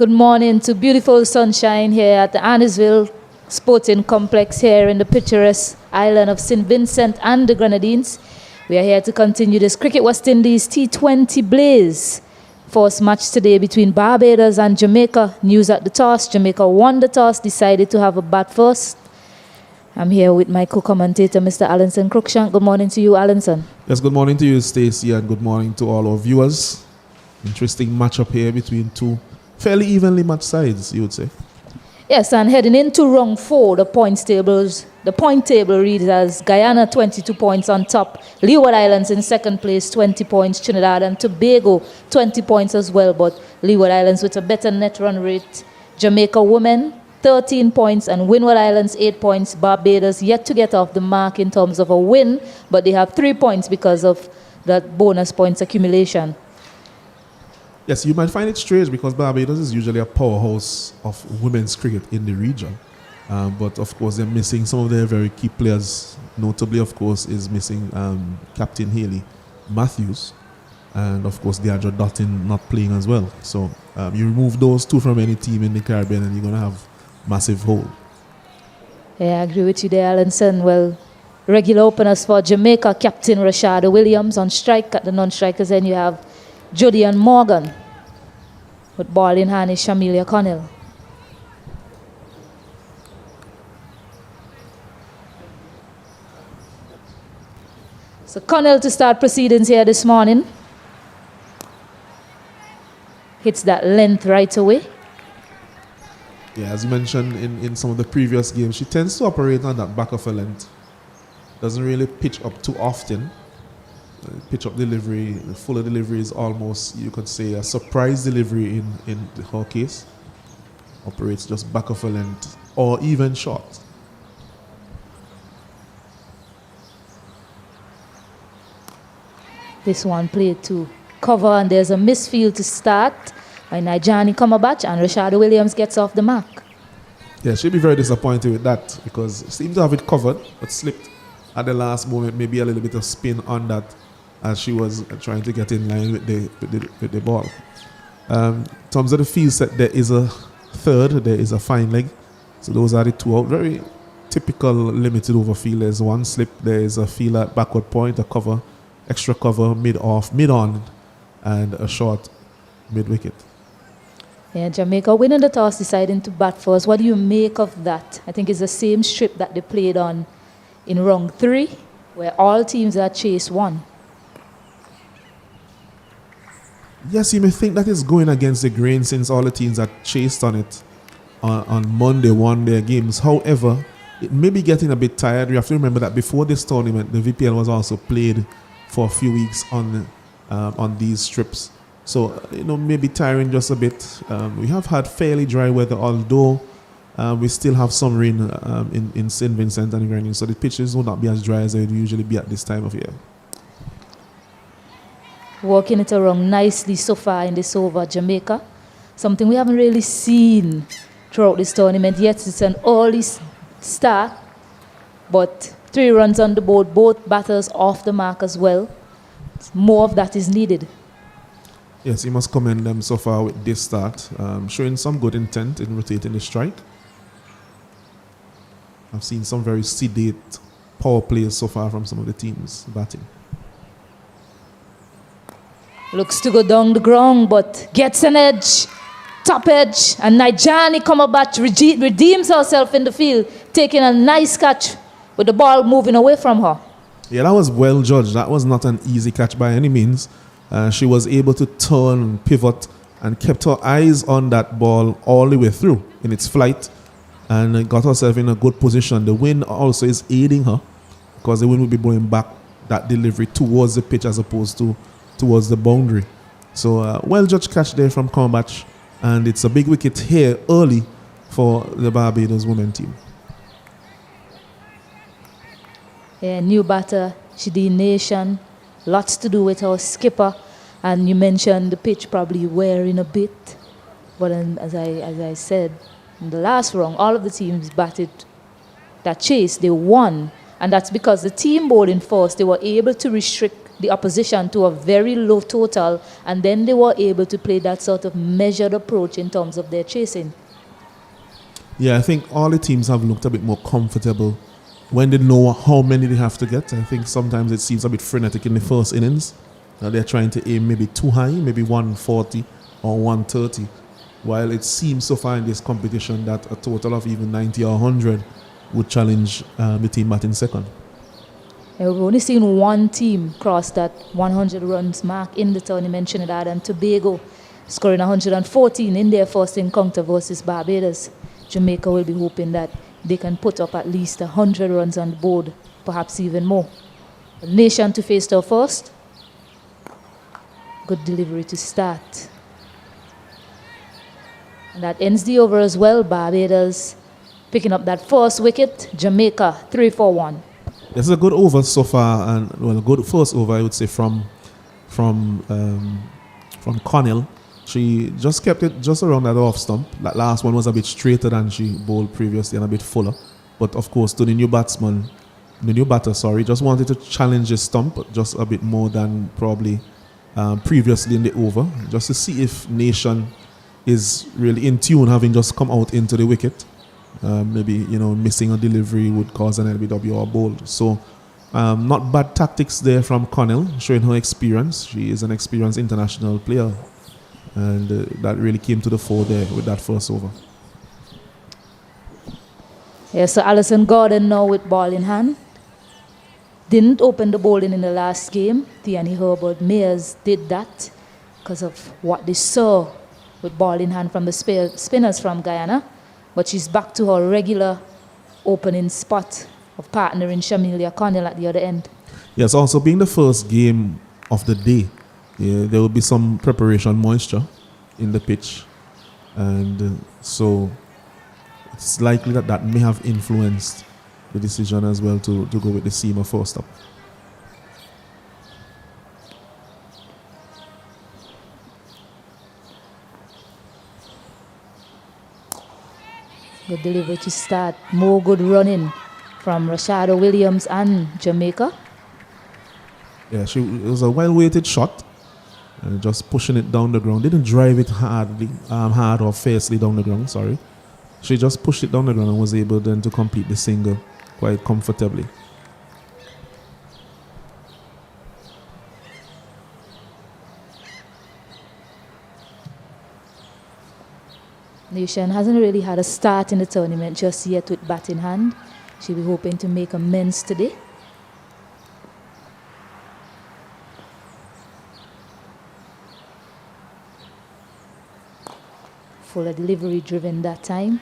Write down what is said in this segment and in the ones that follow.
Good morning to beautiful sunshine here at the Annisville Sporting Complex here in the picturesque island of St. Vincent and the Grenadines. We are here to continue this Cricket West Indies T20 blaze. First match today between Barbados and Jamaica. News at the toss. Jamaica won the toss, decided to have a bat first. I'm here with my co-commentator, Mr. Alanson Cruikshank. Good morning to you, Alanson. Yes, good morning to you, Stacey, and good morning to all our viewers. Interesting matchup here between two fairly evenly matched sides, you would say. Yes, and heading into round 4, the point table reads as Guyana 22 points on top, Leeward Islands in second place 20 points, Trinidad and Tobago 20 points as well, but Leeward Islands with a better net run rate, Jamaica women 13 points and Windward Islands 8 points, Barbados yet to get off the mark in terms of a win, but they have 3 points because of that bonus points accumulation. Yes, you might find it strange because Barbados is usually a powerhouse of women's cricket in the region. But of course, they're missing some of their very key players. Notably, of course, is missing Captain Haley Matthews. And of course, Deandra Dottin not playing as well. So you remove those two from any team in the Caribbean and you're going to have massive hole. Yeah, I agree with you there, Alanson. Well, regular openers for Jamaica, Captain Rashada Williams on strike. At the non-strikers, then you have Jody and Morgan. With ball in hand is Shamilia Connell. So Connell to start proceedings here this morning. Hits that length right away. Yeah, as you mentioned in some of the previous games, she tends to operate on that back of her length. Doesn't really pitch up too often. Pitch up delivery, the fuller delivery is almost, you could say, a surprise delivery in her case. Operates just back of her length or even short. This one played to cover and there's a misfield to start by Nijani Kamabach and Rashada Williams gets off the mark. Yeah, she'll be very disappointed with that because it seemed to have it covered but slipped at the last moment, maybe a little bit of spin on that as she was trying to get in line with the ball. In terms of the field set, there is a third, there is a fine leg. So those are the two out. Very typical limited over field. There's one slip, there is a field at backward point, a cover, extra cover, mid-off, mid-on, and a short mid-wicket. Yeah, Jamaica winning the toss, deciding to bat first. What do you make of that? I think it's the same strip that they played on in round 3, where all teams that chased won. Yes, you may think that is going against the grain since all the teams that chased on it on Monday won their games. However, it may be getting a bit tired. You have to remember that before this tournament, the VPL was also played for a few weeks on these strips. So, maybe tiring just a bit. We have had fairly dry weather, although we still have some rain in St. Vincent and the Grenadines. So the pitches will not be as dry as they would usually be at this time of year. Working it around nicely so far in this over, Jamaica. Something we haven't really seen throughout this tournament yet. It's an early start, but 3 runs on the board, both batters off the mark as well. More of that is needed. Yes, you must commend them so far with this start, showing some good intent in rotating the strike. I've seen some very sedate power plays so far from some of the teams batting. Looks to go down the ground, but gets an edge, top edge, and Nijani Kamabach redeems herself in the field, taking a nice catch with the ball moving away from her. Yeah, that was well judged. That was not an easy catch by any means. She was able to turn, pivot, and kept her eyes on that ball all the way through in its flight and got herself in a good position. The wind also is aiding her because the wind will be blowing back that delivery towards the pitch as opposed to towards the boundary. So well-judged catch there from Kamabach, and it's a big wicket here early for the Barbados women team. Yeah, new batter, Shideen Nation. Lots to do with our skipper. And you mentioned the pitch probably wearing a bit. But as I said, in the last round, all of the teams batted that chase. They won. And that's because the team bowling first, they were able to restrict the opposition to a very low total, and then they were able to play that sort of measured approach in terms of their chasing. Yeah, I think all the teams have looked a bit more comfortable when they know how many they have to get. I think sometimes it seems a bit frenetic in the first innings. They're trying to aim maybe too high, maybe 140 or 130, while it seems so far in this competition that a total of even 90 or 100 would challenge the team batting second. We've only seen one team cross that 100 runs mark in the tournament, Trinidad and Tobago, scoring 114 in their first encounter versus Barbados. Jamaica will be hoping that they can put up at least 100 runs on the board, perhaps even more. The nation to face her first. Good delivery to start. And that ends the over as well. Barbados picking up that first wicket. Jamaica 3-4-1. This is a good over so far, and well, a good first over, I would say, from Connell. She just kept it just around that off stump. That last one was a bit straighter than she bowled previously and a bit fuller. But of course, to the new batter, just wanted to challenge the stump just a bit more than probably previously in the over, just to see if Nation is really in tune, having just come out into the wicket. Maybe, missing a delivery would cause an LBW or bowl. So, not bad tactics there from Connell, showing her experience. She is an experienced international player. And that really came to the fore there with that first over. Yes, so Alison Gordon now with ball in hand. Didn't open the bowling in the last game. Tiani Herbert Mayers did that because of what they saw with ball in hand from the spinners from Guyana. But she's back to her regular opening spot of partnering Shamilia Connell at the other end. Yes, also being the first game of the day, there will be some preparation moisture in the pitch. And so it's likely that may have influenced the decision as well to go with the seamer first up. Good delivery to start. More good running from Rashada Williams and Jamaica. Yeah, it was a well-weighted shot. Just pushing it down the ground. Didn't drive it hard or fiercely down the ground, sorry. She just pushed it down the ground and was able then to complete the single quite comfortably. Nation hasn't really had a start in the tournament just yet with bat in hand. She'll be hoping to make amends today. Fuller delivery driven that time.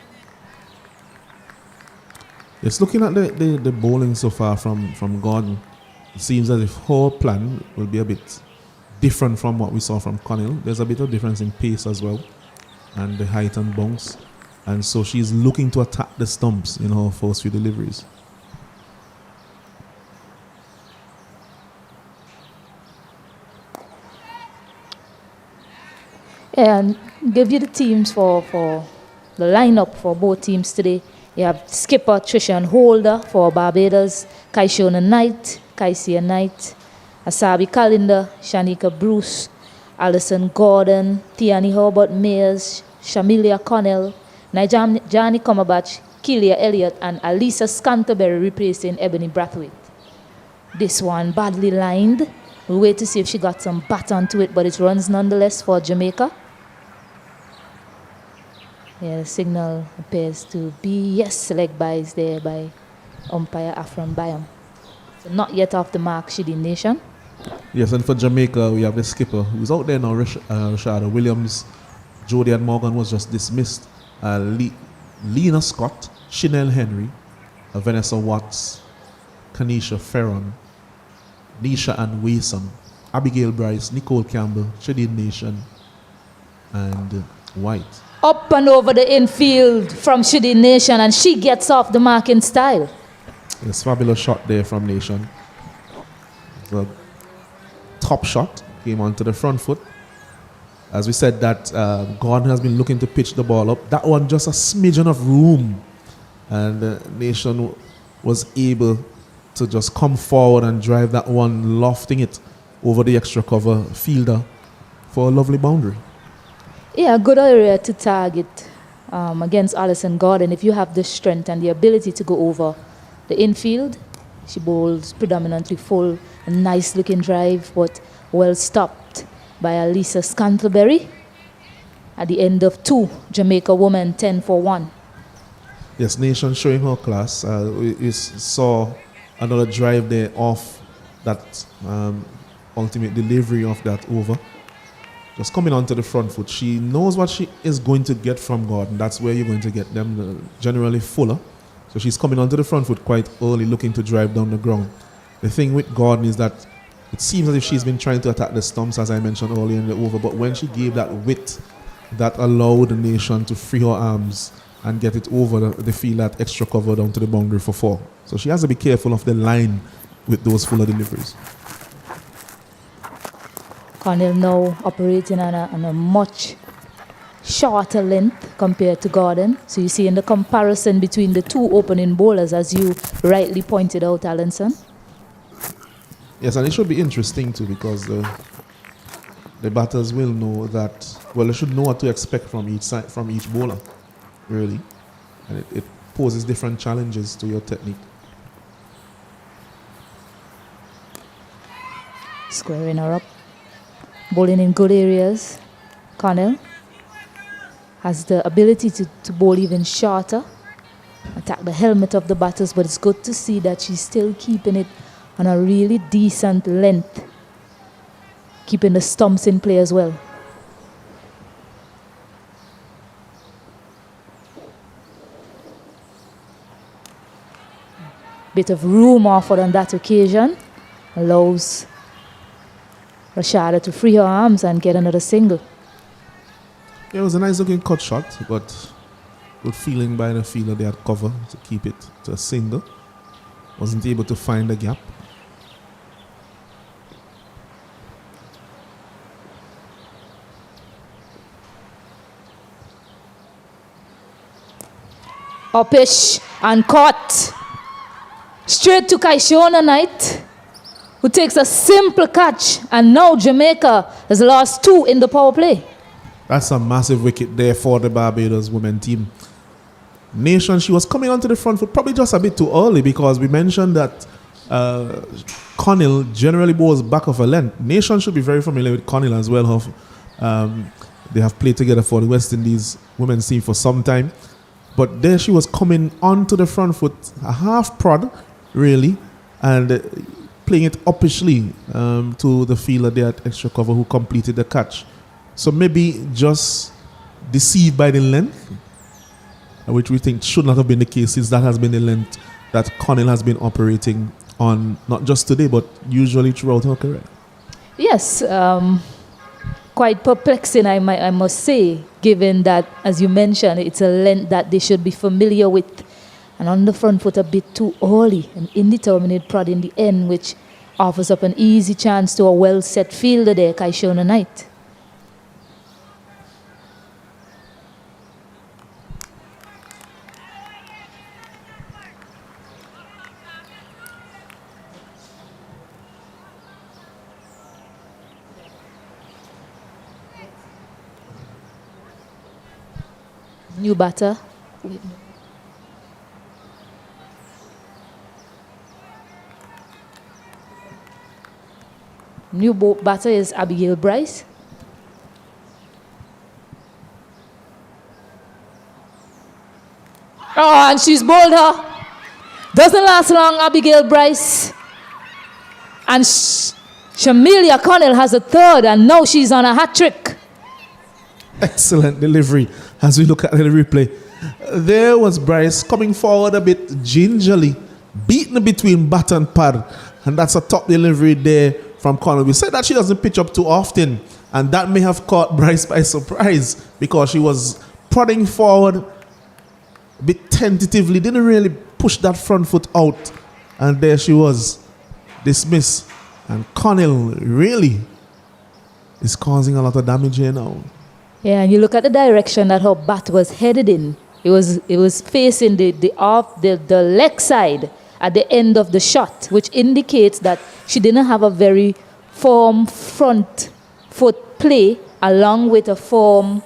Yes, looking at the bowling so far from Gordon, it seems as if her plan will be a bit different from what we saw from Connell. There's a bit of difference in pace as well, and the height and bounce. And so she's looking to attack the stumps in her first few deliveries. And give you the teams for the lineup for both teams today. You have skipper Trishan Holder for Barbados, Kaishona Knight, Kaisia Knight, Asabi Calendar, Shanika Bruce, Alison Gordon, Tiani Herbert Mayers, Shamilia Connell, Nijani Comabach, Kelia Elliott, and Alisa Scanterbury replacing Ebony Brathwaite. This one badly lined. We'll wait to see if she got some bat onto it, but it runs nonetheless for Jamaica. Yeah, the signal appears to be yes, leg byes there by umpire Afram Bayam. So not yet off the mark, Shidi Nation. Yes, and for Jamaica, we have the skipper who's out there now, Rashada Williams. Jodian Morgan was just dismissed. Lena Scott, Chanel Henry, Vanessa Watts, Kanisha Ferron, Nisha Ann Wason, Abigail Bryce, Nicole Campbell, Shadid Nation, and White. Up and over the infield from Shidi Nation, and she gets off the mark in style. Yes, fabulous shot there from Nation. The top shot came onto the front foot. As we said, that Gordon has been looking to pitch the ball up. That one just a smidgen of room, and Nation was able to just come forward and drive that one, lofting it over the extra cover fielder for a lovely boundary. Yeah, a good area to target against Alison Gordon. If you have the strength and the ability to go over the infield, she bowls predominantly full, a nice looking drive, but well stopped by Alisa Scantlebury. At the end of 2, Jamaica women 10 for 1. Yes, Nation showing her class. We saw another drive there off that ultimate delivery of that over. Just coming onto the front foot. She knows what she is going to get from Gordon. That's where you're going to get them, generally fuller. So she's coming onto the front foot quite early, looking to drive down the ground. The thing with Gordon is that it seems as if she's been trying to attack the stumps, as I mentioned earlier in the over, but when she gave that width, that allowed the Nation to free her arms and get it over the field at extra cover down to the boundary for 4. So she has to be careful of the line with those fuller deliveries. Cornell now operating on a much shorter length compared to Gordon. So you see in the comparison between the two opening bowlers, as you rightly pointed out, Alanson. Yes, and it should be interesting too, because the batters will know that, well, they should know what to expect from each side, from each bowler, really. And it poses different challenges to your technique. Squaring her up. Bowling in good areas. Cornell has the ability to bowl even shorter, attack the helmet of the batters, but it's good to see that she's still keeping it on a really decent length, keeping the stumps in play as well. Bit of room offered on that occasion allows Rashada to free her arms and get another single. Yeah, it was a nice looking cut shot, but good feeling by the fielder. They had cover to keep it to a single. Wasn't able to find the gap. Uppish and caught. Straight to Kaishona Knight, who takes a simple catch, and now Jamaica has lost 2 in the power play. That's a massive wicket there for the Barbados women team. Nation, she was coming onto the front foot probably just a bit too early, because we mentioned that Connell generally bowls back of a length. Nation should be very familiar with Connell as well. They have played together for the West Indies women's team for some time. But there she was coming onto the front foot, a half prod, really, and playing it uppishly to the fielder there at extra cover, who completed the catch. So maybe just deceived by the length, which we think should not have been the case, since that has been the length that Connell has been operating on, not just today, but usually throughout her career. Yes, quite perplexing, I must say, given that, as you mentioned, it's a length that they should be familiar with. And on the front foot a bit too early, an indeterminate prod in the end, which offers up an easy chance to a well-set fielder there, Kaishona Knight. New batter. New batter is Abigail Bryce. Oh, and she's bowled her. Doesn't last long, Abigail Bryce. And Shamilia Connell has a third, and now she's on a hat trick. Excellent delivery as we look at the replay. There was Bryce coming forward a bit gingerly, beaten between bat and pad, and that's a top delivery there from Connell. We said that she doesn't pitch up too often, and that may have caught Bryce by surprise, because she was prodding forward a bit tentatively, didn't really push that front foot out, and there she was, dismissed. And Connell really is causing a lot of damage here now. Yeah, and you look at the direction that her bat was headed in. It was facing the leg side at the end of the shot, which indicates that she didn't have a very firm front foot play along with a firm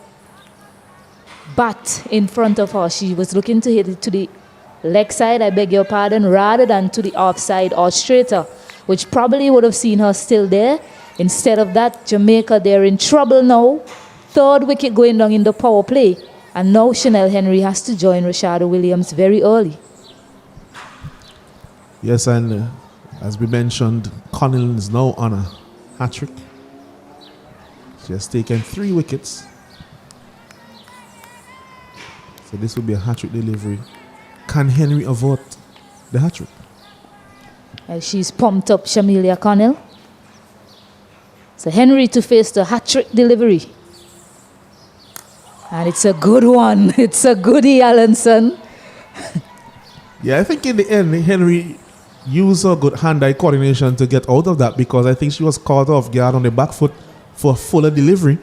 bat in front of her. She was looking to hit it to the leg side, I beg your pardon, rather than to the offside or straighter, which probably would have seen her still there. Instead of that, Jamaica, they're in trouble now. Third wicket going down in the power play. And now Chanel Henry has to join Rashada Williams very early. Yes, and as we mentioned, Connell is now on a hat-trick. She has taken 3 wickets. So this will be a hat-trick delivery. Can Henry avert the hat-trick? She's pumped up Shamilia Connell. So Henry to face the hat-trick delivery. And it's a good one. It's a goodie, Allenson. Yeah, I think in the end, Henry used her good hand-eye coordination to get out of that, because I think she was caught off guard on the back foot for a fuller delivery.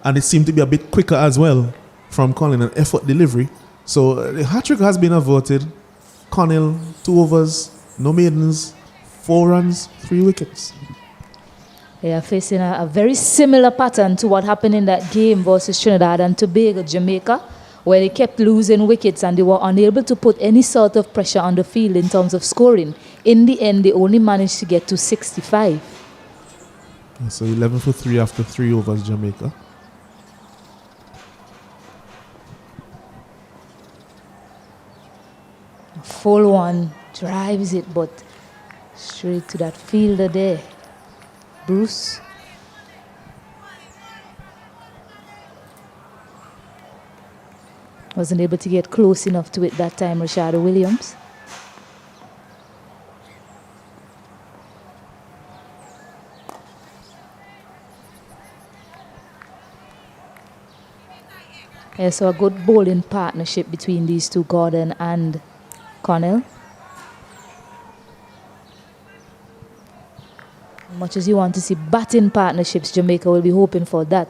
And it seemed to be a bit quicker as well from Connell, an effort delivery. So the hat-trick has been averted. Connell, 2 overs, no maidens, 4 runs, 3 wickets. They are facing a very similar pattern to what happened in that game versus Trinidad and Tobago, Jamaica, where they kept losing wickets and they were unable to put any sort of pressure on the field in terms of scoring. In the end, they only managed to get to 65. So 11 for 3 after 3 overs, Jamaica. Full one, drives it, but straight to that fielder there. Bruce. Wasn't able to get close enough to it that time, Rashada Williams. Yeah, so a good bowling partnership between these two, Gordon and Connell. Much as you want to see batting partnerships, Jamaica will be hoping for that.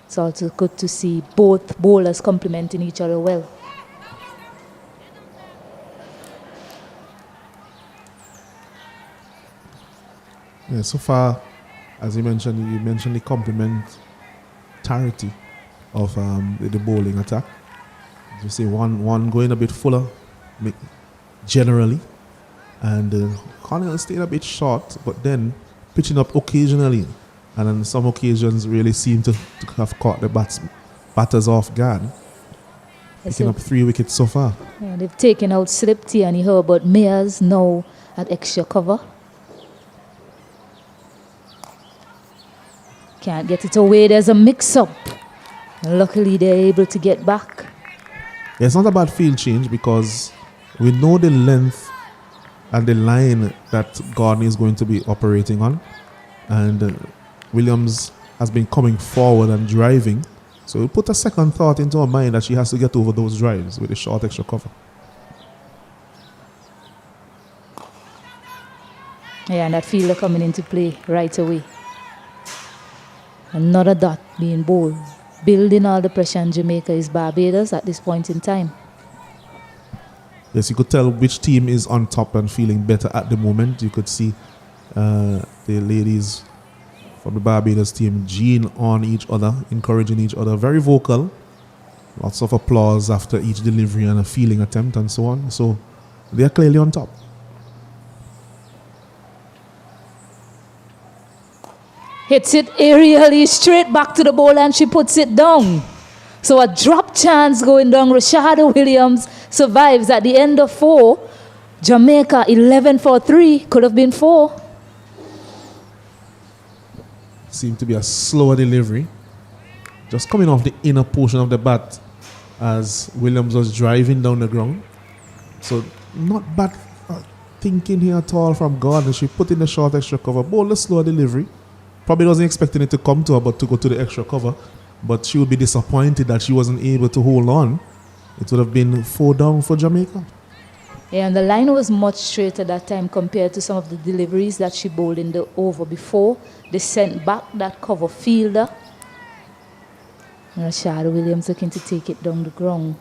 It's also good to see both bowlers complementing each other well. Yeah, so far, as you mentioned the complementarity of the bowling attack. As you say, one going a bit fuller generally, and Connell stayed a bit short, but then pitching up occasionally, and on some occasions really seem to have caught the batters off guard. Picking up 3 wickets so far. Yeah, they've taken out Slip, Tierney, Herbert, Mayers now at extra cover. Can't get it away, there's a mix-up. Luckily they're able to get back. Yeah, it's not a bad field change, because we know the length and the line that Gordon is going to be operating on, and Williams has been coming forward and driving, so we'll put a second thought into her mind that she has to get over those drives with a short extra cover. Yeah, and that fielder coming into play right away. Another dot being bowled. Building all the pressure on Jamaica is Barbados at this point in time. Yes, you could tell which team is on top and feeling better at the moment. You could see the ladies from the Barbados team geeing on each other, encouraging each other, very vocal. Lots of applause after each delivery and a fielding attempt and so on. So they are clearly on top. Hits it aerially straight back to the bowler and she puts it down. So a drop chance going down. Rashada Williams survives at the end of 4. Jamaica 11 for 3. Could have been 4. Seemed to be a slower delivery. Just coming off the inner portion of the bat as Williams was driving down the ground. So not bad thinking here at all from Gordon. She put in the short extra cover. Bowled a slower delivery. Probably wasn't expecting it to come to her, but to go to the extra cover. But she would be disappointed that she wasn't able to hold on. It would have been 4 down for Jamaica. Yeah, and the line was much straighter that time compared to some of the deliveries that she bowled in the over before. They sent back that cover fielder. Rashada Williams looking to take it down the ground.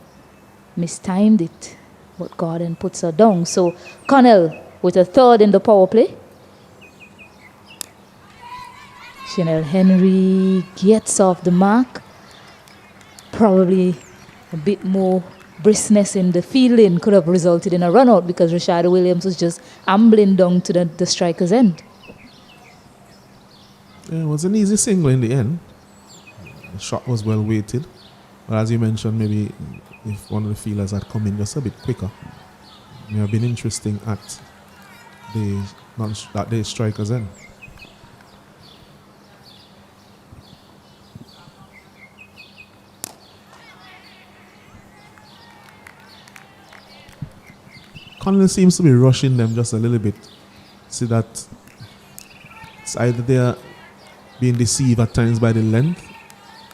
Mistimed it, but Gordon puts her down. So Connell with a third in the power play. Chanel Henry gets off the mark. Probably a bit more briskness in the fielding could have resulted in a run out because Rashad Williams was just ambling down to the striker's end. Yeah, it was an easy single in the end. The shot was well weighted. But as you mentioned, maybe if one of the fielders had come in just a bit quicker, it may have been interesting at the striker's end. Conley seems to be rushing them just a little bit. See that it's either they're being deceived at times by the length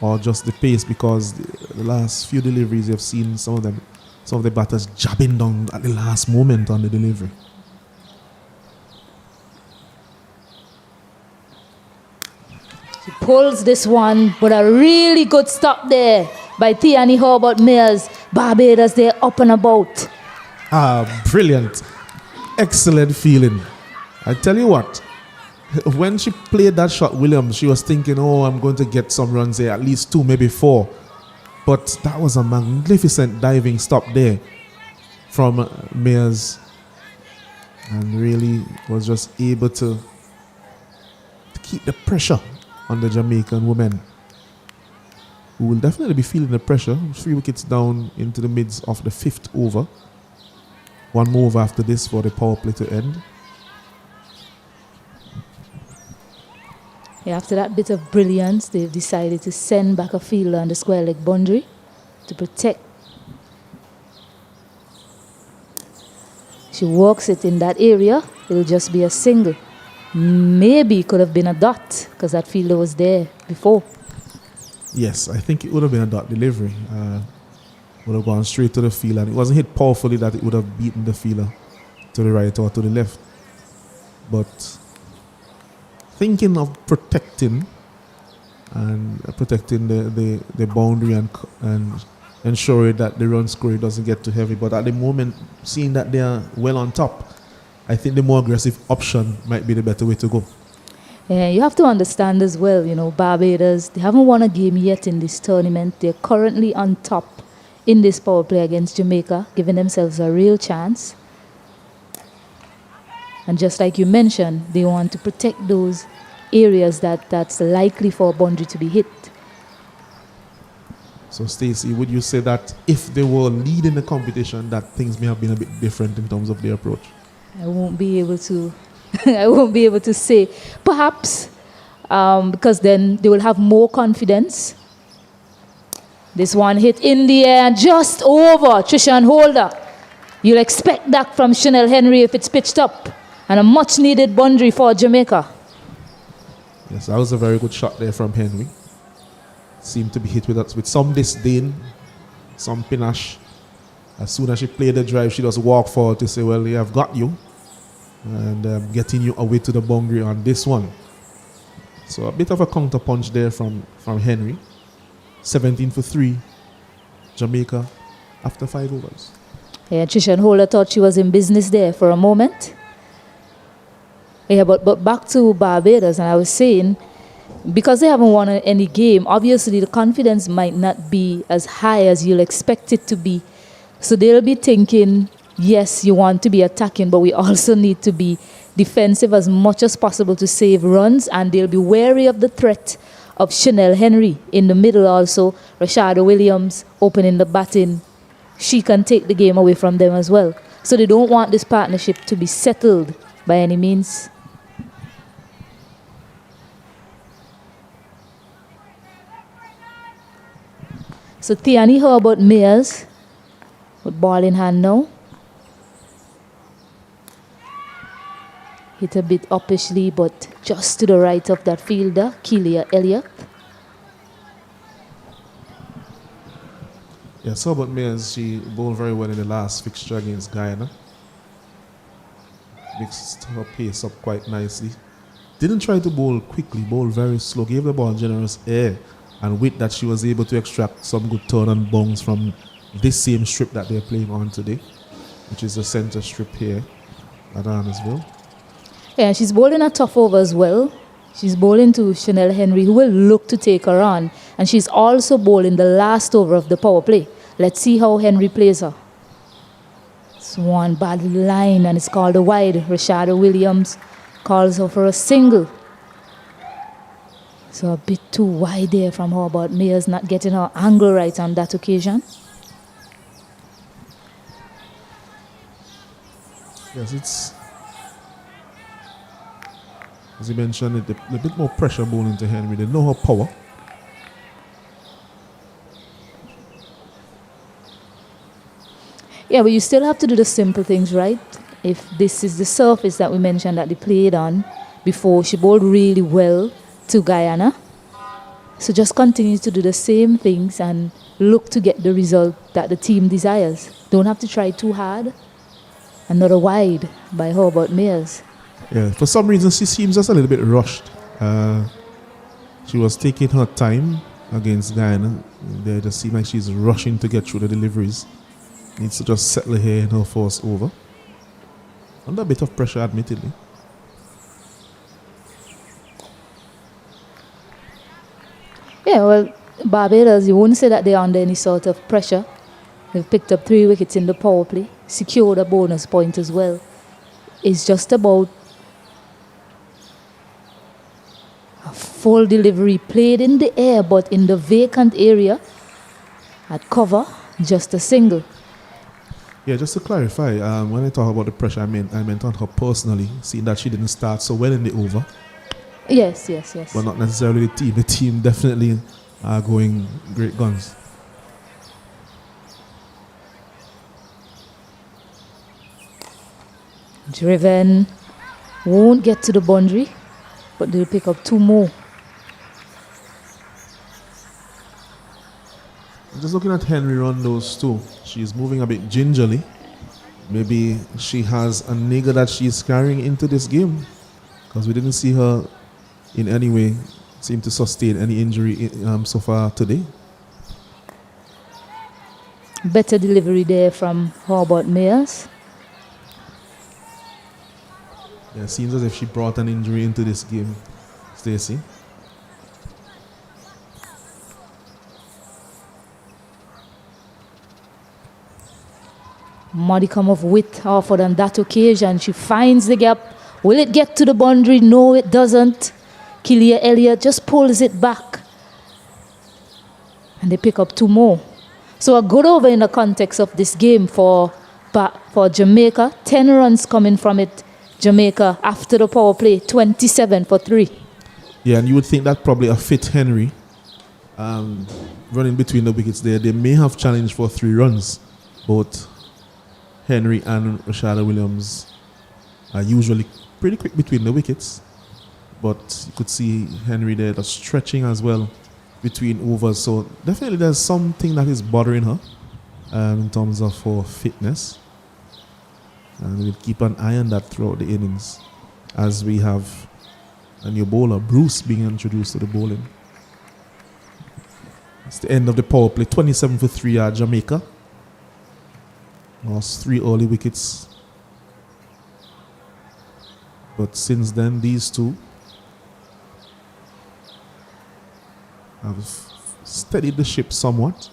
or just the pace, because the last few deliveries you've seen some of the batters jabbing down at the last moment on the delivery. He pulls this one, but a really good stop there by Tiani Hobart Mills. Barbados, they're up and about. Brilliant. Excellent feeling. I tell you what, when she played that shot, Williams, she was thinking, oh, I'm going to get some runs here, at least 2, maybe 4. But that was a magnificent diving stop there from Mears, and really was just able to keep the pressure on the Jamaican women, who will definitely be feeling the pressure. 3 wickets down into the midst of the 5th over. 1 more over after this for the power play to end. Yeah, after that bit of brilliance, they've decided to send back a fielder on the square leg boundary to protect. She walks it in that area, it'll just be a single. Maybe it could have been a dot because that fielder was there before. Yes, I think it would have been a dot delivery. Would have gone straight to the field, and it wasn't hit powerfully that it would have beaten the fielder to the right or to the left. But thinking of protecting the boundary and ensuring that the run scoring doesn't get too heavy. But at the moment, seeing that they are well on top, I think the more aggressive option might be the better way to go. Yeah, you have to understand as well, Barbados, they haven't won a game yet in this tournament. They're currently on top in this power play against Jamaica, giving themselves a real chance. And just like you mentioned, they want to protect those areas that's likely for a boundary to be hit. So Stacey, would you say that if they were leading the competition, that things may have been a bit different in terms of their approach? I won't be able to say. Perhaps because then they will have more confidence. This one hit in the air, just over Trishan Holder. You'll expect that from Chanel Henry if it's pitched up. And a much-needed boundary for Jamaica. Yes, that was a very good shot there from Henry. Seemed to be hit with some disdain, some panache. As soon as she played the drive, she just walked forward to say, well, yeah, I've got you. And getting you away to the boundary on this one. So a bit of a counter punch there from Henry. 17 for 3, Jamaica after 5 overs. Yeah, Trishan Holder thought she was in business there for a moment. Yeah, but back to Barbados, and I was saying, because they haven't won any game, obviously the confidence might not be as high as you'll expect it to be. So they'll be thinking, yes, you want to be attacking, but we also need to be defensive as much as possible to save runs, and they'll be wary of the threat of Chanel Henry in the middle also. Rashada Williams opening the batting. She can take the game away from them as well. So they don't want this partnership to be settled by any means. So Tiani Hobart Mears with ball in hand now. Hit a bit uppishly, but just to the right of that fielder, Keelia Elliott. Yeah, so about Mears, she bowled very well in the last fixture against Guyana. Mixed her pace up quite nicely. Didn't try to bowl quickly, bowled very slow, gave the ball generous air, and with that she was able to extract some good turn and bounce from this same strip that they're playing on today, which is the centre strip here at Arnesville. Yeah, she's bowling a tough over as well. She's bowling to Chanel Henry, who will look to take her on. And she's also bowling the last over of the power play. Let's see how Henry plays her. It's one bad line, and it's called a wide. Rashada Williams calls her for a single. So a bit too wide there from her, but Mayers not getting her angle right on that occasion. Yes, it's, as you mentioned, a bit more pressure bowling to Henry. They know her power. Yeah, but you still have to do the simple things, right? If this is the surface that we mentioned that they played on before, she bowled really well to Guyana. So just continue to do the same things and look to get the result that the team desires. Don't have to try too hard. Another wide by Hobart Mayers. Yeah, for some reason she seems just a little bit rushed. She was taking her time against Guyana. They just seem like she's rushing to get through the deliveries. Needs to just settle here in her first over. Under a bit of pressure, admittedly. Yeah, well, Barbados, you wouldn't say that they're under any sort of pressure. They've picked up 3 wickets in the power play, secured a bonus point as well. It's just about a full delivery played in the air, but in the vacant area at cover, just a single. Yeah, just to clarify, when I talk about the pressure, I meant on her personally, seeing that she didn't start so well in the over. Yes. But not necessarily the team. The team definitely are going great guns. Driven, won't get to the boundary, but they'll pick up 2 more. Just looking at Henry run those 2, she's moving a bit gingerly. Maybe she has a nigger that she's carrying into this game, because we didn't see her in any way seem to sustain any injury so far today. Better delivery there from Hobart Mayers. Yeah, it seems as if she brought an injury into this game, Stacey. Modicum of width offered on that occasion. She finds the gap. Will it get to the boundary? No, it doesn't. Killia Elliott just pulls it back. And they pick up 2 more. So a good over in the context of this game for Jamaica. 10 runs coming from it. Jamaica after the power play, 27 for 3. Yeah, and you would think that probably a fit Henry running between the wickets there. They may have challenged for 3 runs. Both Henry and Rashada Williams are usually pretty quick between the wickets. But you could see Henry there just stretching as well between overs. So definitely there's something that is bothering her in terms of her fitness. And we'll keep an eye on that throughout the innings as we have a new bowler, Bruce, being introduced to the bowling. It's the end of the power play. 27 for 3 at Jamaica. Lost 3 early wickets. But since then, these 2 have steadied the ship somewhat.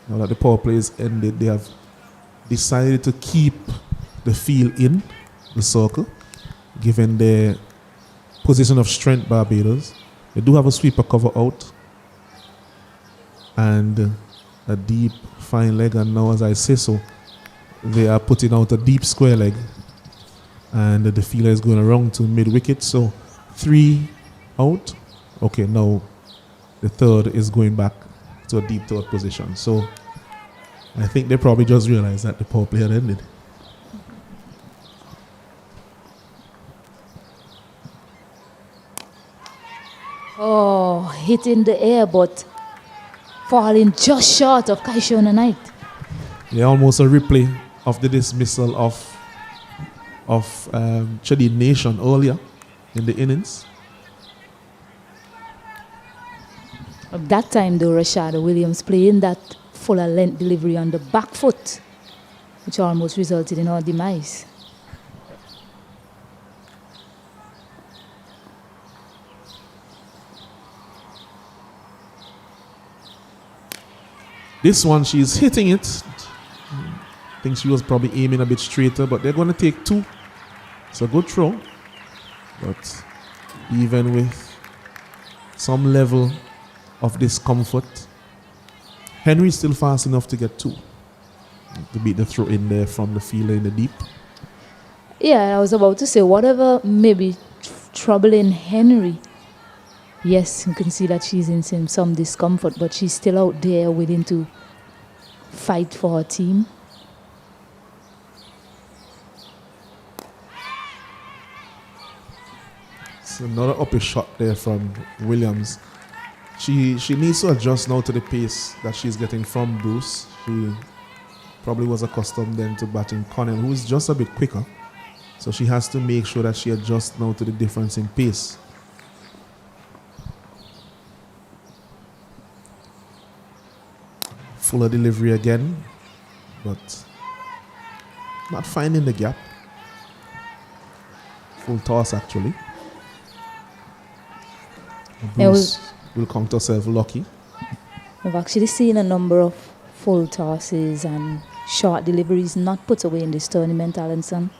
Now that the power play is ended, they have decided to keep the field in the circle, given their position of strength, Barbados. They do have a sweeper cover out and a deep fine leg, and now as I say so, they are putting out a deep square leg, and the fielder is going around to mid-wicket, so 3 out. Okay, now the third is going back to a deep third position. So I think they probably just realized that the power play had ended. Oh, hit in the air, but falling just short of Kaishona Knight. Yeah, almost a replay of the dismissal of Chadi Nation earlier in the innings. At that time, though, Rashada Williams playing that fuller length delivery on the back foot, which almost resulted in our demise. This one, she's hitting it. I think she was probably aiming a bit straighter, but they're going to take 2. It's a good throw. But even with some level of discomfort, Henry's still fast enough to get 2. To beat the throw in there from the fielder in the deep. Yeah, I was about to say, whatever maybe troubling Henry. Yes, you can see that she's in some discomfort, but she's still out there willing to fight for her team. It's another upper shot there from Williams. She needs to adjust now to the pace that she's getting from Bruce. She probably was accustomed then to batting Connell, who is just a bit quicker. So she has to make sure that she adjusts now to the difference in pace. Fuller delivery again, but not finding the gap. Full toss actually. Bruce will count herself lucky. We've actually seen a number of full tosses and short deliveries not put away in this tournament, Alanson.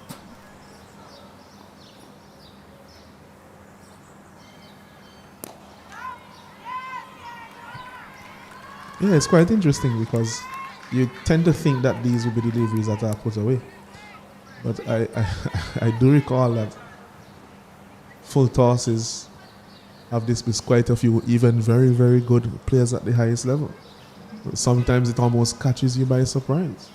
Yeah, it's quite interesting because you tend to think that these will be deliveries that are put away. But I do recall that full tosses have dismissed quite a few, even very, very good players at the highest level. Sometimes it almost catches you by surprise.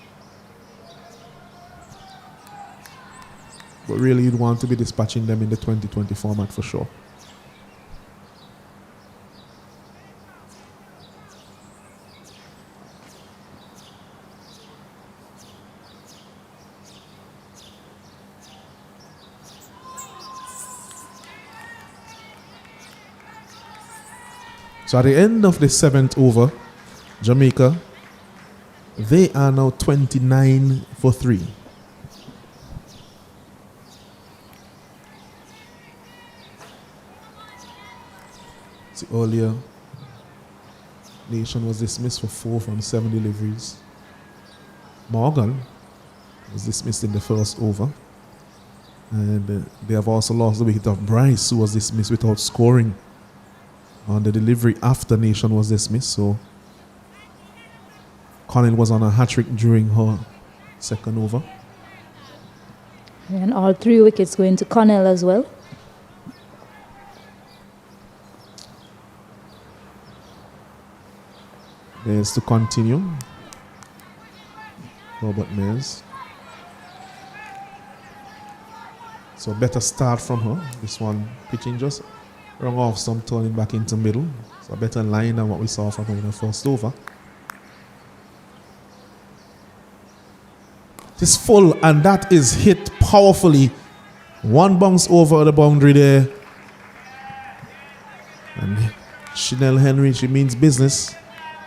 But really, you'd want to be dispatching them in the 2020 format for sure. So at the end of the 7th over, Jamaica, they are now 29 for 3. See, earlier, Nation was dismissed for 4 from 7 deliveries. Morgan was dismissed in the first over. And they have also lost the wicket of Bryce, who was dismissed without scoring on the delivery after Nation was dismissed. So Connell was on a hat-trick during her second over. And all 3 wickets going to Connell as well. There's to continue. Robert Mays. So better start from her. This one pitching just wrong off some, turning back into middle. So a better line than what we saw from her in the first over. It is full, and that is hit powerfully. One bounce over the boundary there. And Chanel Henry, she means business.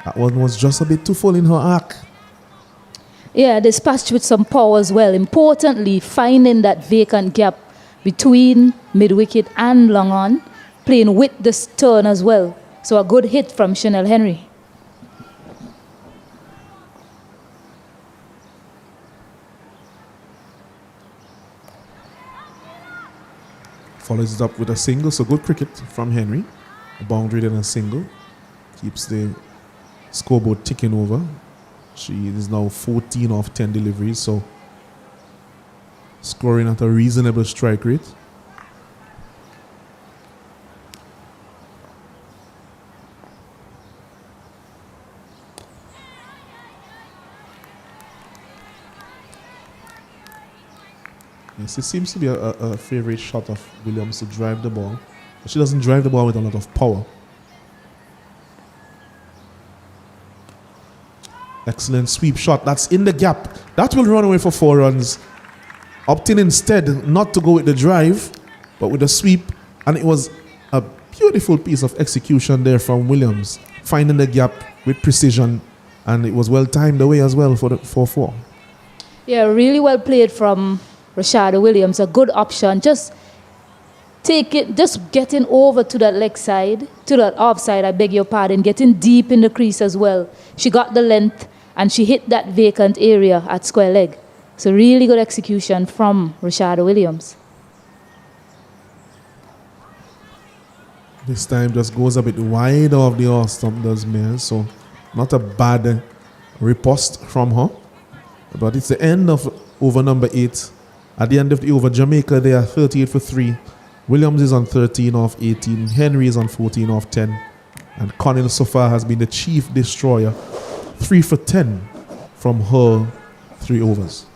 That one was just a bit too full in her arc. Yeah, dispatched with some power as well. Importantly, finding that vacant gap between mid-wicket and long on, playing with the turn as well. So a good hit from Chanel Henry. Follows it up with a single, so good cricket from Henry. A boundary then a single. Keeps the scoreboard ticking over. She is now 14 off 10 deliveries, so scoring at a reasonable strike rate. Yes, it seems to be a favorite shot of Williams to drive the ball, but she doesn't drive the ball with a lot of power. Excellent sweep shot. That's in the gap. That will run away for 4 runs. Opting instead not to go with the drive, but with the sweep. And it was a beautiful piece of execution there from Williams, finding the gap with precision. And it was well timed away as well for the 4-4. Yeah, really well played from Rashada Williams. A good option. Just just getting over to that leg side, to that offside, I beg your pardon, getting deep in the crease as well. She got the length and she hit that vacant area at square leg. So really good execution from Rashada Williams. This time just goes a bit wide of the off stump, does Mel. So not a bad riposte from her. But it's the end of over number 8. At the end of the over, Jamaica, they are 38 for 3. Williams is on 13 off 18. Henry is on 14 off 10. And Connell so far has been the chief destroyer. 3 for 10 from her 3 overs.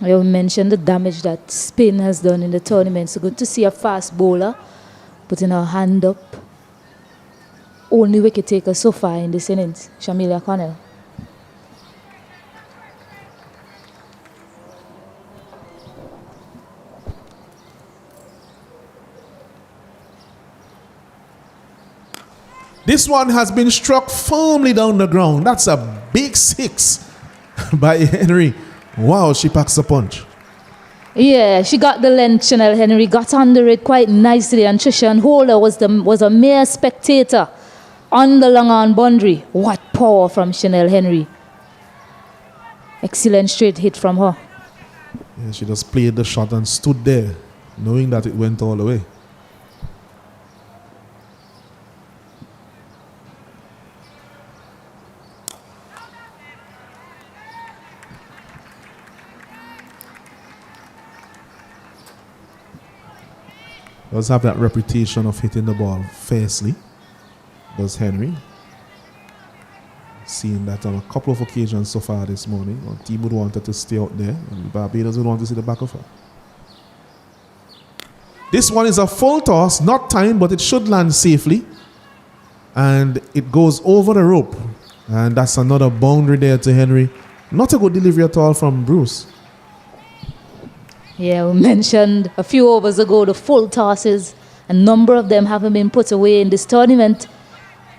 I mentioned the damage that Spain has done in the tournament. So good to see a fast bowler putting her hand up. Only wicket taker so far in this innings, Shamilia Connell. This one has been struck firmly down the ground. That's a big 6 by Henry. Wow, she packs a punch. Yeah, she got the length. Chanel Henry got under it quite nicely, and Trishan Holder was a mere spectator on the long on boundary. What power from Chanel Henry. Excellent straight hit from her. Yeah, she just played the shot and stood there, knowing that it went all the way. Does have that reputation of hitting the ball fiercely, does Henry. Seen that on a couple of occasions so far this morning. One team would want her to stay out there, and Barbados would want to see the back of her. This one is a full toss, not timed, but it should land safely. And it goes over the rope. And that's another boundary there to Henry. Not a good delivery at all from Bruce. Yeah, we mentioned a few overs ago the full tosses. A number of them haven't been put away in this tournament.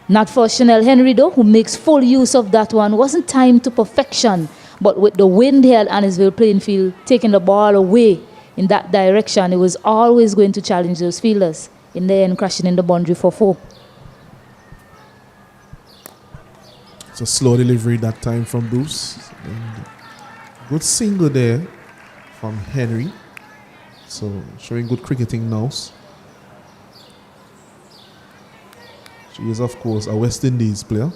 Not for Chanel Henry though, who makes full use of that one. Wasn't timed to perfection, but with the wind here at Annisville playing field, taking the ball away in that direction, it was always going to challenge those fielders. In the end, crashing in the boundary for 4. It's a slow delivery that time from Bruce. And good single there from Henry. So showing good cricketing nous. She is, of course, a West Indies player,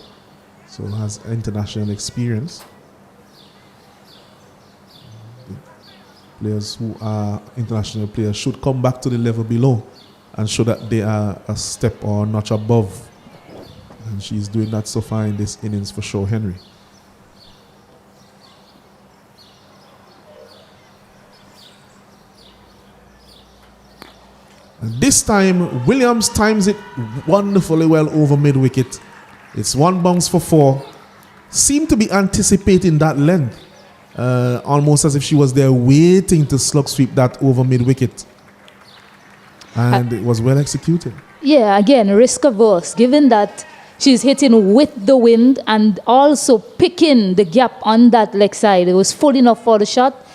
so has international experience. The players who are international players should come back to the level below and show that they are a step or a notch above. And she's doing that so far in this innings for sure, Henry. And this time, Williams times it wonderfully well over mid-wicket. It's 1 bounce for 4. Seemed to be anticipating that length. Almost as if she was there waiting to slug sweep that over mid-wicket. And it was well executed. Yeah, again, risk averse, given that she's hitting with the wind and also picking the gap on that leg side. It was full enough for the shot.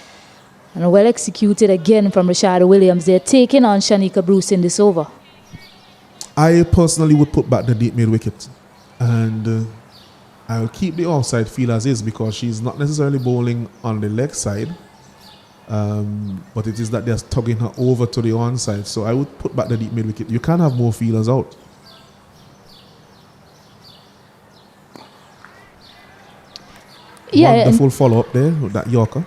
And well executed again from Rashada Williams. They're taking on Shanika Bruce in this over. I personally would put back the deep mid wicket. And I'll keep the offside feel as is because she's not necessarily bowling on the leg side. But it is that they're tugging her over to the onside. So I would put back the deep mid wicket. You can't have more feelers out. Yeah, wonderful follow-up there with that Yorker.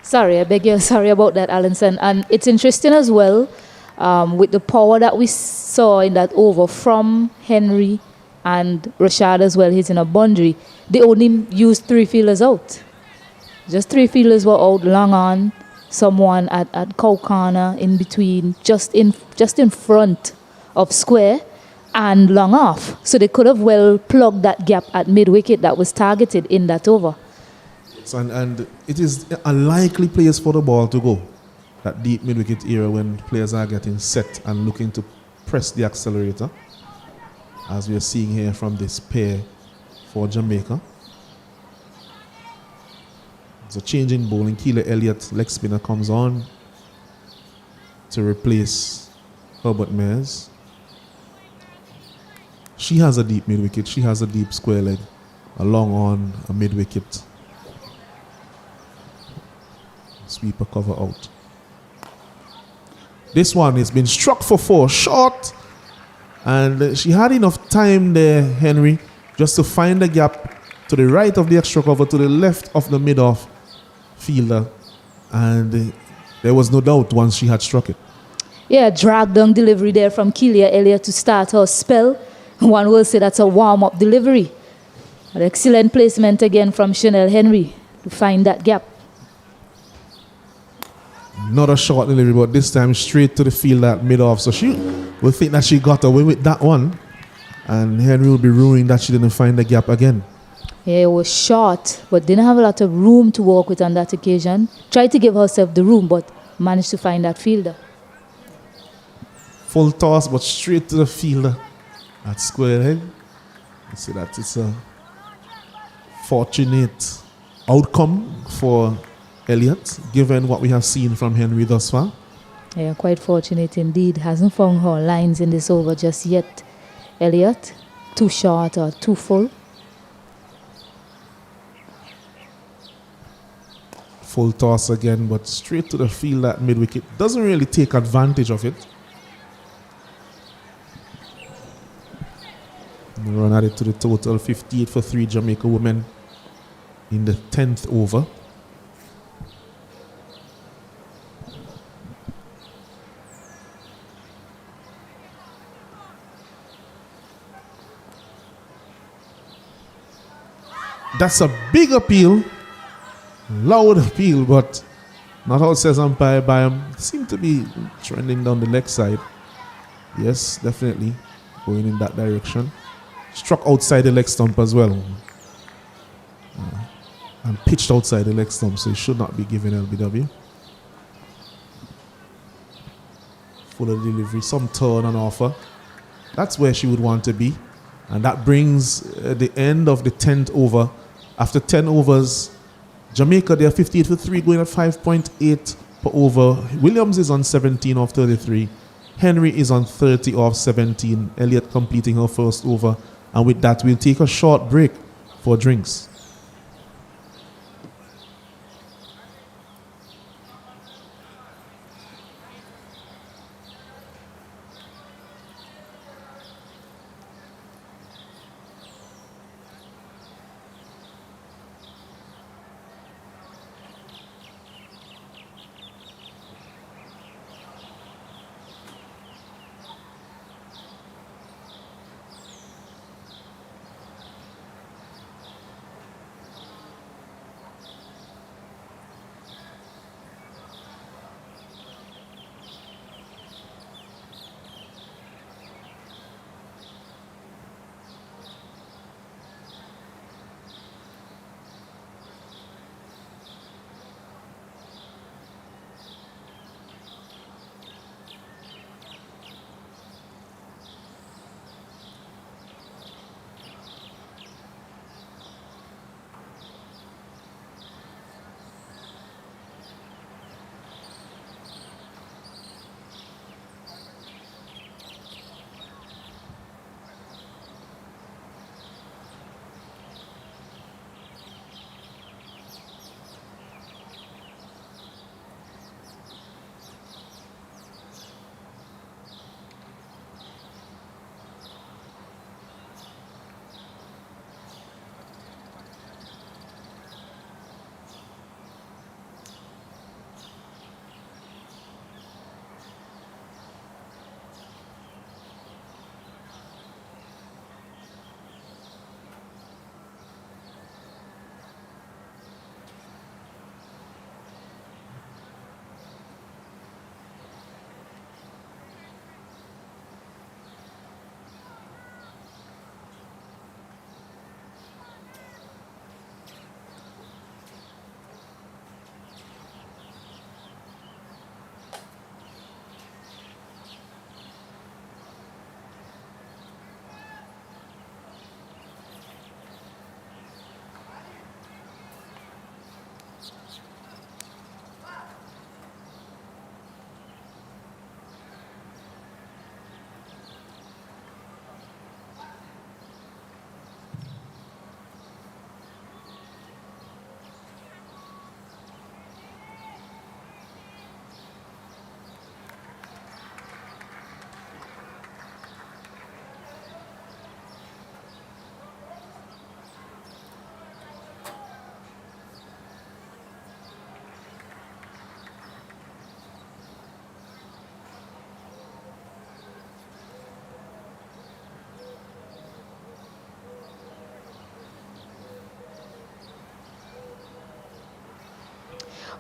Sorry, I beg you, sorry about that, Alanson. And it's interesting as well with the power that we saw in that over from Henry and Rashad as well hitting a boundary. They only used 3 fielders out. Just 3 fielders were out, long on, someone at cow corner in between, just in front of square and long off. So they could have well plugged that gap at mid-wicket that was targeted in that over. And it is a likely place for the ball to go, that deep mid-wicket area when players are getting set and looking to press the accelerator, as we are seeing here from this pair for Jamaica. It's a change in bowling. Keeler Elliott, leg spinner, comes on to replace Herbert Mears. She has a deep mid-wicket. She has a deep square leg. A long on, a mid-wicket. Sweeper cover out. This one has been struck for 4. Short. And she had enough time there, Henry, just to find the gap to the right of the extra cover, to the left of the mid-off fielder. And there was no doubt once she had struck it. Yeah, drag down delivery there from Keeler Elliott to start her spell. One will say that's a warm-up delivery. An excellent placement again from Chanel Henry to find that gap. Not a short delivery, but this time straight to the field at mid-off. So she will think that she got away with that one. And Henry will be ruining that she didn't find the gap again. Yeah, it was short, but didn't have a lot of room to work with on that occasion. Tried to give herself the room, but managed to find that fielder. Full toss, but straight to the fielder at square head. You see that it's a fortunate outcome for Elliott, given what we have seen from Henry thus far. Yeah, quite fortunate indeed. Hasn't found her lines in this over just yet. Elliott, too short or too full. Full toss again, but straight to the field at mid-wicket. Doesn't really take advantage of it. Run added to the total, 58 for 3 Jamaica women in the 10th over. That's a big appeal, loud appeal, but not how it says umpire by him. Seem to be trending down the leg side. Yes, definitely going in that direction. Struck outside the leg stump as well. And pitched outside the leg stump, so he should not be given LBW. Fuller delivery, some turn and offer. That's where she would want to be. And that brings the end of the 10th over. After 10 overs, Jamaica, they are 58 for 3, going at 5.8 per over. Williams is on 17 off 33. Henry is on 30 off 17. Elliott completing her first over. And with that, we'll take a short break for drinks.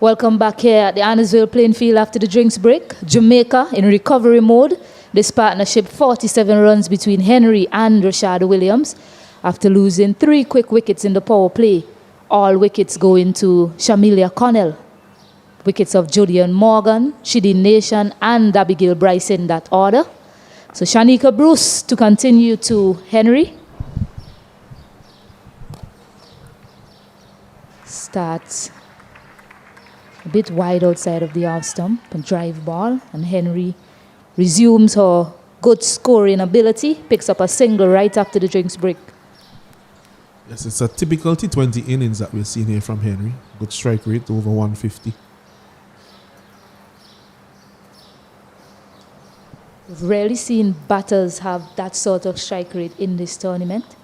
Welcome back here at the Annisville playing field after the drinks break. Jamaica in recovery mode. This partnership, 47 runs between Henry and Rashad Williams after losing 3 quick wickets in the power play. All wickets going to Shamilia Connell. Wickets of Julian Morgan, Shideen Nation and Abigail Bryce in that order. So Shanika Bruce to continue to Henry. Starts a bit wide outside of the off stump, a drive ball, and Henry resumes her good scoring ability, picks up a single right after the drinks break. Yes, it's a typical T20 innings that we're seeing here from Henry. Good strike rate, over 150. We've rarely seen batters have that sort of strike rate in this tournament.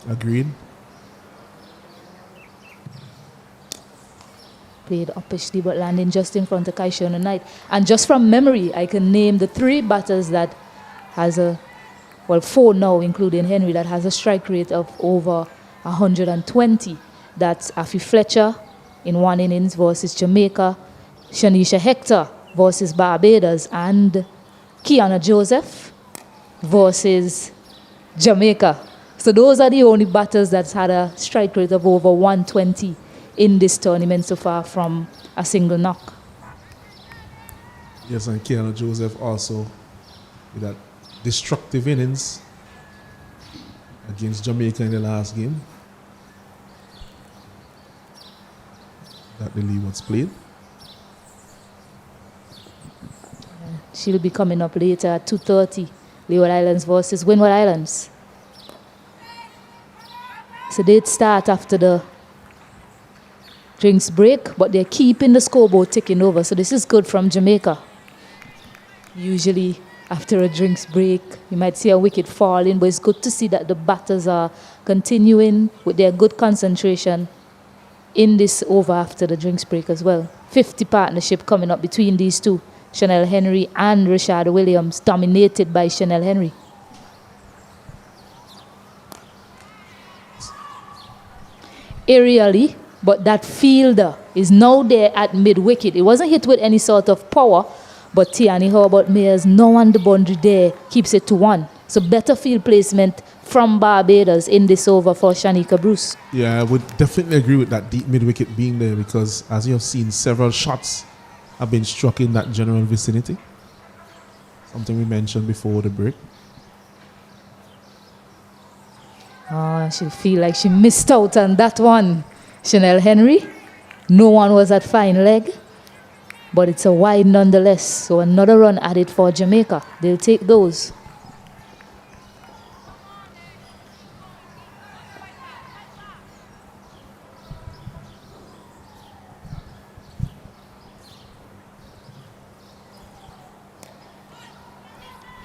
Agreed. Played uppishly but landing just in front of Kaishona Knight. And just from memory, I can name the 3 batters that has a, well, 4 now, including Henry, that has a strike rate of over 120. That's Afi Fletcher in 1 innings versus Jamaica, Shanisha Hector versus Barbados, and Kiana Joseph versus Jamaica. So those are the only batters that's had a strike rate of over 120 in this tournament so far from a single knock. Yes, and Kiana Joseph also with that destructive innings against Jamaica in the last game that the Leewards played. She'll be coming up later at 2:30. Leeward Islands versus Windward Islands. So they'd start after the drinks break, but they're keeping the scoreboard ticking over. So this is good from Jamaica. Usually after a drinks break, you might see a wicket falling, but it's good to see that the batters are continuing with their good concentration in this over after the drinks break as well. 50 partnership coming up between these two, Chanel Henry and Rashad Williams, dominated by Chanel Henry. Aerially, but that fielder is now there at mid-wicket. It wasn't hit with any sort of power, but Tiani Herbert Mayers now on the boundary there, keeps it to 1. So better field placement from Barbados in this over for Shanika Bruce. Yeah, I would definitely agree with that deep mid-wicket being there because as you have seen, several shots have been struck in that general vicinity. Something we mentioned before the break. Oh, she'll feel like she missed out on that one. Chanel Henry, no one was at fine leg, but it's a wide nonetheless. So another run added for Jamaica. They'll take those.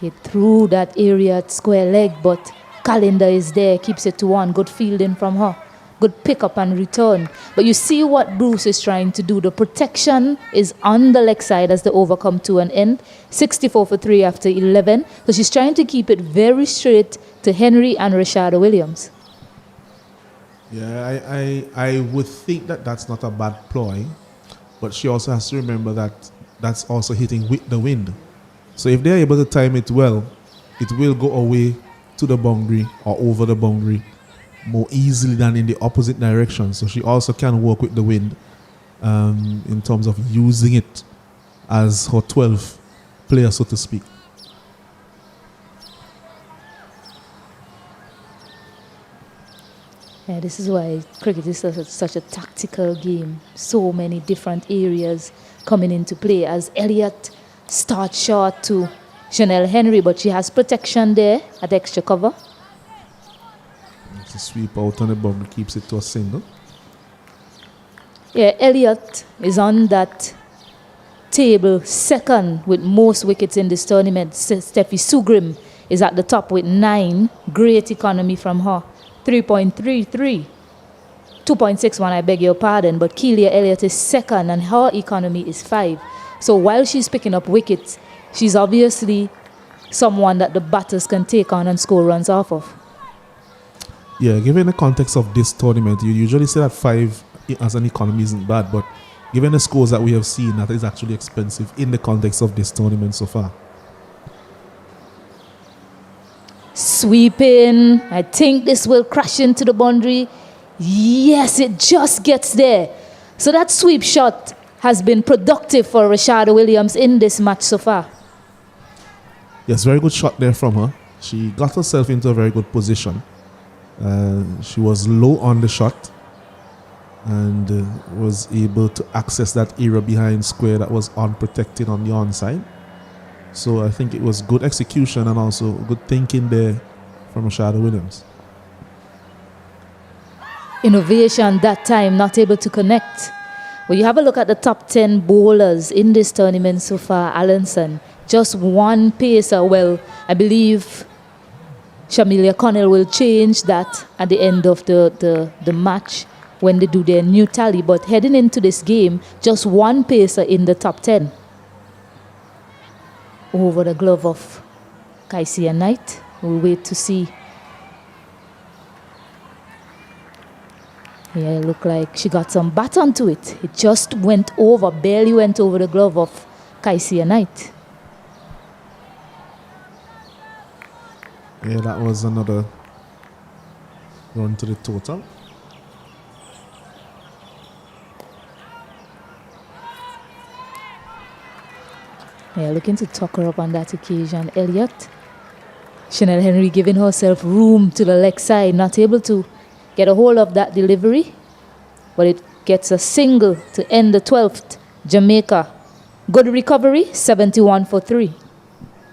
Hit through that area at square leg, but Calendar is there, keeps it to 1. Good fielding from her. Good pick up and return. But you see what Bruce is trying to do. The protection is on the leg side as the over come to an end. 64 for 3 after 11. So she's trying to keep it very straight to Henry and Rashad Williams. Yeah, I would think that that's not a bad ploy, but she also has to remember that that's also hitting with the wind. So if they're able to time it well, it will go away to the boundary or over the boundary more easily than in the opposite direction. So she also can work with the wind in terms of using it as her 12th player, so to speak. Yeah, this is why cricket is such a tactical game. So many different areas coming into play as Elliott starts short to Chanel Henry, but she has protection there at extra cover. It's a sweep out on the boundary, keeps it to a single. Yeah, Elliott is on that table second with most wickets in this tournament. Steffi Sugrim is at the top with 9. Great economy from her. 3.33. 2.61, I beg your pardon, but Keelia Elliott is second and her economy is 5. So while she's picking up wickets, she's obviously someone that the batters can take on and score runs off of. Yeah, given the context of this tournament, you usually see that 5 as an economy isn't bad, but given the scores that we have seen, that is actually expensive in the context of this tournament so far. Sweeping. I think this will crash into the boundary. Yes, it just gets there. So that sweep shot has been productive for Rashada Williams in this match so far. Yes, very good shot there from her. She got herself into a very good position. She was low on the shot and was able to access that area behind square that was unprotected on the onside. So I think it was good execution and also good thinking there from Rashada Williams. Innovation that time, not able to connect. When you have a look at the top 10 bowlers in this tournament so far, Alanson, just one pacer. Well, I believe Shamilia Connell will change that at the end of the match when they do their new tally. But heading into this game, just one pacer in the top 10. Over the glove of Kaisia Knight. We'll wait to see. Yeah, it looked like she got some bat onto it. It just went over, barely went over the glove of Kaisia Knight. Yeah, that was another run to the total. Yeah, looking to tuck her up on that occasion. Elliott. Chanel Henry giving herself room to the leg side, not able to get a hold of that delivery, but it gets a single to end the 12th. Jamaica. Good recovery, 71 for 3.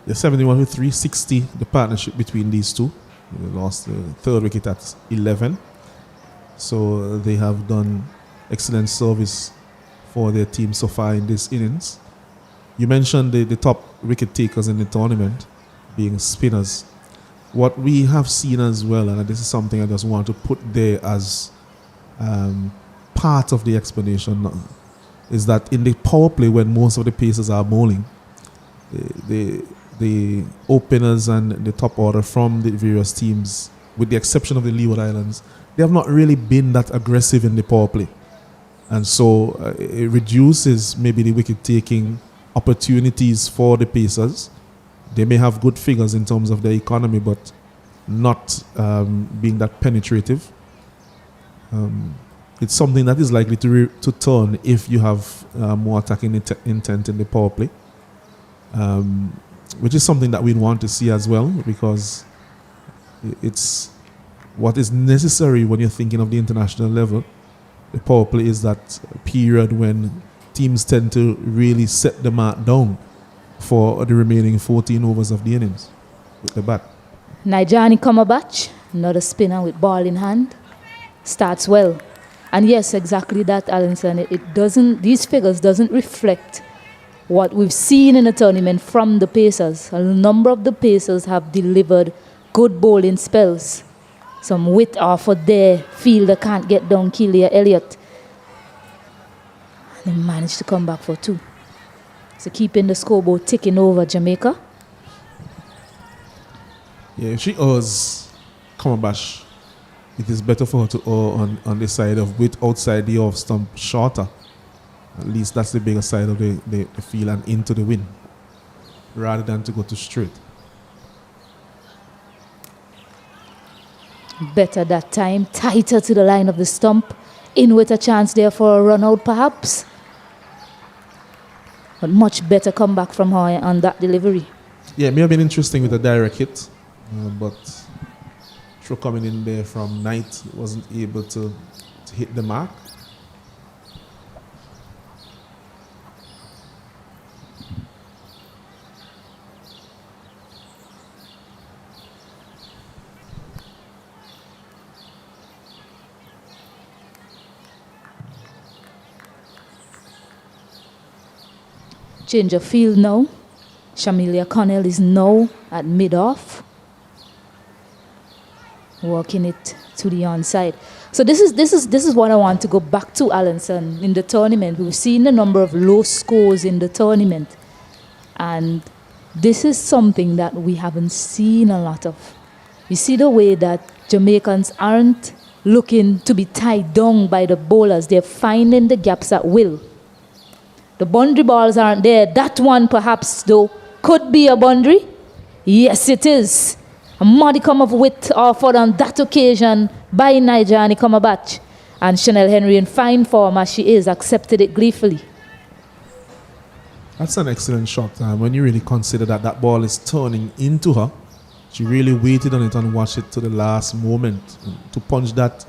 Yeah, 71 for 3, 60, the partnership between these two. They lost the third wicket at 11. So they have done excellent service for their team so far in this innings. You mentioned the top wicket takers in the tournament being spinners. What we have seen as well, and this is something I just want to put there as part of the explanation, is that in the power play when most of the pacers are bowling, the openers and the top order from the various teams, with the exception of the Leeward Islands, they have not really been that aggressive in the power play. And so it reduces maybe the wicket taking opportunities for the pacers. They may have good figures in terms of their economy, but not being that penetrative. It's something that is likely to turn if you have more attacking intent in the power play, which is something that we want to see as well, because it's what is necessary when you're thinking of the international level. The power play is that period when teams tend to really set the mark down for the remaining 14 overs of the innings with the bat. Nijani Kamabach, another spinner with ball in hand, starts well. And yes, exactly that, Alanson. It doesn't, these figures doesn't reflect what we've seen in the tournament from the pacers. A number of the pacers have delivered good bowling spells. Some wit off of their fielder can't get down Keelia Elliott. They managed to come back for 2. So keeping the scoreboard ticking over Jamaica. Yeah, if she owes Kamabash, it is better for her to owe on the side of width outside the off stump shorter. At least that's the bigger side of the field and into the wind, rather than to go to straight. Better that time, tighter to the line of the stump. In with a chance there for a run out perhaps. But much better comeback from her on that delivery. Yeah, it may have been interesting with a direct hit, but through coming in there from Knight, wasn't able to hit the mark. Change of field now. Shamilia Connell is now at mid-off. Working it to the onside. So this is what I want to go back to, Alanson. In the tournament, we've seen the number of low scores in the tournament. And this is something that we haven't seen a lot of. You see the way that Jamaicans aren't looking to be tied down by the bowlers. They're finding the gaps at will. The boundary balls aren't there. That one perhaps, though, could be a boundary. Yes, it is. A modicum of wit offered on that occasion by Nigel Cumberbatch. And Chanel Henry, in fine form as she is, accepted it gleefully. That's an excellent shot. When you really consider that that ball is turning into her, she really waited on it and watched it to the last moment to punch that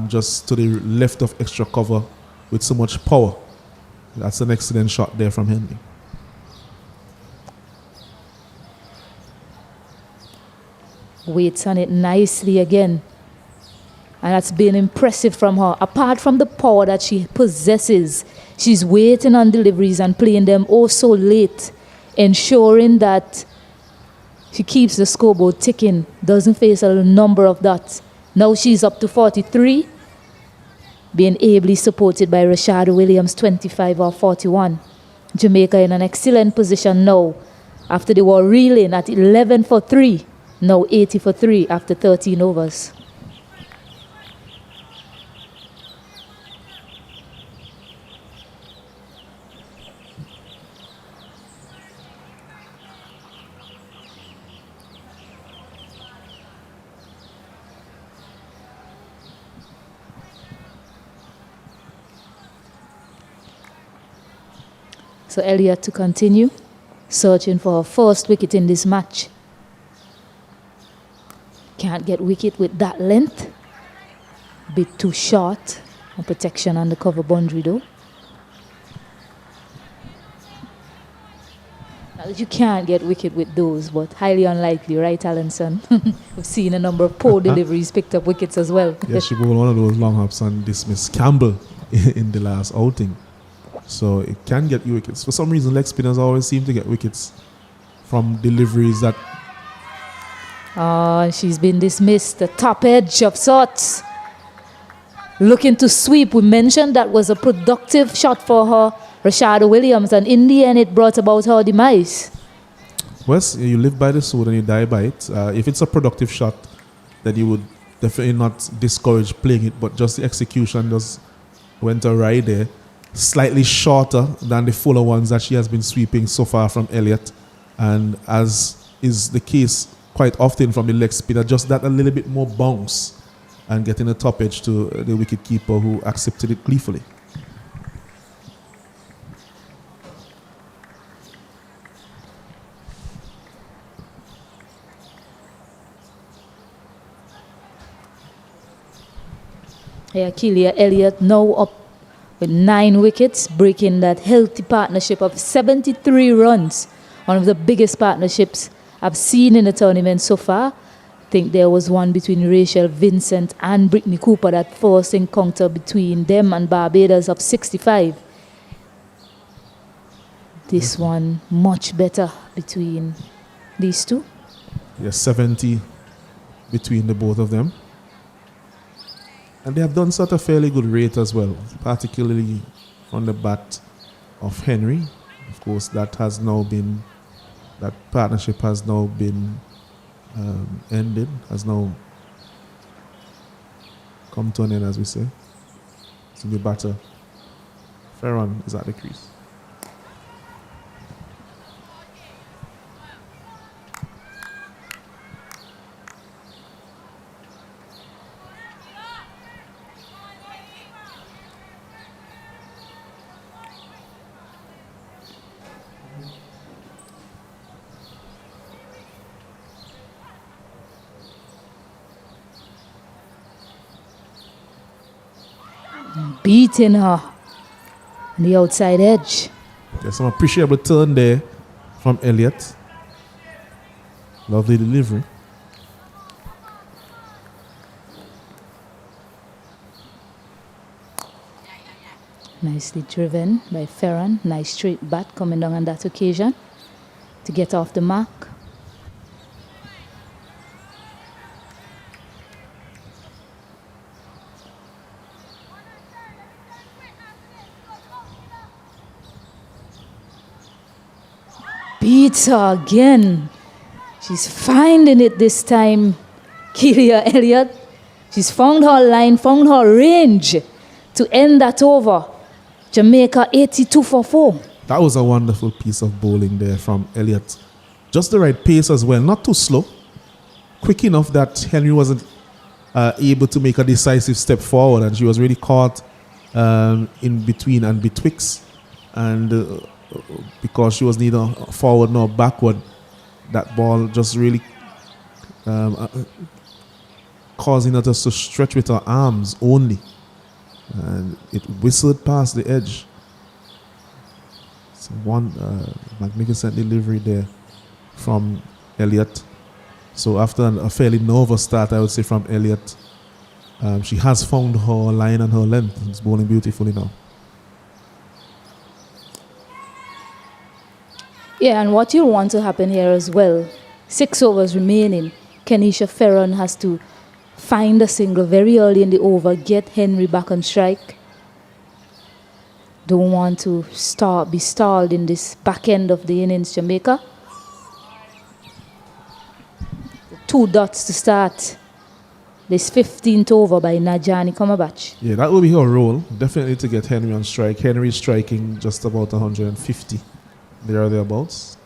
just to the left of extra cover with so much power. That's an excellent shot there from Henry. Waits on it nicely again. And that's been impressive from her. Apart from the power that she possesses, she's waiting on deliveries and playing them oh so late, ensuring that she keeps the scoreboard ticking, doesn't face a number of dots. Now she's up to 43, being ably supported by Rashad Williams, 25 or 41. Jamaica in an excellent position now after they were reeling at 11 for 3. Now 80 for 3 after 13 overs. So Elliott to continue, searching for her first wicket in this match. Can't get wicket with that length. Bit too short. And protection on the cover boundary though. Not that you can't get wicket with those, but highly unlikely, right, Alanson? We've seen a number of poor deliveries picked up wickets as well. Yeah, she bowled one of those long hops and dismissed Campbell in the last outing. So it can get you wickets. For some reason, leg spinners always seem to get wickets from deliveries that... She's been dismissed. The top edge of sorts. Looking to sweep. We mentioned that was a productive shot for her, Rashad Williams, and in the end it brought about her demise. Well, you live by the sword and you die by it. If it's a productive shot, then you would definitely not discourage playing it, but just the execution just went awry there. Slightly shorter than the fuller ones that she has been sweeping so far from Elliott, and as is the case quite often from the leg spinner, just that a little bit more bounce and getting a top edge to the wicket keeper who accepted it gleefully. Yeah, Keelia Elliott now up with 9 wickets, breaking that healthy partnership of 73 runs. One of the biggest partnerships I've seen in the tournament so far. I think there was one between Rachel Vincent and Brittany Cooper, that first encounter between them and Barbados of 65. This one much better between these two. Yes, 70 between the both of them. And they have done such a fairly good rate as well, particularly on the bat of Henry. Of course, that partnership has now been ended, has now come to an end, as we say. So the batter, Ferran, is at the crease. Beating her on the outside edge. There's some appreciable turn there from Elliott. Lovely delivery. Nicely driven by Ferran. Nice straight bat coming down on that occasion to get off the mark. Beats her again. She's finding it this time. Keelia Elliott She's found her line, found her range to end that over. Jamaica 82 for 4. That was a wonderful piece of bowling there from Elliott. Just the right pace as well, not too slow. Quick enough that Henry wasn't able to make a decisive step forward, and she was really caught in between and betwixt. And because she was neither forward nor backward, that ball just really causing her to stretch with her arms only. And it whistled past the edge. So one magnificent delivery there from Elliott. So after a fairly nervous start, I would say, from Elliott, she has found her line and her length. It's bowling beautifully now. Yeah, and what you want to happen here as well, 6 overs remaining, Kenisha Ferron has to find a single very early in the over, get Henry back on strike. Don't want to be stalled in this back end of the innings, Jamaica. 2 dots to start this 15th over by Najani Komabach. Yeah, that will be her role. Definitely to get Henry on strike. Henry striking just about 150. There or thereabouts.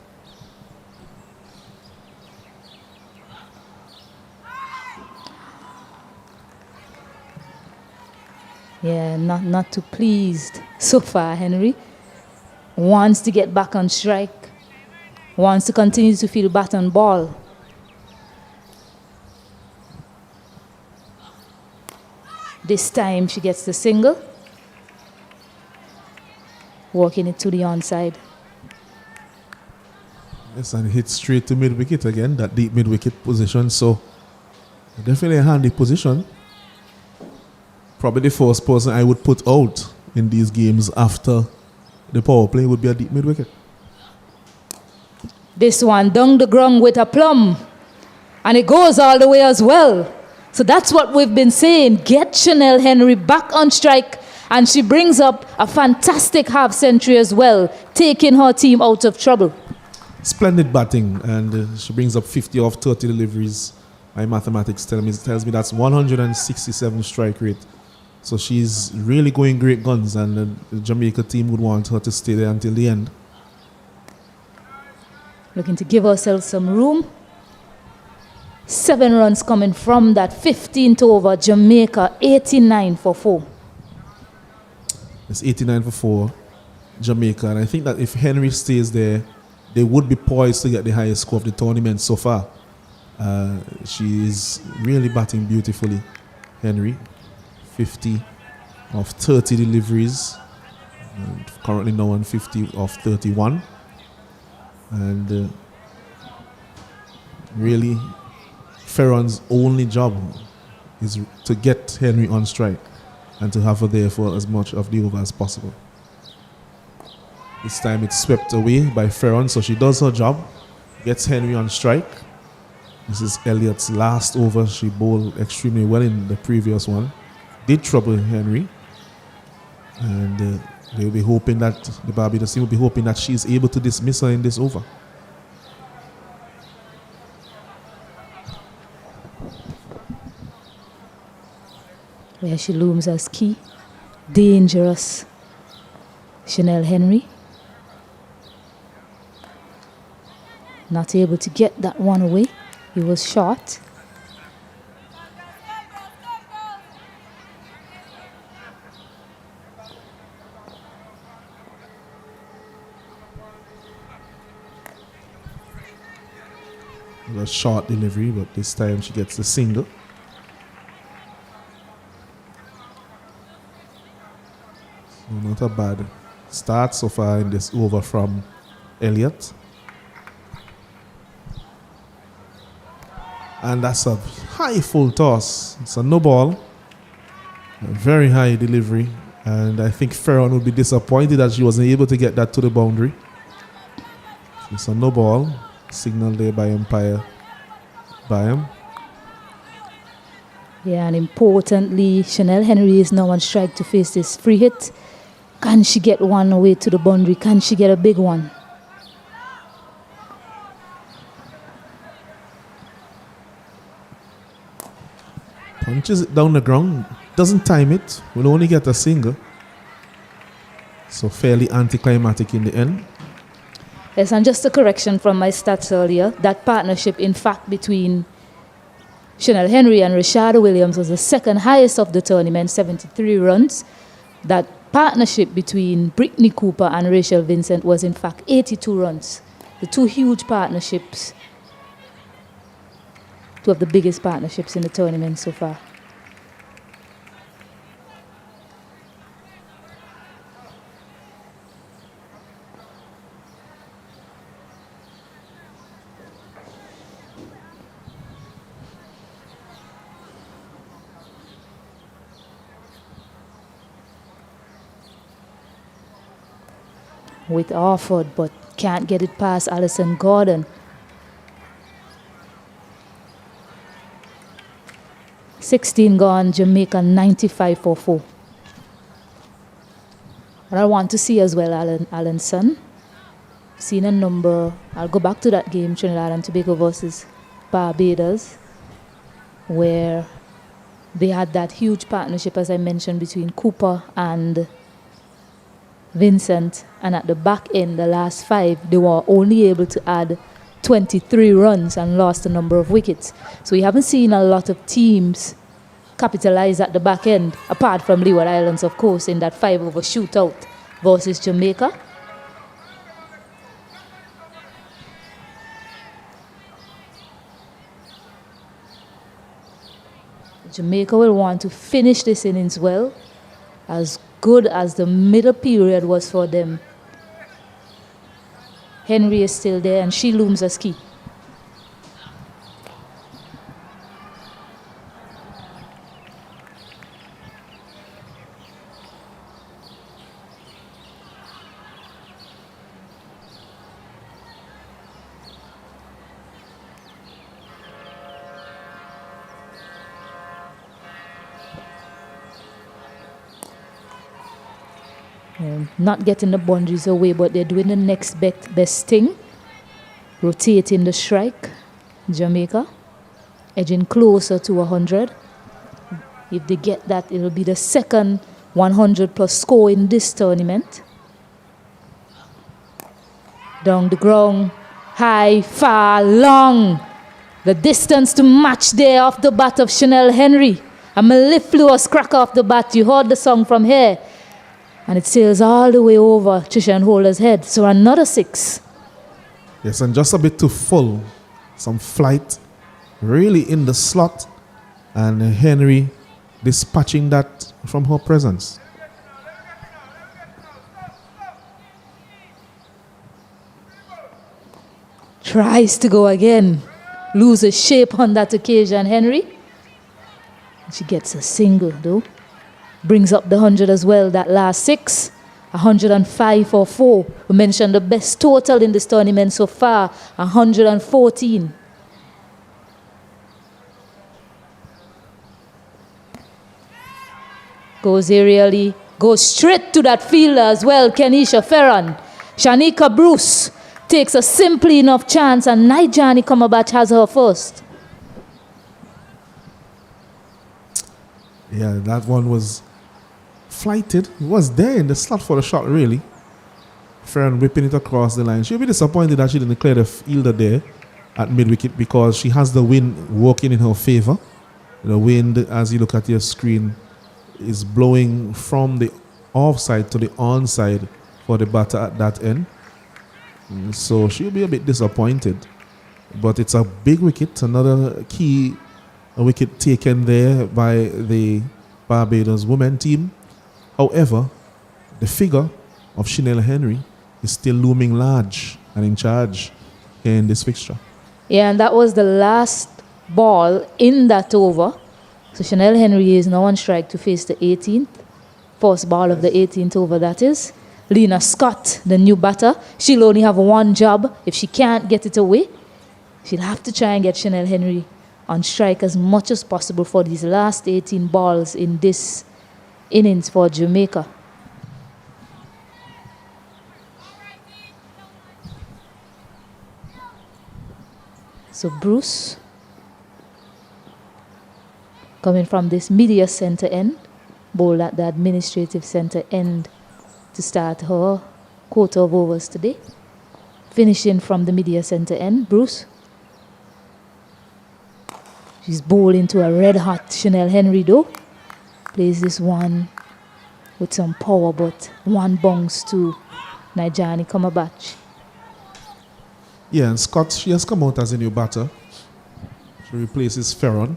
Yeah, not too pleased so far, Henry. Wants to get back on strike. Wants to continue to feel bat and ball. This time she gets the single. Working it to the onside. Yes, and hit straight to mid-wicket again, that deep mid-wicket position. So, definitely a handy position. Probably the first person I would put out in these games after the power play would be a deep mid-wicket. This one down the ground with a plum. And it goes all the way as well. So that's what we've been saying. Get Chanel Henry back on strike. And she brings up a fantastic half century as well, taking her team out of trouble. Splendid batting, and she brings up 50 off 30 deliveries. My mathematics tells me that's 167 strike rate. So she's really going great guns, and the Jamaica team would want her to stay there until the end. Looking to give herself some room. 7 runs coming from that 15th over. Jamaica 89 for 4. It's 89 for 4, Jamaica. And I think that if Henry stays there, they would be poised to get the highest score of the tournament so far. She is really batting beautifully, Henry. 50 of 30 deliveries. Currently now on 50 of 31. And really, Ferron's only job is to get Henry on strike and to have her there for as much of the over as possible. This time it's swept away by Ferron, so she does her job, gets Henry on strike. This is Elliott's last over. She bowled extremely well in the previous one. Did trouble Henry. And they'll be hoping that, the Barbados team will be hoping that she's able to dismiss her in this over. Where she looms as key. Dangerous. Chanel Henry. Not able to get that one away. He was short. A short delivery, but this time she gets the single. So not a bad start so far in this over from Elliott. And that's a high full toss. It's a no ball. A very high delivery. And I think Ferron would be disappointed that she wasn't able to get that to the boundary. It's a no ball. Signal there by umpire Byam. Yeah, and importantly, Chanel Henry is now on strike to face this free hit. Can she get one away to the boundary? Can she get a big one? Punches it down the ground. Doesn't time it. Will only get a single. So fairly anticlimactic in the end. Yes, and just a correction from my stats earlier. That partnership, in fact, between Chanel Henry and Rashada Williams was the second highest of the tournament, 73 runs. That partnership between Brittany Cooper and Rachel Vincent was, in fact, 82 runs. The two huge partnerships. Two of the biggest partnerships in the tournament so far. With Orford, but can't get it past Alison Gordon. 16 gone, Jamaica 95 for 4. What I want to see as well, Alanson, seen a number, I'll go back to that game, Trinidad and Tobago versus Barbados, where they had that huge partnership, as I mentioned, between Cooper and Vincent, and at the back end, the last 5, they were only able to add 23 runs and lost a number of wickets. So we haven't seen a lot of teams capitalize at the back end, apart from Leeward Islands, of course, in that 5-over shootout versus Jamaica. Jamaica will want to finish this innings well, as good as the middle period was for them. Henry is still there, and she looms as key. Not getting the boundaries away, but they're doing the next best thing. Rotating the strike. Jamaica edging closer to 100. If they get that, it'll be the second 100-plus score in this tournament. Down the ground, high, far, long. The distance to match there off the bat of Chanel Henry. A mellifluous crack off the bat. You heard the song from here. And it sails all the way over Trishan Holder's head. So another 6. Yes, and just a bit too full. Some flight really in the slot. And Henry dispatching that from her presence. Tries to go again. Loses shape on that occasion, Henry. She gets a single, though. Brings up the 100 as well, that last 6. 105 for 4. We mentioned the best total in this tournament so far, 114. Goes aerially, goes straight to that fielder as well, Kenisha Ferran. Shanika Bruce takes a simple enough chance, and Nigel Cumberbatch has her first. Yeah, that one was flighted. It was there in the slot for the shot, really. Ferran whipping it across the line. She'll be disappointed that she didn't clear the fielder there at mid-wicket, because she has the wind working in her favor. The wind, as you look at your screen, is blowing from the offside to the onside for the batter at that end. So she'll be a bit disappointed. But it's a big wicket, another key wicket taken there by the Barbados women team. However, the figure of Chanel Henry is still looming large and in charge here in this fixture. Yeah, and that was the last ball in that over. So Chanel Henry is now on strike to face the 18th. First ball of the 18th over, that is. Lena Scott, the new batter, she'll only have one job. If she can't get it away, she'll have to try and get Chanel Henry on strike as much as possible for these last 18 balls in this innings for Jamaica. So Bruce Coming from this media center end, bowled at the administrative center end to start her quarter of overs today. Finishing from the media center end, Bruce. She's bowled into a red hot Chanel Henry though. Plays this one with some power, but one bounce to Nigel Cumberbatch. Yeah, and Scott, she has come out as a new batter. She replaces Ferron.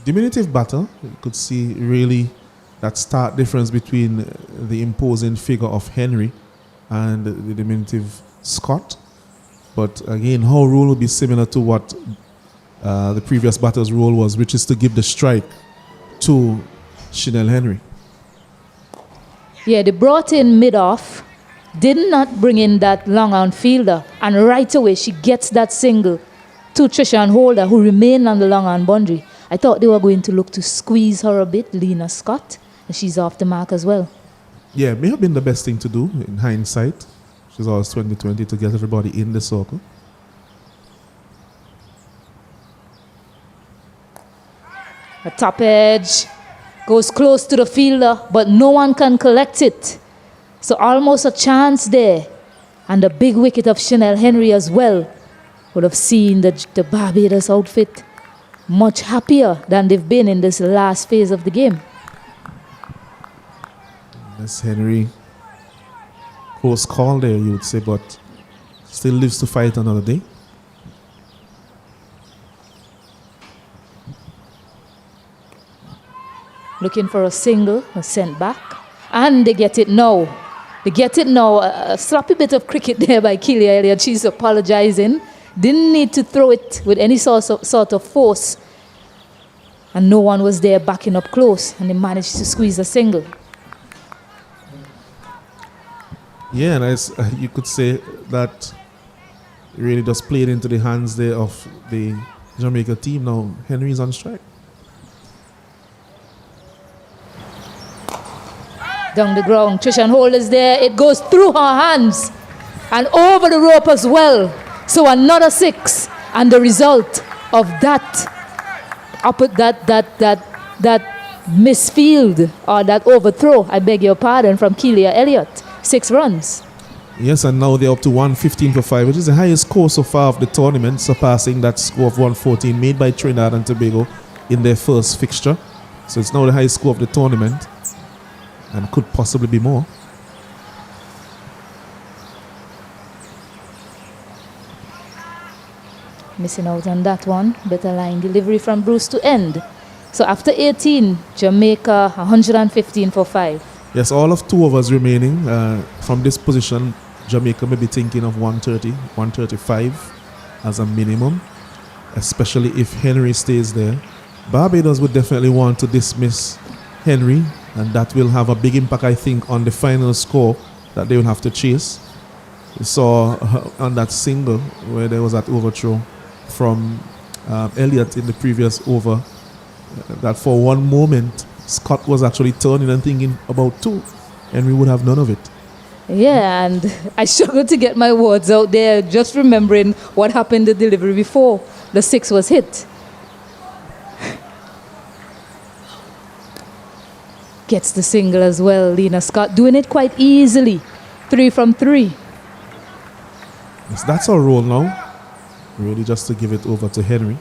Diminutive batter. You could see really that stark difference between the imposing figure of Henry and the diminutive Scott. But again, her role will be similar to what the previous batter's role was, which is to give the strike to Chanel Henry. Yeah, they brought in mid-off, did not bring in that long-on fielder, and right away she gets that single to Trishan Holder, who remained on the long-on boundary. I thought they were going to look to squeeze her a bit, Lena Scott, and she's off the mark as well. Yeah, may have been the best thing to do in hindsight. She's always 2020 to get everybody in the circle. The top edge goes close to the fielder, but no one can collect it. So almost a chance there. And the big wicket of Chanel Henry as well would have seen the Barbados outfit much happier than they've been in this last phase of the game. Yes, Henry. Close call there, you would say, but still lives to fight another day. Looking for a single, a sent back. And they get it now. They get it now. A sloppy bit of cricket there by Keelia Elliott. She's apologizing. Didn't need to throw it with any sort of force. And no one was there backing up close. And they managed to squeeze a single. Yeah, and you could say that really just played into the hands there of the Jamaica team. Now Henry's on strike. Down the ground, Trishan Holder's there. It goes through her hands and over the rope as well. So another six, and the result of that misfield or that overthrow, I beg your pardon, from Keelia Elliott. 6 runs. Yes, and now they're up to 115 for 5, which is the highest score so far of the tournament, surpassing that score of 114 made by Trinidad and Tobago in their first fixture. So it's now the highest score of the tournament, and could possibly be more. Missing out on that one. Better line delivery from Bruce to end. So after 18, Jamaica 115 for 5. Yes, all of 2 overs remaining. From this position, Jamaica may be thinking of 130, 135 as a minimum, especially if Henry stays there. Barbados would definitely want to dismiss Henry, and that will have a big impact, I think, on the final score that they will have to chase. We saw on that single where there was that overthrow from Elliott in the previous over, that for one moment Scott was actually turning and thinking about 2, and we would have none of it. Yeah, and I struggled to get my words out there, just remembering what happened the delivery before the 6 was hit. Gets the single as well, Lena Scott, doing it quite easily. 3 from 3. Yes, that's our role now. Really just to give it over to Henry.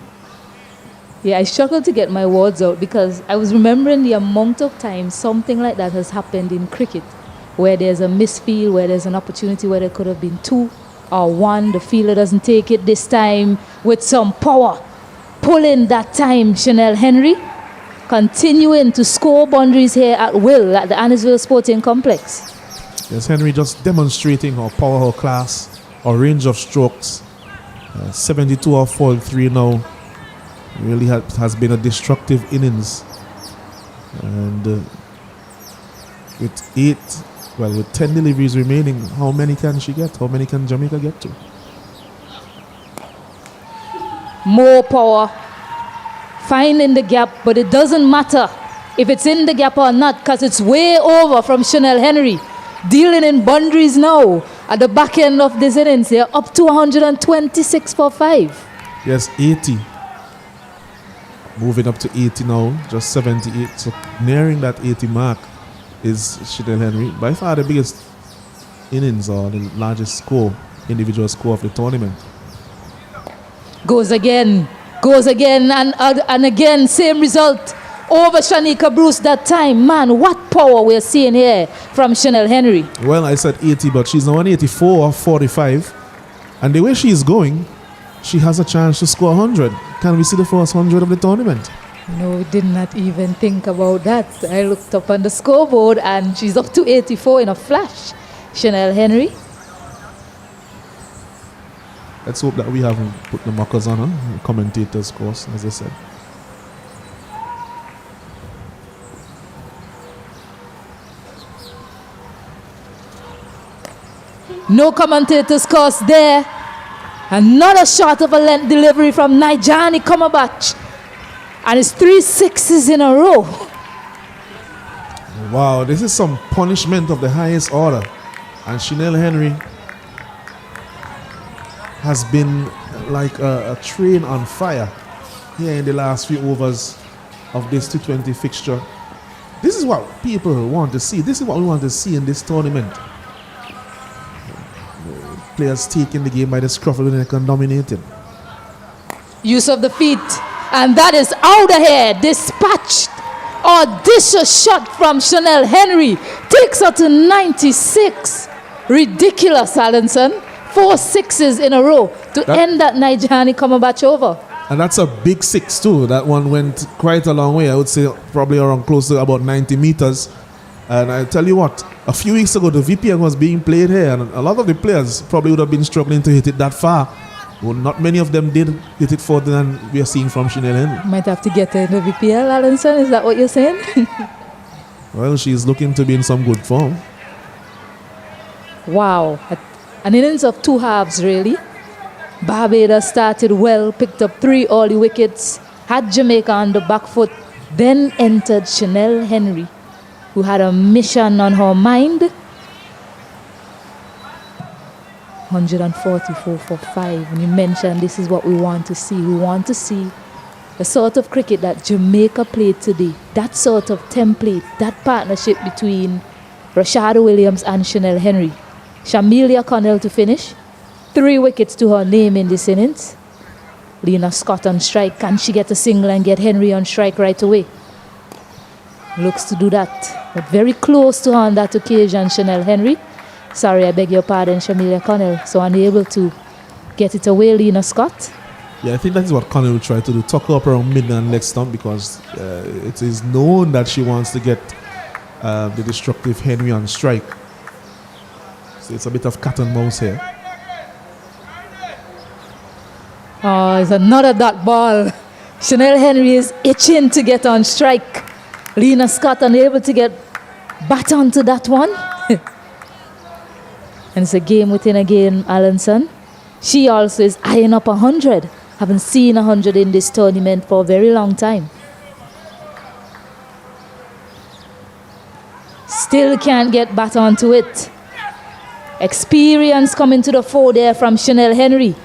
Yeah, I struggled to get my words out because I was remembering the amount of times something like that has happened in cricket, where there's a misfield, where there's an opportunity where there could have been 2 or 1. The fielder doesn't take it this time with some power. Pulling that time, Chanel Henry, continuing to score boundaries here at will at the Annisville Sporting Complex. Yes, Henry just demonstrating her power, her class, her range of strokes. 72 off 43 now. Really has been a destructive innings. And with 10 deliveries remaining, how many can she get? How many can Jamaica get to? More power. Finding the gap, but it doesn't matter if it's in the gap or not, because it's way over from Chanel Henry. Dealing in boundaries now at the back end of this innings. They're up to 126 for 5. Yes, 80. Moving up to 80 now, just 78. So nearing that 80 mark is Chanel Henry. By far the biggest innings or the largest score, individual score of the tournament. Goes again, and again, same result over Shanika Bruce that time. Man, what power we're seeing here from Chanel Henry. Well, I said 80, but she's now on 84 or 45. And the way she's going, she has a chance to score 100. Can we see the first 100 of the tournament? No, we did not even think about that. I looked up on the scoreboard and she's up to 84 in a flash. Chanel Henry. Let's hope that we haven't put the markers on her, the commentators' course, as I said. No commentators' course there. Another shot of a length delivery from Nijani Komabach. And it's 3 sixes in a row. Wow, this is some punishment of the highest order. And Chanel Henry has been like a train on fire here in the last few overs of this T20 fixture. This is what people want to see. This is what we want to see in this tournament. Players taking the game by the scruff of the neck and dominating. Use of the feet. And that is out of here. Dispatched. Audacious shot from Chanel Henry. Takes her to 96. Ridiculous, Alanson. 4 sixes in a row to end that Nijani Komabach over. And that's a big 6 too. That one went quite a long way. I would say probably around close to about 90 meters. And I tell you what, a few weeks ago the VPN was being played here and a lot of the players probably would have been struggling to hit it that far. Well, not many of them did hit it further than we are seeing from Chanel Henry. Might have to get her in the VPL, Alanson. Is that what you're saying? Well, she's looking to be in some good form. Wow. An innings of 2 halves, really. Barbados started well, picked up 3 early wickets, had Jamaica on the back foot, then entered Chanel Henry, who had a mission on her mind. 144 for 5. And you mentioned this is what we want to see. We want to see the sort of cricket that Jamaica played today. That sort of template, that partnership between Rashada Williams and Chanel Henry. Shamilia Connell to finish. 3 wickets to her name in this innings. Lena Scott on strike. Can she get a single and get Henry on strike right away? Looks to do that. But very close to her on that occasion, Chanel Henry. Sorry, I beg your pardon, Shamilia Connell. So unable to get it away, Lena Scott. Yeah, I think that is what Connell will try to do. Tuck her up around mid and leg stump because it is known that she wants to get the destructive Henry on strike. So it's a bit of cat and mouse here. Oh, it's another dot ball. Chanel Henry is itching to get on strike. Lena Scott unable to get bat onto that one. And it's a game within a game, Alanson. She also is eyeing up 100. Haven't seen 100 in this tournament for a very long time. Still can't get bat onto it. Experience coming to the fore there from Chanel Henry.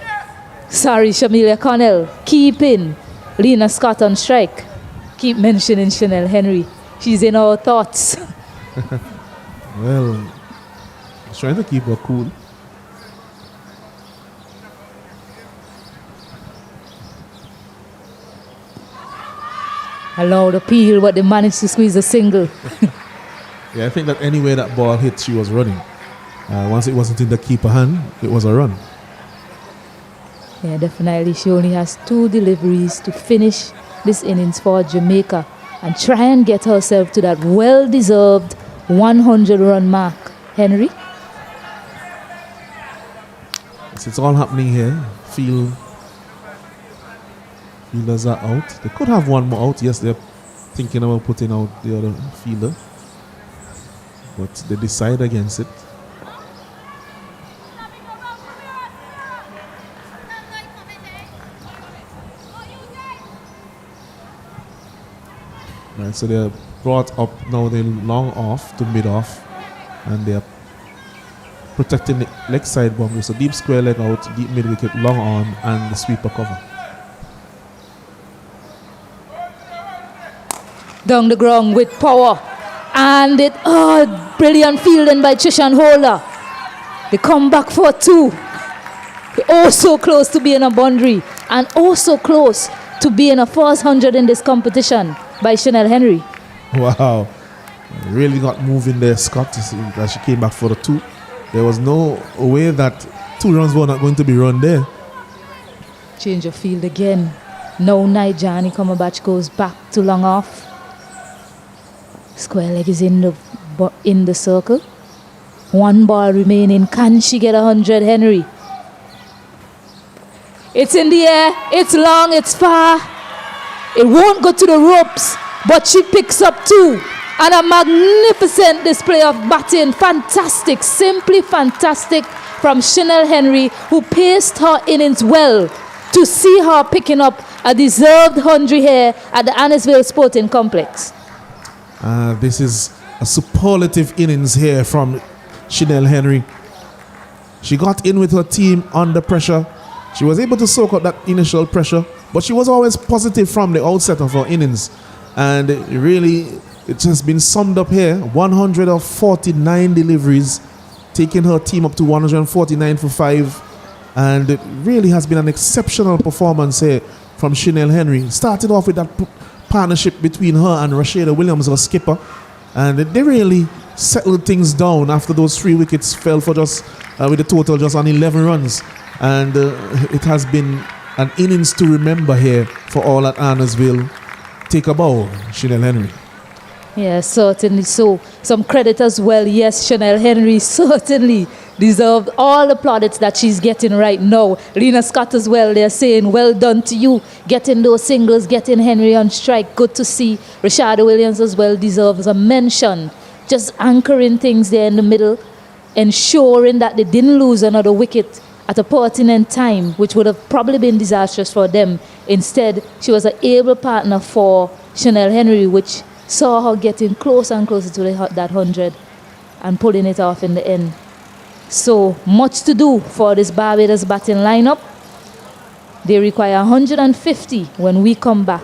Sorry, Shamilia Connell. Keeping Lena Scott on strike. Keep mentioning Chanel Henry. She's in our thoughts. Well, I was trying to keep her cool. Allowed appeal, but they managed to squeeze a single. Yeah, I think that anywhere that ball hit, she was running. Once it wasn't in the keeper hand, it was a run. Yeah, definitely. She only has 2 deliveries to finish this innings for Jamaica and try and get herself to that well-deserved 100-run mark. Henry? It's all happening here. Fielders are out. They could have one more out. Yes, they're thinking about putting out the other fielder. But they decide against it. Right, so they're brought up now, they're long off to mid off, and they're protecting the leg side boundary. So deep square leg out, deep mid wicket, long on, and the sweeper cover. down the ground with power. And brilliant fielding by Trishan Holder. They come back for 2. They're also close to being a boundary and also close to being a first 100 in this competition by Chanel Henry. Wow. Really got moving there, Scott, as she came back for the 2. There was no way that 2 runs were not going to be run there. Change of field again. Now Nijani Kamabach goes back to long off. Square leg is in the circle. 1 ball remaining. Can she get 100, Henry? It's in the air. It's long. It's far. It won't go to the ropes, but she picks up 2. And a magnificent display of batting. Fantastic. Simply fantastic from Chanel Henry, who paced her innings well to see her picking up a deserved 100 here at the Annisville Sporting Complex. This is a superlative innings here from Chanel Henry. She got in with her team under pressure. She was able to soak up that initial pressure, but she was always positive from the outset of her innings. And it has been summed up here. 149 deliveries, taking her team up to 149 for 5. And it really has been an exceptional performance here from Chanel Henry. Started off with that partnership between her and Rashada Williams, her skipper. And they really settled things down after those 3 wickets fell for just with a total just on 11 runs. And it has been an innings to remember here for all at Annisville. Take a bow, Chanel Henry. Yes, certainly so. Some credit as well. Yes, Chanel Henry certainly deserved all the plaudits that she's getting right now. Lena Scott as well, they're saying, well done to you. Getting those singles, getting Henry on strike. Good to see. Rashada Williams as well deserves a mention. Just anchoring things there in the middle, ensuring that they didn't lose another wicket at a pertinent time, which would have probably been disastrous for them. Instead, she was an able partner for Chanel Henry, which saw her getting closer and closer to that 100 and pulling it off in the end. So much to do for this Barbados batting lineup. They require 150 when we come back.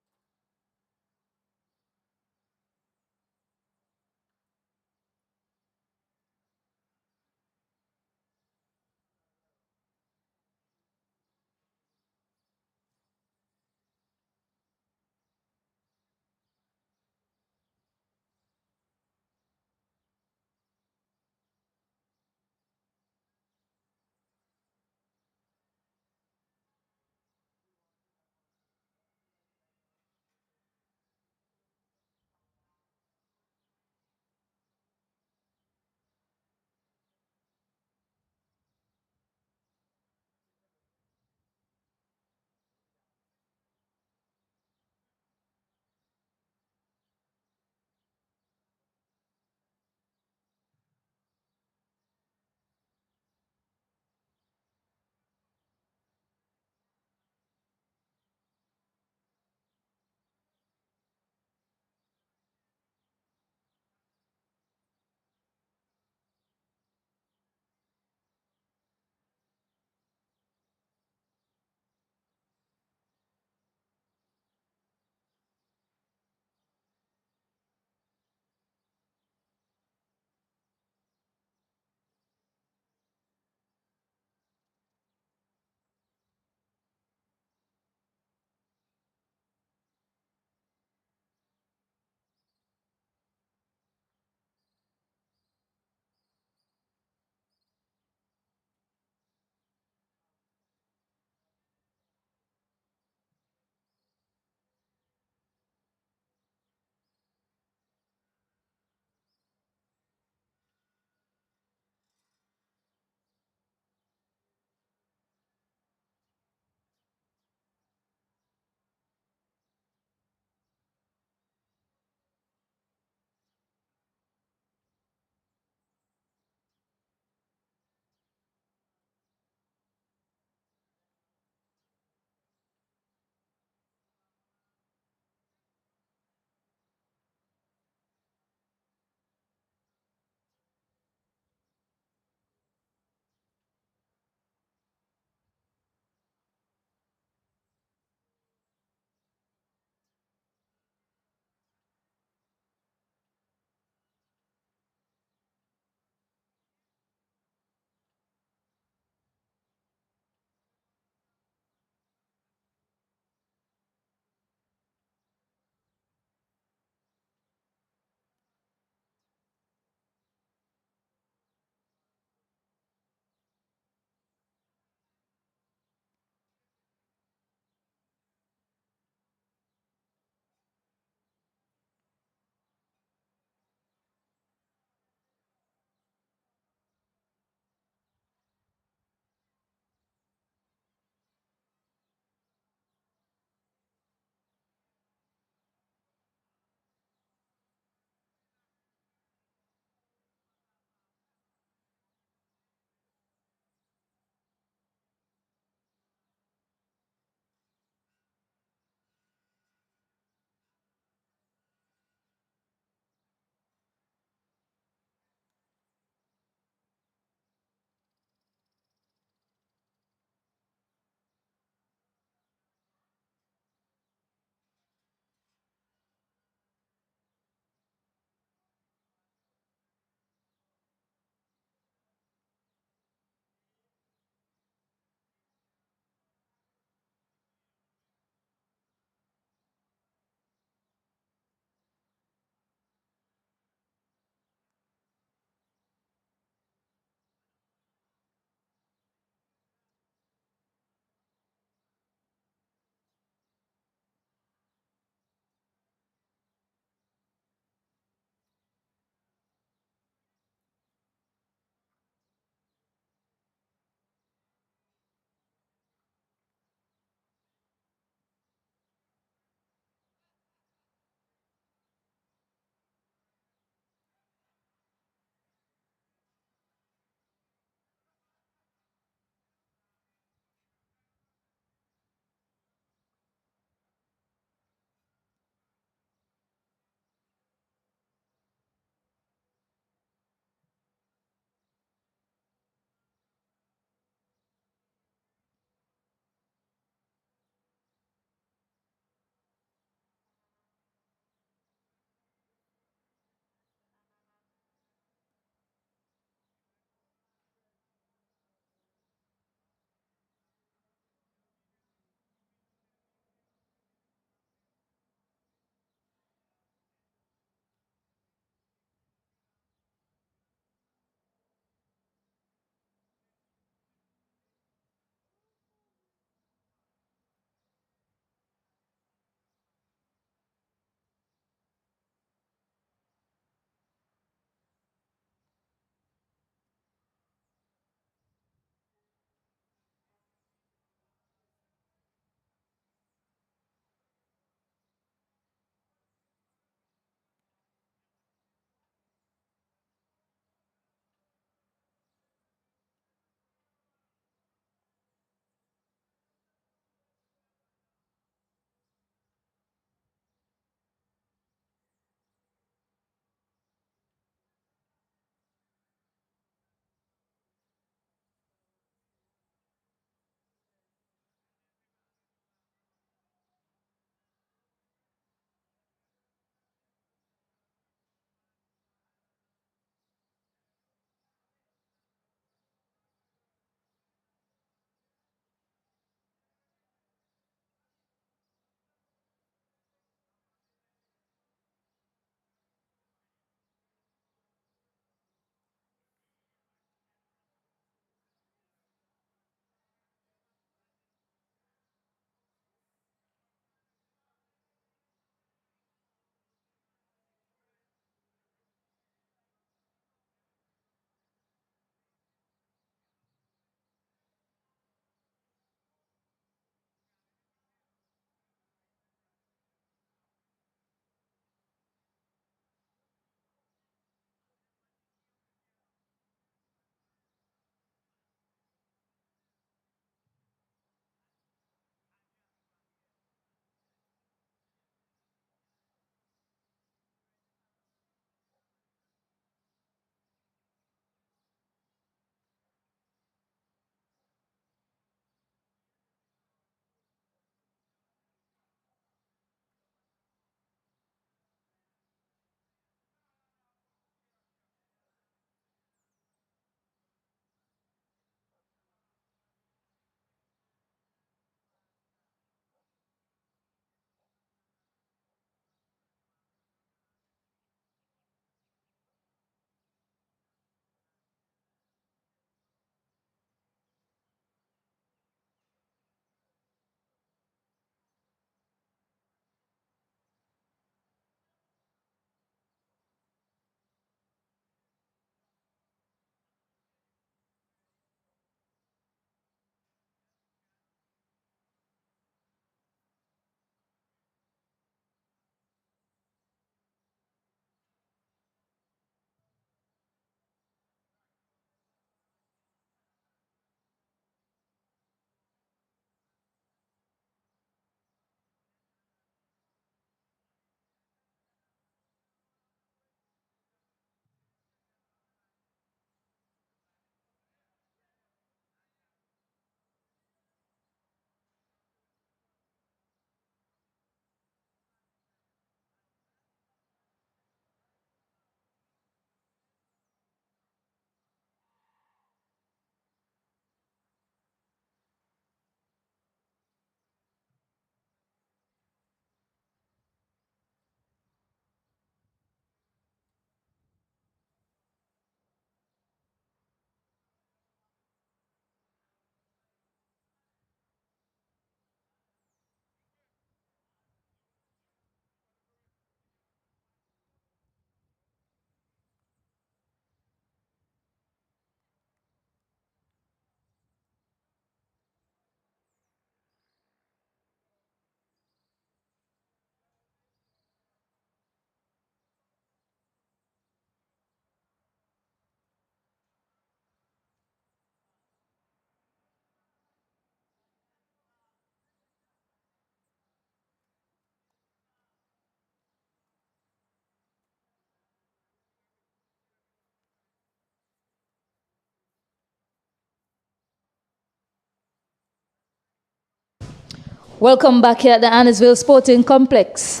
Welcome back here at the Annisville Sporting Complex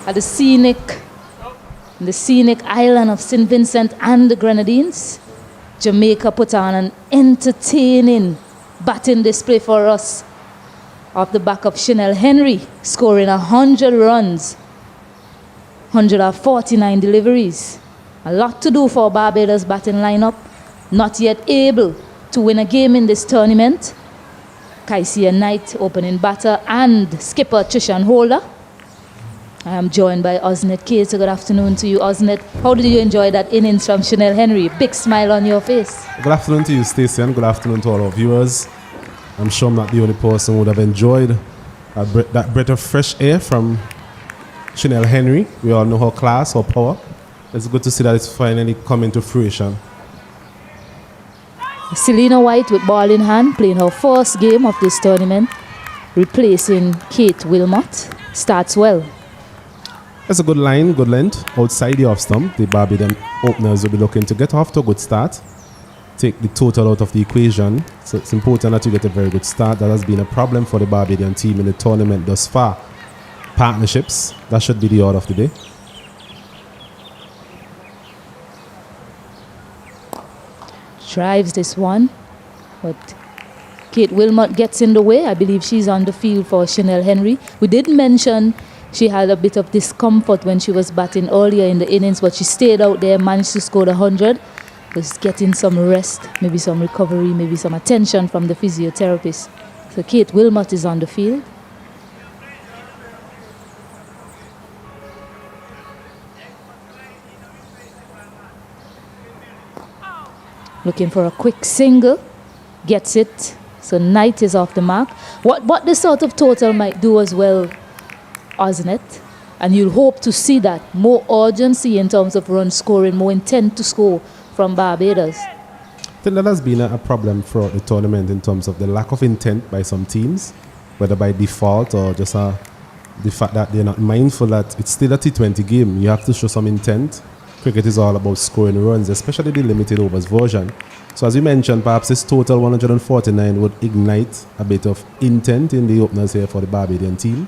at the scenic island of St. Vincent and the Grenadines. Jamaica put on an entertaining batting display for us off the back of Chanel Henry, scoring 100 runs, 149 deliveries. A lot to do for Barbados batting lineup, not yet able to win a game in this tournament. Kaisia Knight, opening batter, and skipper Trishan Holder. I am joined by Osnet Cater. Good afternoon to you, Osnet. How did you enjoy that innings from Chanel Henry? Big smile on your face. Good afternoon to you, Stacey, and good afternoon to all our viewers. I'm sure I'm not the only person who would have enjoyed that breath of fresh air from Chanel Henry. We all know her class, her power. It's good to see that it's finally coming to fruition. Selena White with ball in hand, playing her first game of this tournament, replacing Kate Wilmot. Starts well. It's a good line, good length. Outside the off stump, the Barbadian openers will be looking to get off to a good start. Take the total out of the equation. So it's important that you get a very good start. That has been a problem for the Barbadian team in the tournament thus far. Partnerships, that should be the order of the day. Drives this one, but Kate Wilmot gets in the way. I believe she's on the field for Chanel Henry. We did mention she had a bit of discomfort when she was batting earlier in the innings, but she stayed out there, managed to score 100. Was getting some rest, maybe some recovery, maybe some attention from the physiotherapist. So Kate Wilmot is on the field. Looking for a quick single, gets it. So Knight is off the mark. What this sort of total might do as well, Osnet, and you'll hope to see that more urgency in terms of run scoring, more intent to score from Barbados. I think that has been a problem throughout the tournament in terms of the lack of intent by some teams, whether by default or just the fact that they're not mindful that it's still a T20 game. You have to show some intent. Cricket is all about scoring runs, especially the limited overs version. So as you mentioned, perhaps this total 149 would ignite a bit of intent in the openers here for the Barbadian team.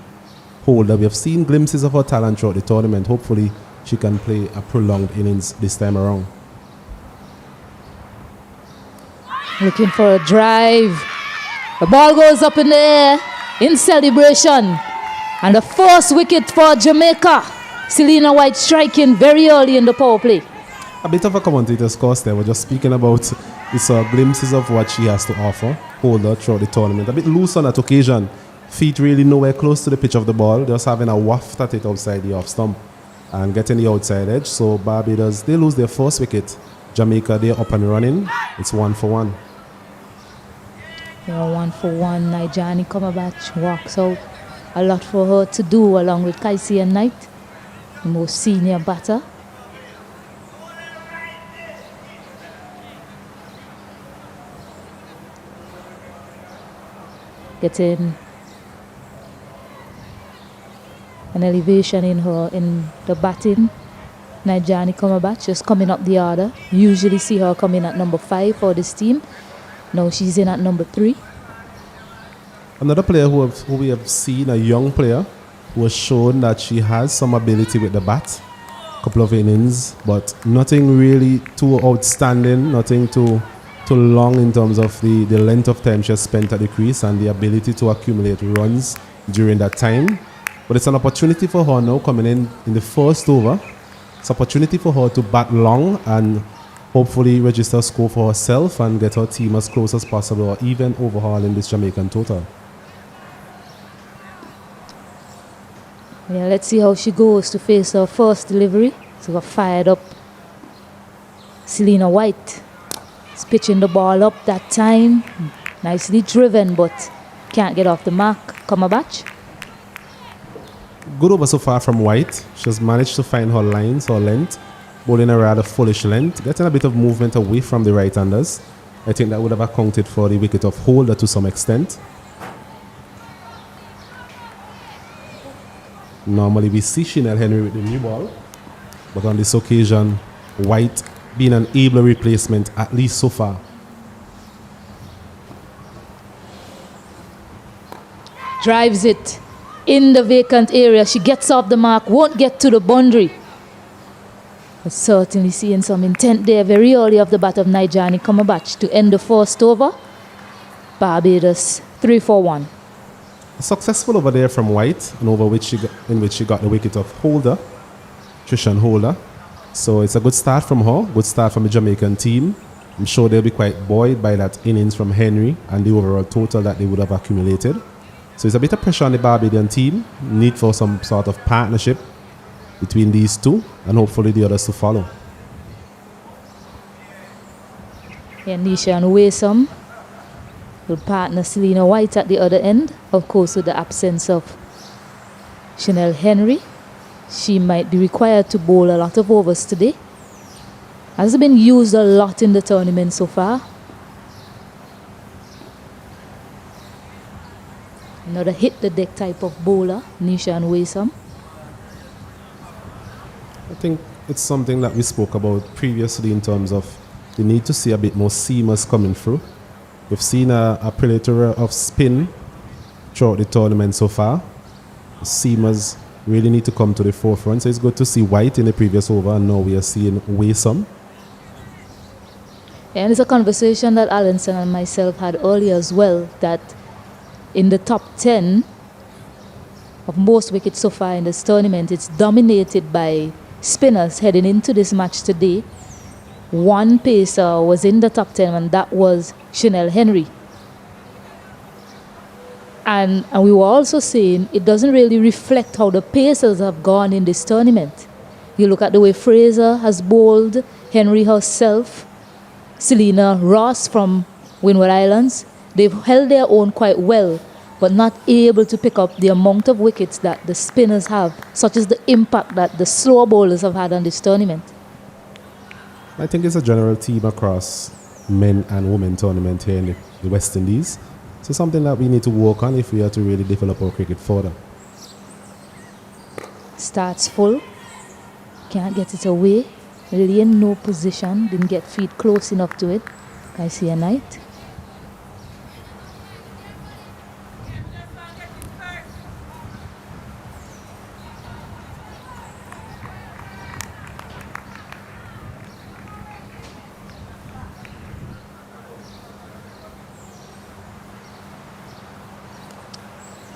Holder, we have seen glimpses of her talent throughout the tournament. Hopefully she can play a prolonged innings this time around. Looking for a drive. The ball goes up in the air in celebration. And the first wicket for Jamaica. Selena White striking very early in the power play. A bit of a commentator's course there. We're just speaking about glimpses of what she has to offer. Holder throughout the tournament. A bit loose on that occasion. Feet really nowhere close to the pitch of the ball. Just having a waft at it outside the off stump and getting the outside edge. So Barbados, they lose their first wicket. Jamaica, they're up and running. It's 1 for 1. Yeah, 1 for 1. Nijani Cumberbatch walks out. A lot for her to do along with Kaisia Knight, the most senior batter. Getting an elevation in the batting. Nijani Cumberbatch just coming up the order. Usually see her coming at number 5 for this team. Now she's in at number 3. Another player who we have seen, a young player, who has shown that she has some ability with the bat. Couple of innings, but nothing really too outstanding, nothing too long in terms of the length of time she has spent at the crease and the ability to accumulate runs during that time. But it's an opportunity for her now coming in the first over. It's an opportunity for her to bat long and hopefully register a score for herself and get her team as close as possible or even overhauling this Jamaican total. Yeah, let's see how she goes to face her first delivery. So got fired up. Selena White is pitching the ball up that time. Nicely driven, but can't get off the mark. Cumberbatch. Good over so far from White. She has managed to find her lines or length, bowling a rather foolish length, getting a bit of movement away from the right-handers. I think that would have accounted for the wicket of Holder to some extent. Normally we see Chanel Henry with the new ball, but on this occasion, White being an able replacement, at least so far. Drives it in the vacant area. She gets off the mark, won't get to the boundary. But certainly seeing some intent there very early off the bat of Nijani Kamabach to end the first over. Barbados 3-4-1. Successful over there from White, and over which in which she got the wicket of Holder, Trishan Holder. So it's a good start from her, good start from the Jamaican team. I'm sure they'll be quite buoyed by that innings from Henry and the overall total that they would have accumulated. So it's a bit of pressure on the Barbadian team, need for some sort of partnership between these two, and hopefully the others to follow. Yeah, Nisha and Waysome will partner Selena White at the other end, of course with the absence of Chanel Henry. She might be required to bowl a lot of overs today. Has been used a lot in the tournament so far. Another hit the deck type of bowler, Nisha and Waysome. I think it's something that we spoke about previously in terms of the need to see a bit more seamers coming through. We've seen a plethora of spin throughout the tournament so far. The seamers really need to come to the forefront. So it's good to see White in the previous over, and now we are seeing Waysome. And it's a conversation that Alanson and myself had earlier as well, that in the top 10 of most wickets so far in this tournament, it's dominated by spinners heading into this match today. One pacer was in the top 10, and that was Chanel Henry. And we were also saying it doesn't really reflect how the pacers have gone in this tournament. You look at the way Fraser has bowled, Henry herself, Selena Ross from Windward Islands. They've held their own quite well, but not able to pick up the amount of wickets that the spinners have, such as the impact that the slow bowlers have had on this tournament. I think it's a general theme across men and women tournament here in the West Indies. So something that we need to work on if we are to really develop our cricket further. Starts full, can't get it away, really in no position, didn't get feet close enough to it. I see a night.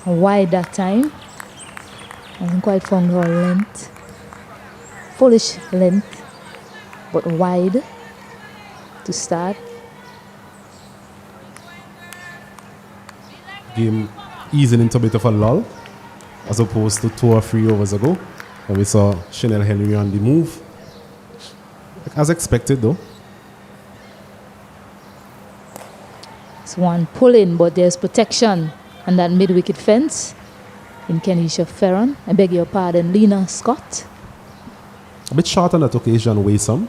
Wide that time. I haven't quite found her length. Fullish length, but wide to start. Game easing into a bit of a lull, as opposed to 2 or 3 overs ago, when we saw Chanel Henry on the move. As expected though. It's one pull-in, but there's protection and that mid-wicket fence in Kenisha Ferron. I beg your pardon, Lena Scott. A bit short on that occasion, Waysome.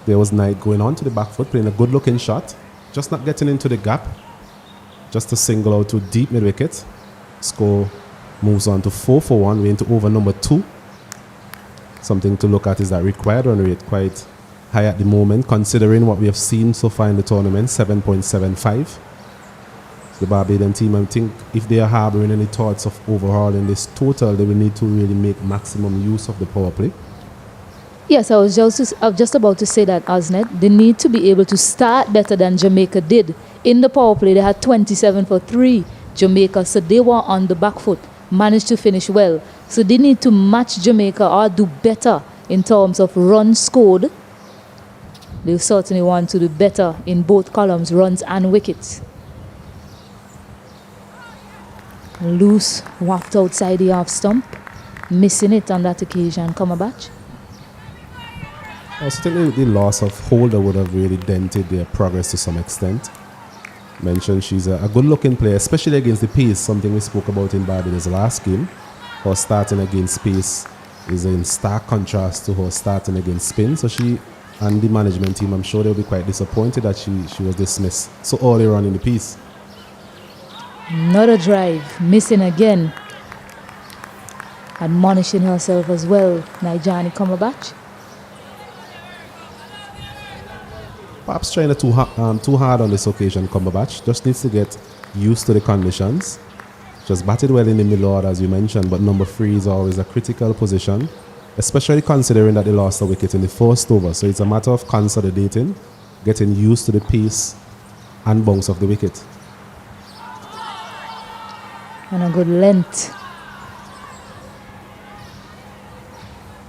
There was Knight going on to the back foot, playing a good-looking shot, just not getting into the gap, just a single out to deep mid-wicket. Score moves on to 4-4-1. We're into over number 2. Something to look at is that required run rate quite high at the moment, considering what we have seen so far in the tournament, 7.75. The Barbadian team, I think if they are harboring any thoughts of overhauling this total, they will need to really make maximum use of the power play. Yes, I was just about to say that, Osnet. They need to be able to start better than Jamaica did. In the power play, they had 27 for 3, Jamaica, so they were on the back foot, managed to finish well. So they need to match Jamaica or do better in terms of runs scored. They certainly want to do better in both columns, runs and wickets. Loose, waft outside the half stump, missing it on that occasion. Kamabach. I also think the loss of Holder would have really dented their progress to some extent. Mentioned she's a good-looking player, especially against the pace, something we spoke about in Barbados last game. Her starting against pace is in stark contrast to her starting against spin. So she and the management team, I'm sure they'll be quite disappointed that she was dismissed so early on in the piece. Another drive, missing again. Admonishing herself as well, Nijani Kamabach. Perhaps trying too hard on this occasion, Cumberbatch. Just needs to get used to the conditions. Just batted well in the middle order, as you mentioned, but number 3 is always a critical position, especially considering that they lost a wicket in the first over. So it's a matter of consolidating, getting used to the pace and bounce of the wicket. And a good length.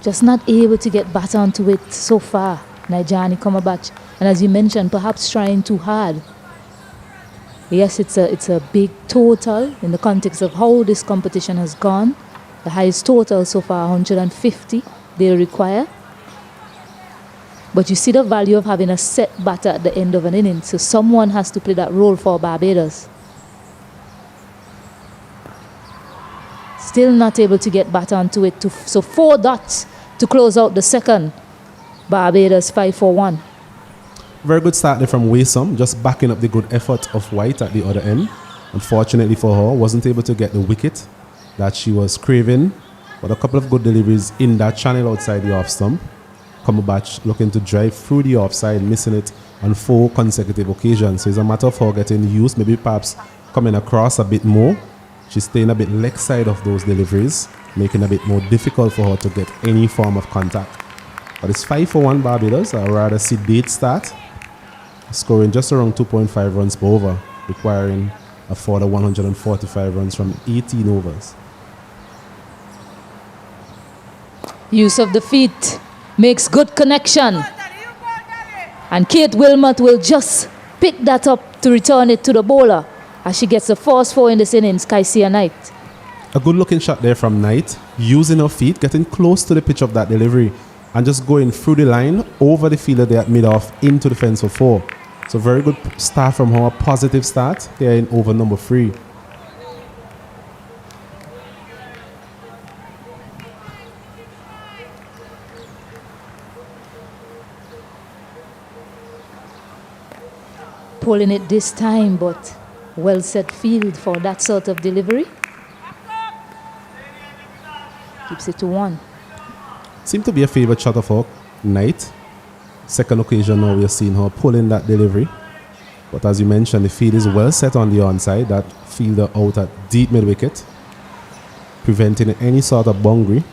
Just not able to get back onto it so far, Nigel Cumberbatch. And as you mentioned, perhaps trying too hard. Yes, it's a big total in the context of how this competition has gone. The highest total so far, 150 they require. But you see the value of having a set batter at the end of an inning. So someone has to play that role for Barbados. Still not able to get back onto it. So 4 dots to close out the second. Barbados 5-4-1. Very good start there from Waysome, just backing up the good effort of White at the other end. Unfortunately for her, wasn't able to get the wicket that she was craving, but a couple of good deliveries in that channel outside the off stump. Cumberbatch looking to drive through the offside, missing it on 4 consecutive occasions. So it's a matter of her getting used, maybe perhaps coming across a bit more. She's staying a bit leg side of those deliveries, making it a bit more difficult for her to get any form of contact. But it's 5-1 Barbados, a rather sedate start, scoring just around 2.5 runs per over, requiring a further 145 runs from 18 overs. Use of the feet makes good connection. And Kate Wilmot will just pick that up to return it to the bowler as she gets the first 4 in this innings, Kaisia Knight. A good looking shot there from Knight, using her feet, getting close to the pitch of that delivery and just going through the line, over the fielder there at mid-off, into the fence for 4. So very good start from her, a positive start here in over number 3. Pulling it this time, but well set field for that sort of delivery. Keeps it to 1. Seemed to be a favourite shot of her, Knight. Second occasion now we are seeing her pulling that delivery. But as you mentioned, the field is well set on the onside. That fielder out at deep mid-wicket, preventing any sort of boundary.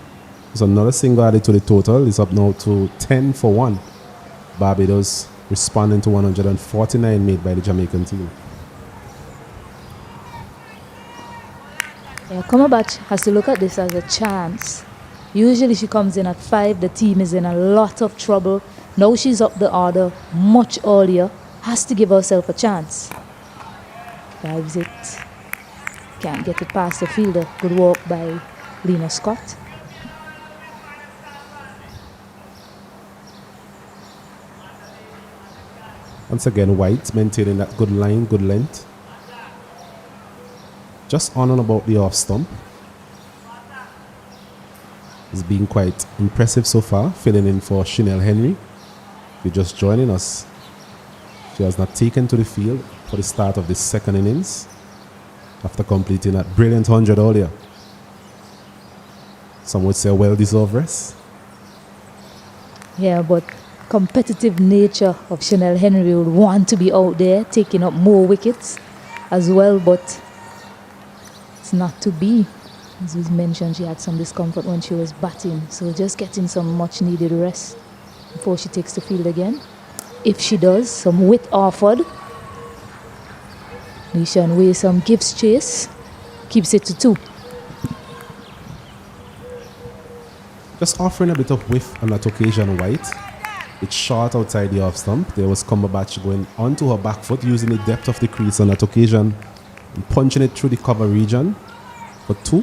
So another single added to the total. It's up now to 10-1. Barbados responding to 149 made by the Jamaican team. Yeah, Cumberbatch has to look at this as a chance. Usually she comes in at 5, the team is in a lot of trouble. Now she's up the order much earlier, has to give herself a chance. Dives it, can't get it past the fielder. Good work by Lena Scott. Once again, White maintaining that good line, good length. Just on and about the off stump. It's been quite impressive so far, filling in for Chanel Henry. If you're just joining us, she has not taken to the field for the start of the second innings after completing that brilliant 100 earlier. Some would say a well-deserved rest. Yeah, but competitive nature of Chanel Henry would want to be out there taking up more wickets as well, but it's not to be. As we mentioned, she had some discomfort when she was batting, so just getting some much needed rest before she takes the field again. If she does, some width offered. Nishan Waysome gives chase, keeps it to 2. Just offering a bit of width on that occasion, White. It's short outside the off stump. There was Cumberbatch going onto her back foot, using the depth of the crease on that occasion and punching it through the cover region for 2.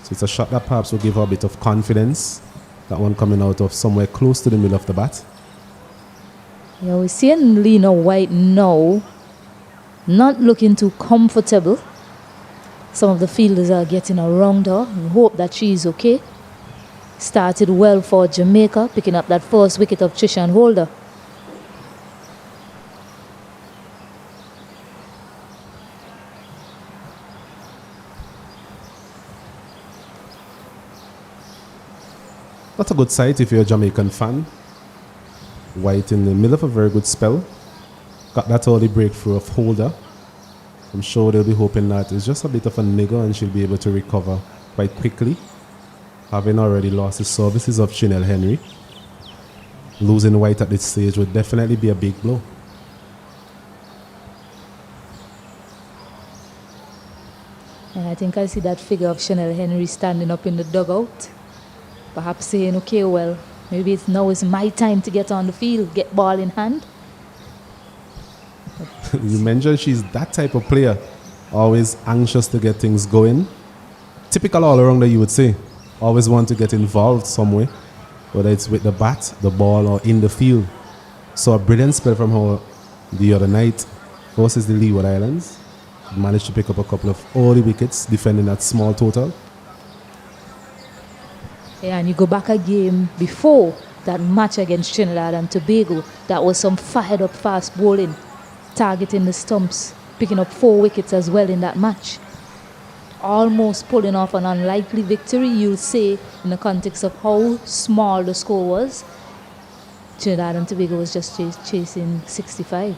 So it's a shot that perhaps will give her a bit of confidence. That one coming out of somewhere close to the middle of the bat. Yeah, we're seeing Lena White now not looking too comfortable. Some of the fielders are getting around her. We hope that she's okay. Started well for Jamaica, picking up that first wicket of Trishan Holder. Not a good sight if you're a Jamaican fan. White in the middle of a very good spell. Got that early breakthrough of Holder. I'm sure they'll be hoping that it's just a bit of a nigger and she'll be able to recover quite quickly, having already lost the services of Chanel Henry. Losing white at this stage would definitely be a big blow. And I think I see that figure of Chanel Henry standing up in the dugout, perhaps saying, okay, well, maybe now is my time to get on the field, get ball in hand. You mentioned she's that type of player, always anxious to get things going. Typical all arounder, you would say. Always want to get involved some way, whether it's with the bat, the ball, or in the field. So a brilliant spell from her the other night versus the Leeward Islands. Managed to pick up a couple of early wickets, defending that small total. Yeah, and you go back a game before that match against Trinidad and Tobago, that was some fired up fast bowling, targeting the stumps, picking up 4 wickets as well in that match. Almost pulling off an unlikely victory, you'll say, in the context of how small the score was. Trinidad and Tobago was just chasing 65.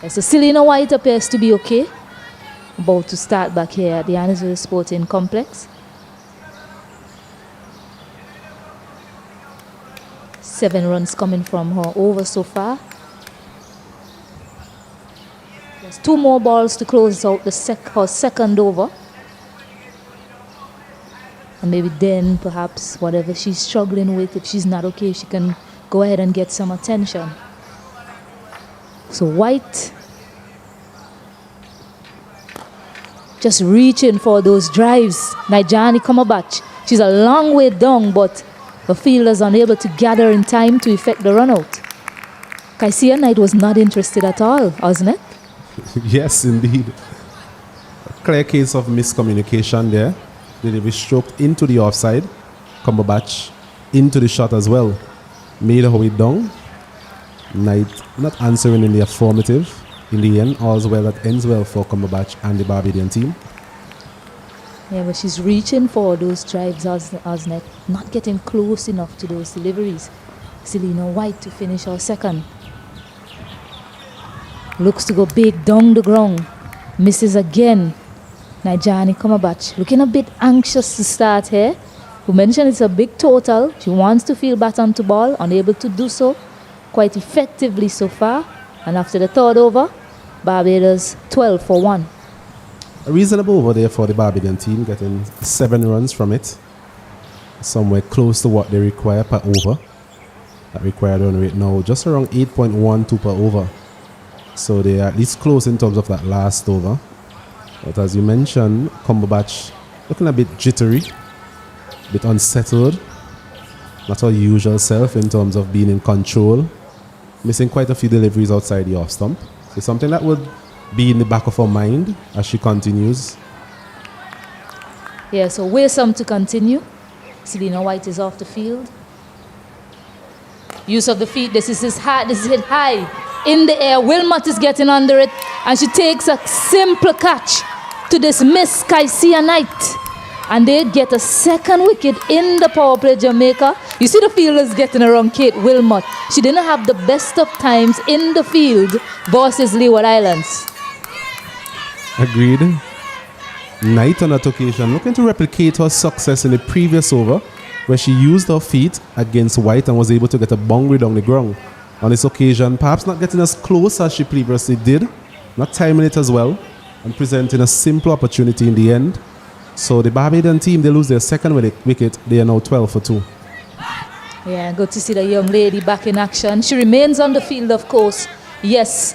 So Selena White appears to be okay. About to start back here at the Annisville Sporting Complex. 7 runs coming from her over so far. There's 2 more balls to close out her second over. And maybe then perhaps whatever she's struggling with, if she's not okay, she can go ahead and get some attention. So White just reaching for those drives. Nijani Kamabach, she's a long way down, but the fielder's unable to gather in time to effect the run out. Kaisia Knight was not interested at all, wasn't it? Yes, indeed. A clear case of miscommunication there. Delivery stroked into the offside. Kamabach into the shot as well. Made her way down. Knight not answering in the affirmative. In the end, all's well that ends well for Cumberbatch and the Barbadian team. Yeah, but she's reaching for those drives, Osnet, not getting close enough to those deliveries. Selena White to finish her second. Looks to go big down the ground. Misses again. Nijani Cumberbatch looking a bit anxious to start here. We mentioned it's a big total. She wants to field bat onto ball, unable to do so quite effectively so far. And after the third over, Barbados 12 for 1. A reasonable over there for the Barbadian team, getting 7 runs from it. Somewhere close to what they require per over. That required run rate now just around 8.12 per over. So they are at least close in terms of that last over. But as you mentioned, Cumberbatch looking a bit jittery, a bit unsettled. Not her usual self in terms of being in control. Missing quite a few deliveries outside the off stump. So something that would be in the back of her mind as she continues. Yeah, so Waysome to continue. Selena White is off the field. Use of the feet. This is hit high in the air. Wilmot is getting under it, and she takes a simple catch to dismiss Kaisia Knight. And they get a second wicket in the power play, Jamaica. You see the fielders getting around Kate Wilmot. She didn't have the best of times in the field versus Leeward Islands. Agreed. Knight on that occasion looking to replicate her success in the previous over, where she used her feet against White and was able to get a boundary down the ground. On this occasion, perhaps not getting as close as she previously did, not timing it as well, and presenting a simple opportunity in the end. So the Barbadian team, they lose their second wicket. They are now 12 for 2. Yeah, good to see the young lady back in action. She remains on the field, of course. Yes,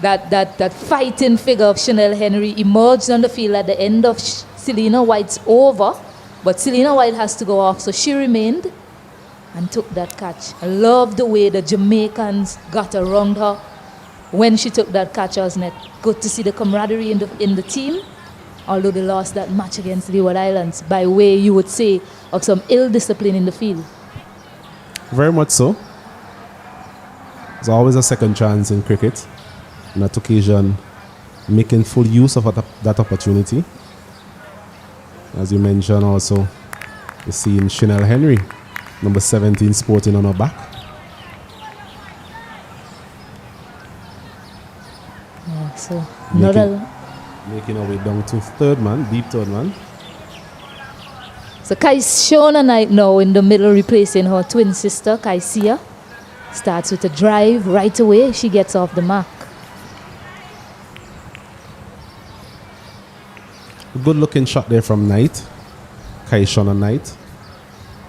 that fighting figure of Chanel Henry emerged on the field at the end of Selena White's over. But Selena White has to go off, so she remained and took that catch. I love the way the Jamaicans got around her when she took that catch, wasn't it? Good to see the camaraderie in the team. Although they lost that match against Leeward Islands by way, you would say, of some ill discipline in the field. Very much so. There's always a second chance in cricket. On that occasion, making full use of that opportunity. As you mentioned also, We're seeing Chanel Henry, number 17, sporting on her back. Yeah, so another. Making our way down to third man, deep third man. So Shona Knight now in the middle, replacing her twin sister, Kaisia. Starts with a drive right away. She gets off the mark. A good looking shot there from Knight. Shona Knight.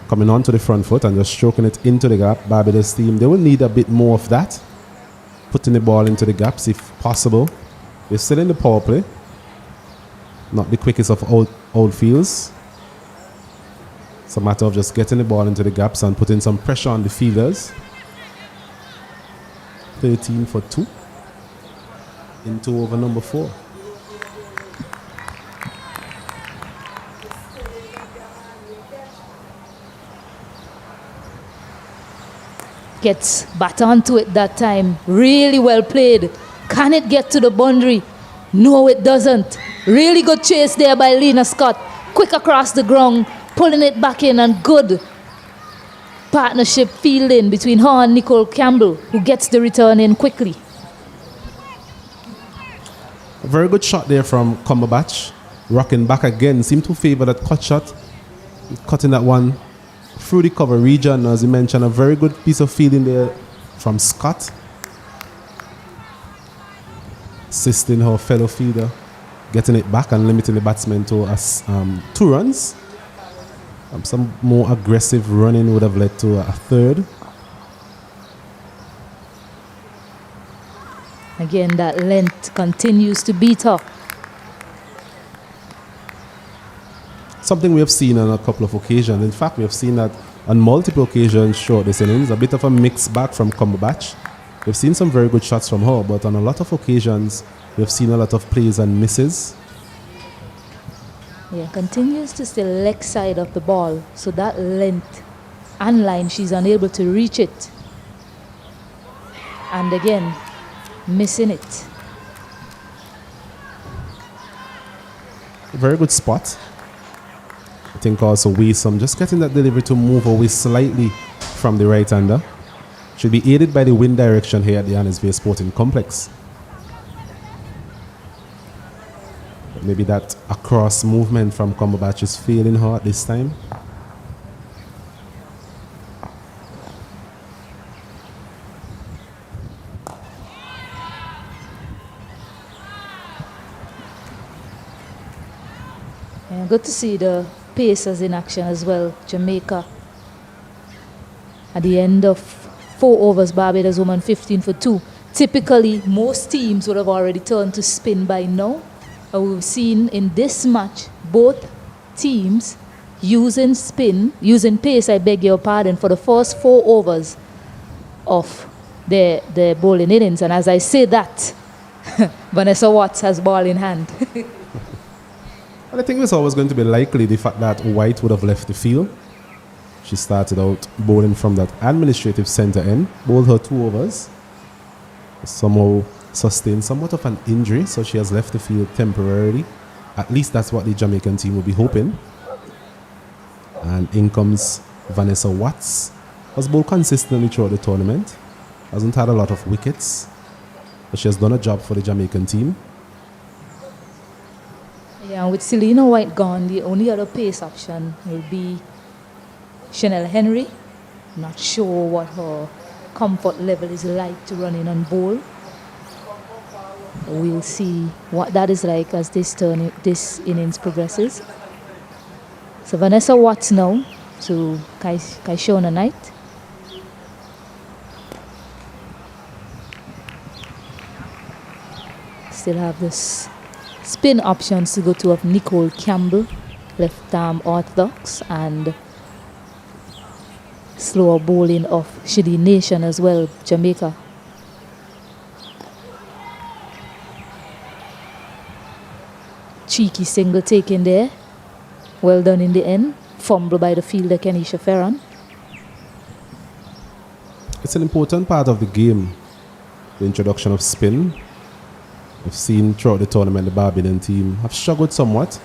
Coming onto the front foot and just stroking it into the gap. Barbados team, they will need a bit more of that. Putting the ball into the gaps if possible. They're still in the power play. Not the quickest of old fields. It's a matter of just getting the ball into the gaps and putting some pressure on the fielders. 13 for 2. Into over number 4. Gets back onto it that time. Really well played. Can it get to the boundary? No, it doesn't. Really good chase there by Lena Scott. Quick across the ground, pulling it back in, and good partnership fielding between her and Nicole Campbell, who gets the return in quickly. A very good shot there from Cumberbatch. Rocking back again. Seemed to favor that cut shot. Cutting that one through the cover region. As you mentioned, a very good piece of fielding there from Scott. Assisting her fellow fielder. Getting it back and limiting the batsman to 2 runs. Some more aggressive running would have led to a third. Again, that length continues to beat her. Something we have seen on a couple of occasions. In fact, we have seen that on multiple occasions throughout this innings. A bit of a mixed bag from Cumberbatch. We've seen some very good shots from her, but on a lot of occasions, we've seen a lot of plays and misses. Yeah, continues to stay leg side of the ball. So that length and line, she's unable to reach it. And again, missing it. A very good spot. I think also Waysome just getting that delivery to move away slightly from the right-hander. Should be aided by the wind direction here at the Annisvale Sporting Complex. But maybe that across movement from Cumberbatch is failing her at this time. Yeah, good to see the Pacers in action as well. Jamaica at the end of 4 overs, Barbados woman 15 for 2. Typically, most teams would have already turned to spin by now. We've seen in this match both teams using pace, I beg your pardon, for the first 4 overs of their bowling innings. And as I say that, Vanessa Watts has ball in hand. Well, I think it's always going to be likely the fact that White would have left the field. She started out bowling from that administrative centre end, bowled her 2 overs, somehow sustained somewhat of an injury, so she has left the field temporarily. At least that's what the Jamaican team will be hoping. And in comes Vanessa Watts, has bowled consistently throughout the tournament, hasn't had a lot of wickets, but she has done a job for the Jamaican team. Yeah, with Selena White gone, the only other pace option will be Chanel Henry. Not sure what her comfort level is like to run in and bowl. We'll see what that is like as this innings progresses. So Vanessa Watts now to Shona Knight. Still have this spin options to go to of Nicole Campbell, left arm orthodox, and slower bowling of Shidi Nation as well, Jamaica. Cheeky single taken there. Well done in the end. Fumble by the fielder Kenisha Ferran. It's an important part of the game, the introduction of spin. We've seen throughout the tournament the Barbadian team have struggled somewhat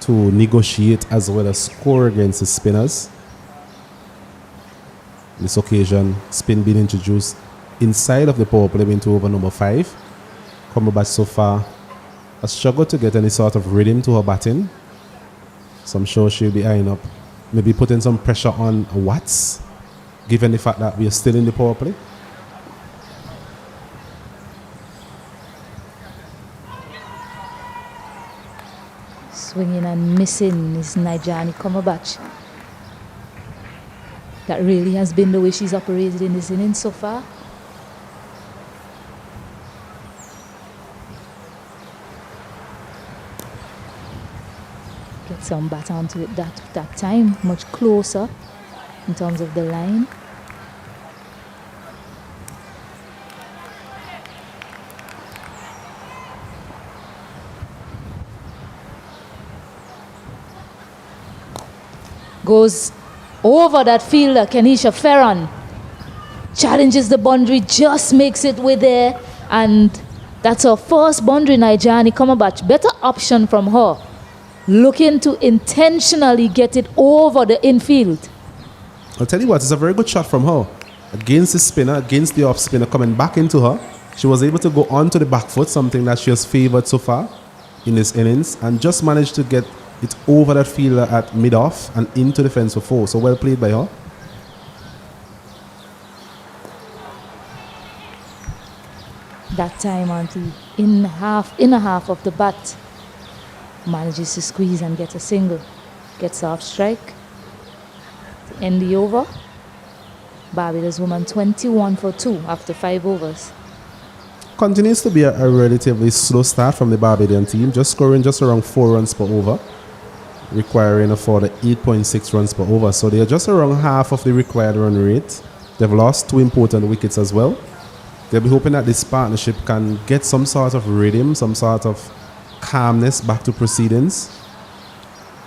to negotiate as well as score against the spinners. This occasion, spin being introduced inside of the power play into over number 5. Cumberbatch so far has struggled to get any sort of rhythm to her batting. So I'm sure she'll be eyeing up, maybe putting some pressure on Watts, given the fact that we are still in the power play. Swinging and missing is Nigel Cumberbatch. That really has been the way she's operated in this innings so far. Get some bat onto it that time, much closer in terms of the line. Goes over that fielder, Kenisha Ferran. Challenges the boundary, just makes it with there. And that's her first boundary, Nigel Cumberbatch. Better option from her. Looking to intentionally get it over the infield. I'll tell you what, it's a very good shot from her. Against the spinner, against the off spinner, coming back into her. She was able to go onto the back foot, something that she has favoured so far in this innings, and just managed to get it over that fielder at mid-off and into the fence for 4. So well played by her. That time, Auntie, in a half of the bat, manages to squeeze and get a single. Gets off strike. To end the over. Barbados woman 21 for 2 after 5 overs. Continues to be a relatively slow start from the Barbadian team, just scoring just around 4 runs per over, requiring a further 8.6 runs per over. So they are just around half of the required run rate. They've lost 2 important wickets as well. They'll be hoping that this partnership can get some sort of rhythm, some sort of calmness back to proceedings.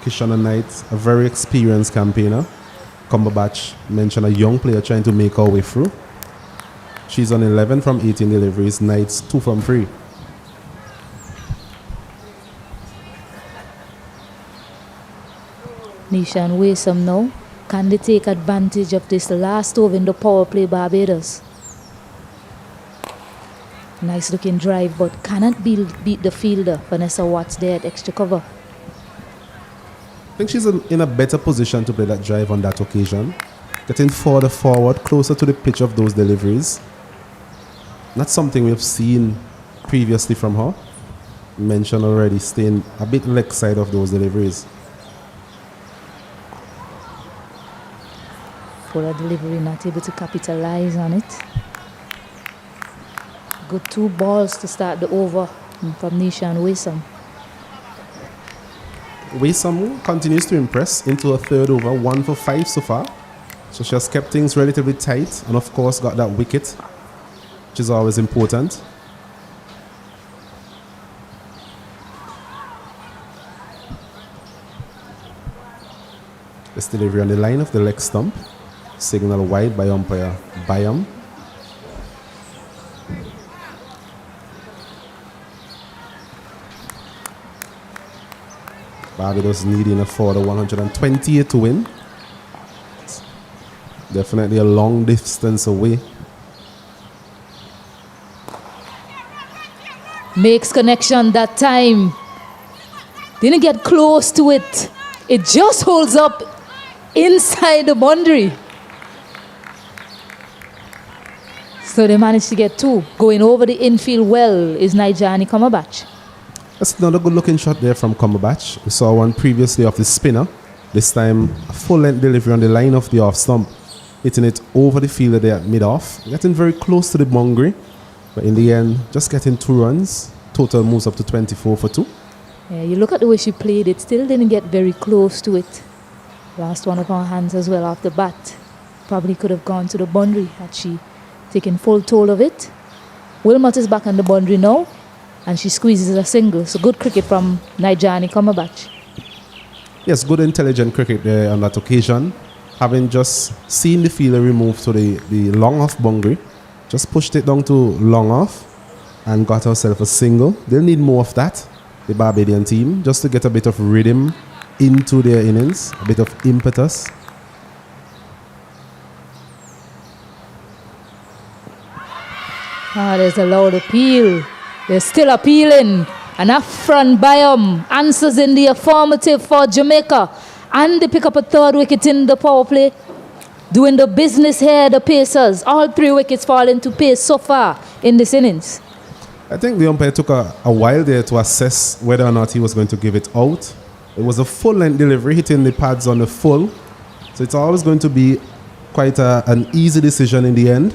Kishana Knight, a very experienced campaigner. Cumberbatch mentioned a young player trying to make her way through. She's on 11 from 18 deliveries, Knight's 2 from 3. Nishan Waysome now. Can they take advantage of this last over in the power play, Barbados? Nice looking drive, but cannot beat the fielder. Vanessa Watts there at extra cover. I think she's in a better position to play that drive on that occasion. Getting further forward, closer to the pitch of those deliveries. Not something we've seen previously from her. Mentioned already, staying a bit leg side of those deliveries. For a delivery, not able to capitalize on it. Good 2 balls to start the over from Nishan Waysome. Waysome continues to impress into a third over, 1 for 5 so far. So she has kept things relatively tight and of course got that wicket, which is always important. This delivery on the line of the leg stump. Signal wide by umpire Byam. Barbados needing a further 128 to win. Definitely a long distance away. Makes connection that time. Didn't get close to it. It just holds up inside the boundary. So they managed to get 2. Going over the infield well is Nigel Cumberbatch. That's another good looking shot there from Cumberbatch. We saw one previously of the spinner. This time a full length delivery on the line of the off stump. Hitting it over the fielder there at mid-off. Getting very close to the boundary. But in the end, just getting 2 runs. Total moves up to 24 for 2. Yeah, you look at the way she played it, still didn't get very close to it. Lost one of her hands as well off the bat. Probably could have gone to the boundary had she taken full toll of it. Wilmot is back on the boundary now, and she squeezes a single. So good cricket from Nigel Cumberbatch. Yes, good intelligent cricket there on that occasion. Having just seen the fielder remove to the long off boundary, just pushed it down to long off and got herself a single. They'll need more of that. the Barbadian team, just to get a bit of rhythm into their innings, a bit of impetus. There's a loud appeal. They're still appealing. An up-front Bayam answers in the affirmative for Jamaica. And they pick up a third wicket in the power play. Doing the business here, the Pacers. All 3 wickets fall into pace so far in this innings. I think the umpire took a while there to assess whether or not he was going to give it out. It was a full-length delivery, hitting the pads on the full. So it's always going to be quite an easy decision in the end.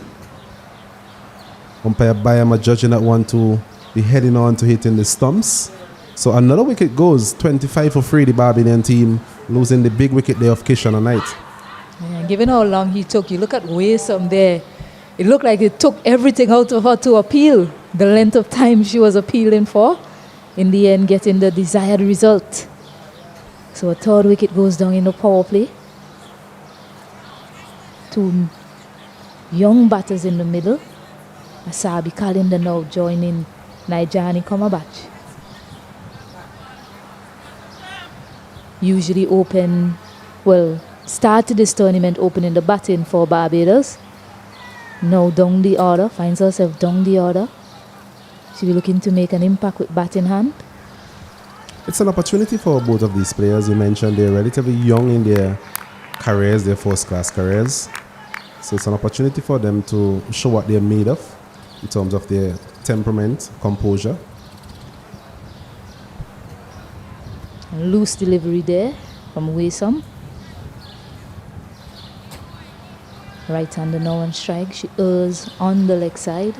Umpire Bayama judging that one to be heading on to hitting the stumps. So another wicket goes, 25 for 3, the Barbadian team, losing the big wicket there of Kishana Knight. Yeah, given how long he took, you look at Waysome there. It looked like it took everything out of her to appeal. The length of time she was appealing for. In the end, getting the desired result. So a third wicket goes down in the power play. 2 young batters in the middle. Asabi Kalinda now joining Nigel Komabach. Usually started this tournament opening the batting for Barbados. Now down the order, finds herself down the order. She'll be looking to make an impact with bat in hand. It's an opportunity for both of these players. You mentioned they're relatively young in their careers, their first-class careers. So it's an opportunity for them to show what they're made of in terms of their temperament, composure. A loose delivery there from Waysome. Right-hander now on strike. She errs on the leg side.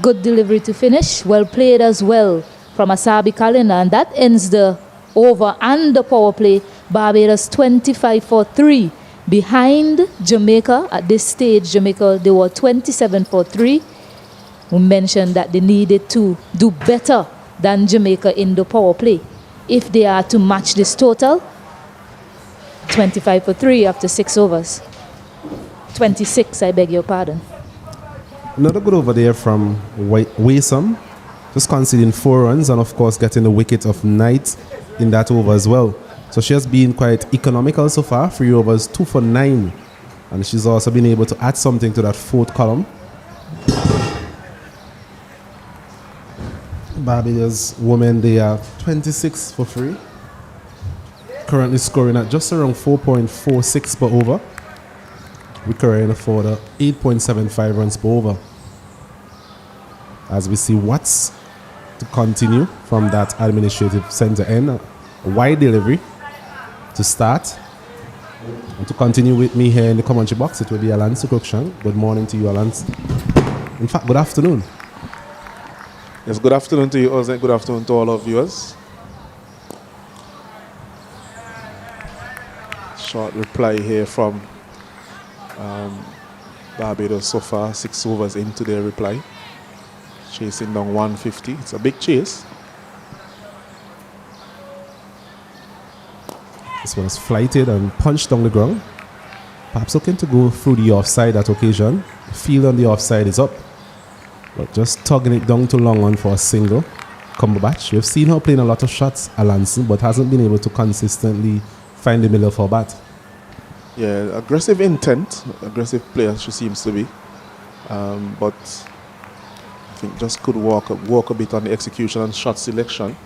Good delivery to finish. Well played as well from Asabi Kalina. And that ends the over and the power play. Barbados 25 for 3. Behind Jamaica at this stage, Jamaica, they were 27 for 3. We mentioned that they needed to do better than Jamaica in the power play. If they are to match this total, 25 for 3 after 6 overs. 26, I beg your pardon. Another good over there from Waysome, just conceding 4 runs and of course getting the wicket of Knight in that over as well. So she has been quite economical so far, 3 overs, 2 for 9. And she's also been able to add something to that 4th column. Barbados women, they are 26 for 3. Currently scoring at just around 4.46 per over. Recurring for the 8.75 runs per over. As we see Watts to continue from that administrative centre end. A wide delivery to start. And to continue with me here in the commentary box, it will be Alan Sukrukshan. Good morning to you, Alan. In fact, good afternoon. Yes, good afternoon to you, Ozzy. Good afternoon to all our viewers. Short reply here from Barbados so far, 6 overs into their reply. Chasing down 150. It's a big chase. This one is flighted and punched down the ground. Perhaps looking to go through the offside that occasion. The field on the offside is up. But just tugging it down to long on for a single. Cumberbatch. We've seen her playing a lot of shots, Alanson, but hasn't been able to consistently find the middle of her bat. Yeah, aggressive intent, aggressive player she seems to be, but I think just could walk a bit on the execution and shot selection,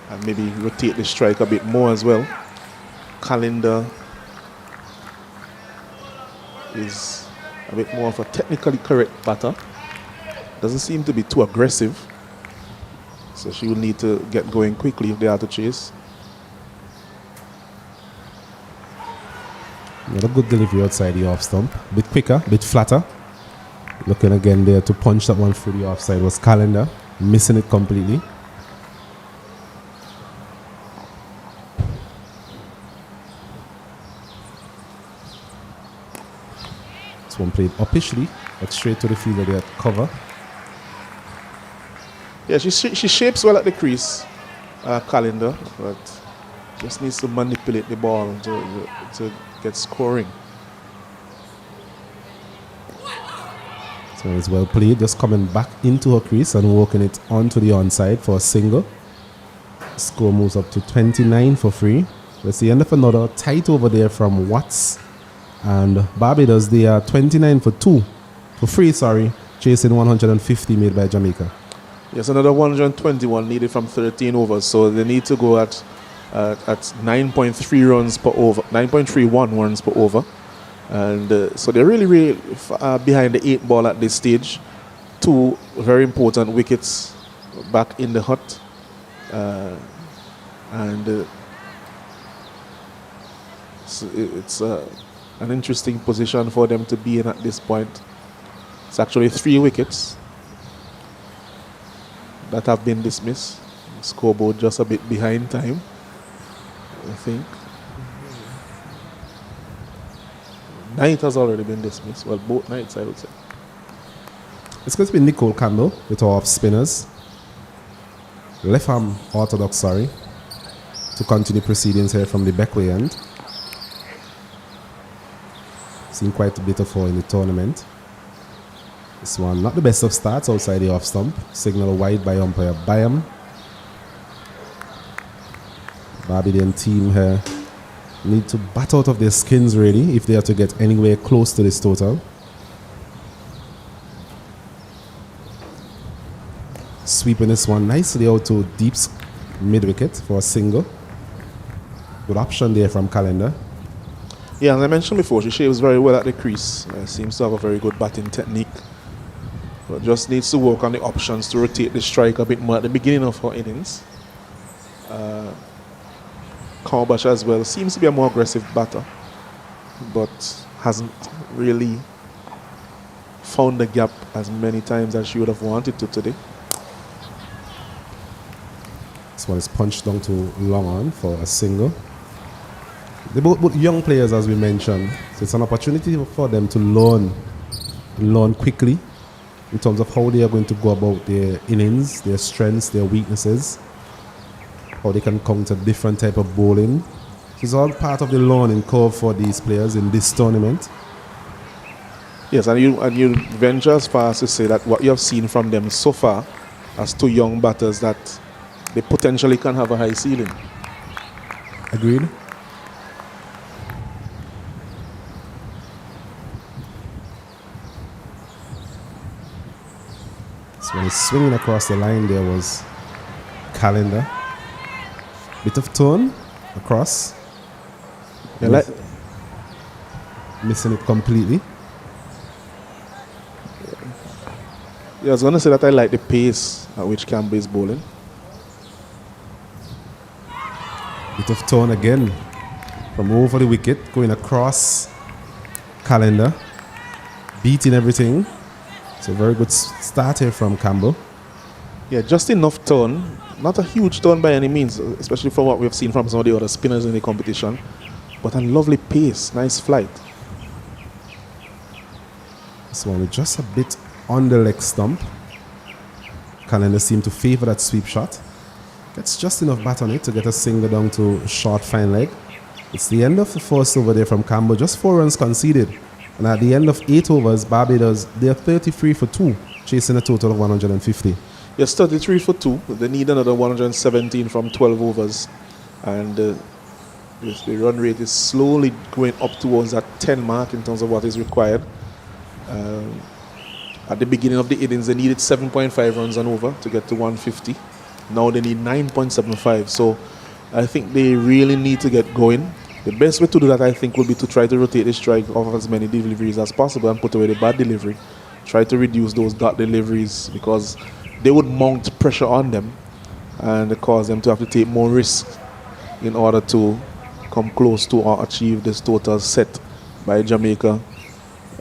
and maybe rotate the strike a bit more as well. Calendar is a bit more of a technically correct batter. Doesn't seem to be too aggressive, so she will need to get going quickly if they are to chase. Another good delivery outside the off stump. A bit quicker, a bit flatter. Looking again there to punch that one through the offside was Calendar. Missing it completely. This one played upishly, but straight to the field of the cover. Yeah, she shapes well at the crease, Calendar, but just needs to manipulate the ball to get scoring. So it's well played, just coming back into her crease and working it onto the onside for a single. Score moves up to 29 for free. Let's see, end of another tight over there from Watts. And Barbados, they are 29 for free, chasing 150 made by Jamaica. Yes, another 121 needed from 13 overs, so they need to go at 9.3 runs per over, 9.31 runs per over. And so they're really behind the 8 ball at this stage. 2 very important wickets back in the hut. It's an interesting position for them to be in at this point. It's actually 3 wickets that have been dismissed. Scoreboard just a bit behind time, I think. Knight has already been dismissed. Well, both Knights, I would say. It's going to be Nicole Campbell with our off spinners. Left arm orthodox, to continue proceedings here from the Beckway end. Seen quite a bit of her in the tournament. This one, not the best of starts outside the off stump. Signal wide by umpire Byam. Barbadian team here need to bat out of their skins really if they are to get anywhere close to this total. Sweeping this one nicely out to deep mid wicket for a single. Good option there from Calendar. Yeah, as I mentioned before, she shaves very well at the crease. Seems to have a very good batting technique. But just needs to work on the options to rotate the strike a bit more at the beginning of her innings. Kaubash as well seems to be a more aggressive batter, but hasn't really found the gap as many times as she would have wanted to today. This one is punched down to long on for a single. They're both young players, as we mentioned, so it's an opportunity for them to learn quickly in terms of how they are going to go about their innings, their strengths, their weaknesses, how they can counter different type of bowling. It's all part of the learning curve for these players in this tournament. Yes, and you venture as far as to say that what you have seen from them so far as 2 young batters, that they potentially can have a high ceiling. Agreed. So when he's swinging across the line, there was Calendar. Bit of turn across. Yeah, missing it completely. Yeah, I was going to say that I like the pace at which Campbell is bowling. Bit of turn again from over the wicket, going across Calendar, beating everything. It's a very good start here from Campbell. Yeah, just enough turn. Not a huge turn by any means, especially from what we've seen from some of the other spinners in the competition. But a lovely pace, nice flight. This one with just a bit on the leg stump. Calendar seemed to favor that sweep shot. Gets just enough bat on it to get a single down to short fine leg. It's the end of the first over there from Campbell, just 4 runs conceded. And at the end of 8 overs, Barbados, they're 33 for 2, chasing a total of 150. Yes, 33 for 2. They need another 117 from 12 overs. And the run rate is slowly going up towards that 10 mark in terms of what is required. At the beginning of the innings, they needed 7.5 runs and over to get to 150. Now they need 9.75. So I think they really need to get going. The best way to do that, I think, will be to try to rotate the strike of as many deliveries as possible and put away the bad delivery. Try to reduce those dot deliveries, because they would mount pressure on them and cause them to have to take more risk in order to come close to or achieve this total set by Jamaica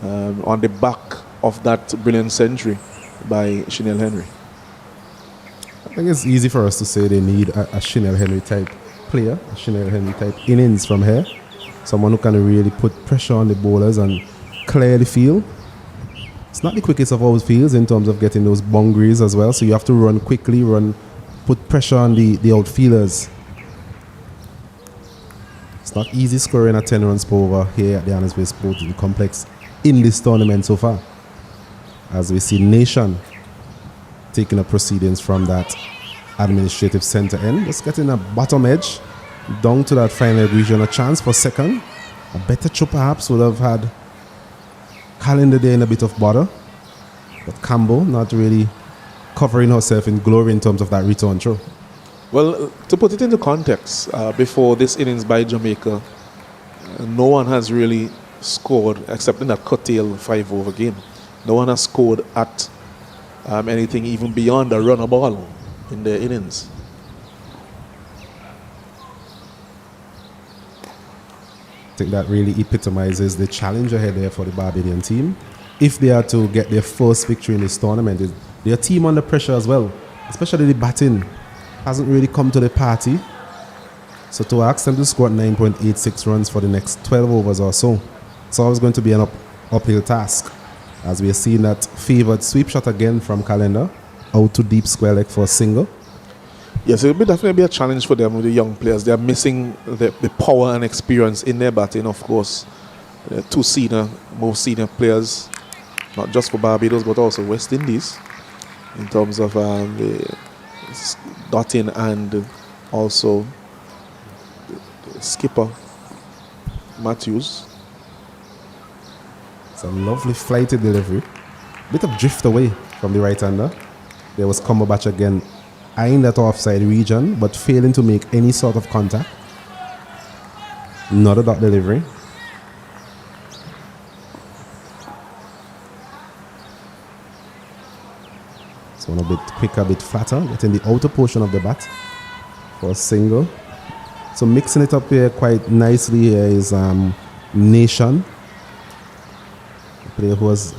on the back of that brilliant century by Chanel Henry. I think it's easy for us to say they need a Chanel Henry type player, a Chanel Henry type innings from here. Someone who can really put pressure on the bowlers and clear the field. It's not the quickest of all fields in terms of getting those boundaries as well. So you have to run quickly, put pressure on the outfielders. It's not easy scoring at 10 runs per over here at the Annisville Sporting Complex in this tournament so far. As we see Nation taking up proceedings from that administrative center end. Just getting a bottom edge down to that final region. A chance for second. A better throw perhaps would have had Calendar Day in a bit of bother. But Campbell not really covering herself in glory in terms of that return throw. Well, to put it into context, before this innings by Jamaica, no one has really scored, except in that curtail 5-over game. No one has scored at anything even beyond a runner ball in their innings. I think that really epitomizes the challenge ahead there for the Barbadian team. If they are to get their first victory in this tournament, their team under pressure as well, especially the batting, hasn't really come to the party. So to ask them to score 9.86 runs for the next 12 overs or so, it's always going to be an uphill task. As we are seeing that favoured sweep shot again from Calendar, out to deep square leg for a single. Yes, it will definitely be a challenge for them with the young players. They are missing the power and experience in their batting, of course. Two most senior players, not just for Barbados, but also West Indies, in terms of the batting and also the skipper, Matthews. It's a lovely flighted delivery. Bit of drift away from the right-hander. There was Cumberbatch again, eyeing that offside region, but failing to make any sort of contact. Not a dot delivery. This one a bit quicker, a bit flatter, getting the outer portion of the bat for a single. So mixing it up here quite nicely here is Nation, a player who has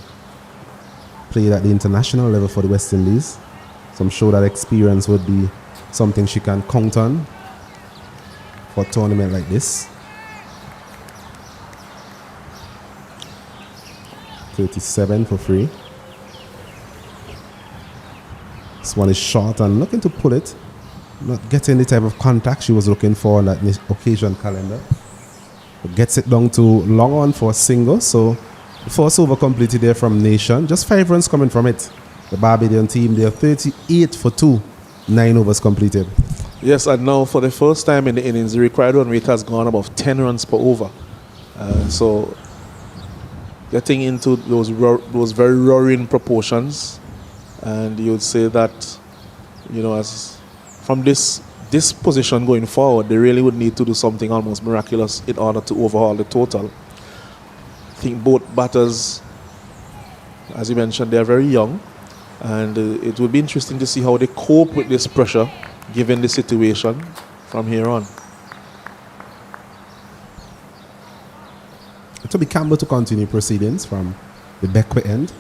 played at the international level for the West Indies. So I'm sure that experience would be something she can count on for a tournament like this. 37 for free. This one is short and looking to pull it. Not getting the type of contact she was looking for on that occasion, Calendar. But gets it down to long on for a single. So the first over completed there from Nation. Just 5 runs coming from it. The Barbadian team, they are 38 for 2. 9 overs completed. Yes, and now for the first time in the innings, the required run rate has gone above 10 runs per over. So getting into those very roaring proportions. And you would say that, as from this position going forward, they really would need to do something almost miraculous in order to overhaul the total. I think both batters, as you mentioned, they are very young. And it will be interesting to see how they cope with this pressure, given the situation from here on. It will be Campbell to continue proceedings from the Beckwith end,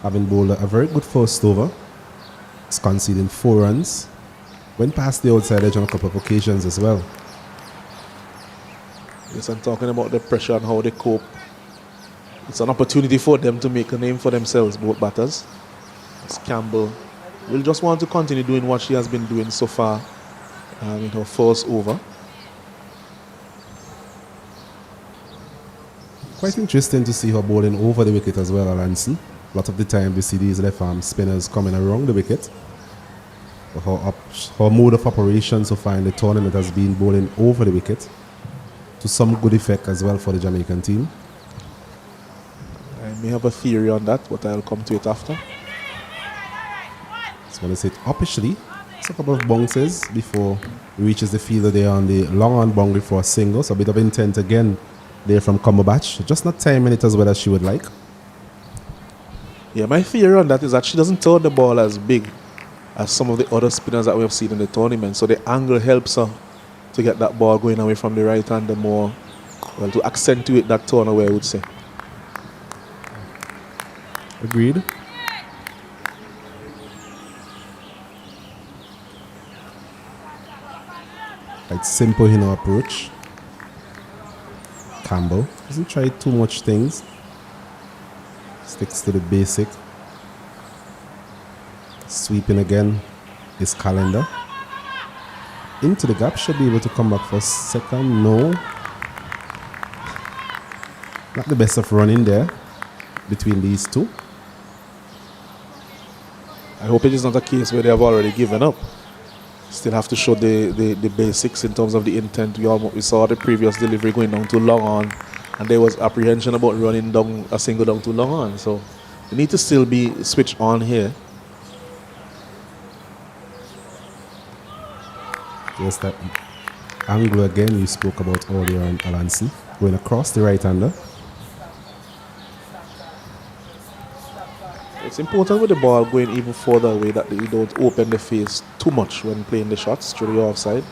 having bowled a very good first over. It's conceding 4 runs. Went past the outside edge on a couple of occasions as well. Yes, I'm talking about the pressure and how they cope. It's an opportunity for them to make a name for themselves, both batters. Campbell will just want to continue doing what she has been doing so far in her first over. Quite interesting to see her bowling over the wicket as well, Alanson. A lot of the time we see these left arm spinners coming around the wicket. But her mode of operation so far in the tournament has been bowling over the wicket to some good effect as well for the Jamaican team. I may have a theory on that, but I'll come to it after. So when I say it uppishly, it's a couple of bounces before he reaches the fielder there on the long on boundary for a single. So a bit of intent again there from Cumberbatch. Just not timing it as well as she would like. Yeah, my theory on that is that she doesn't turn the ball as big as some of the other spinners that we have seen in the tournament. So the angle helps her to get that ball going away from the right hander more, well, to accentuate that turn away, I would say. Agreed. Quite simple in her approach. Campbell doesn't try too much things. Sticks to the basic. Sweeping again is Calendar. Into the gap, should be able to come back for second. No. Not the best of running there between these two. I hope it is not a case where they have already given up. Still have to show the basics in terms of the intent. We saw the previous delivery going down to long on, and there was apprehension about running down a single down to long on. So they need to still be switched on here. Yes, that angle again we spoke about earlier on Alanson. Going across the right-hander. It's important with the ball going even further away that you don't open the face too much when playing the shots through the offside.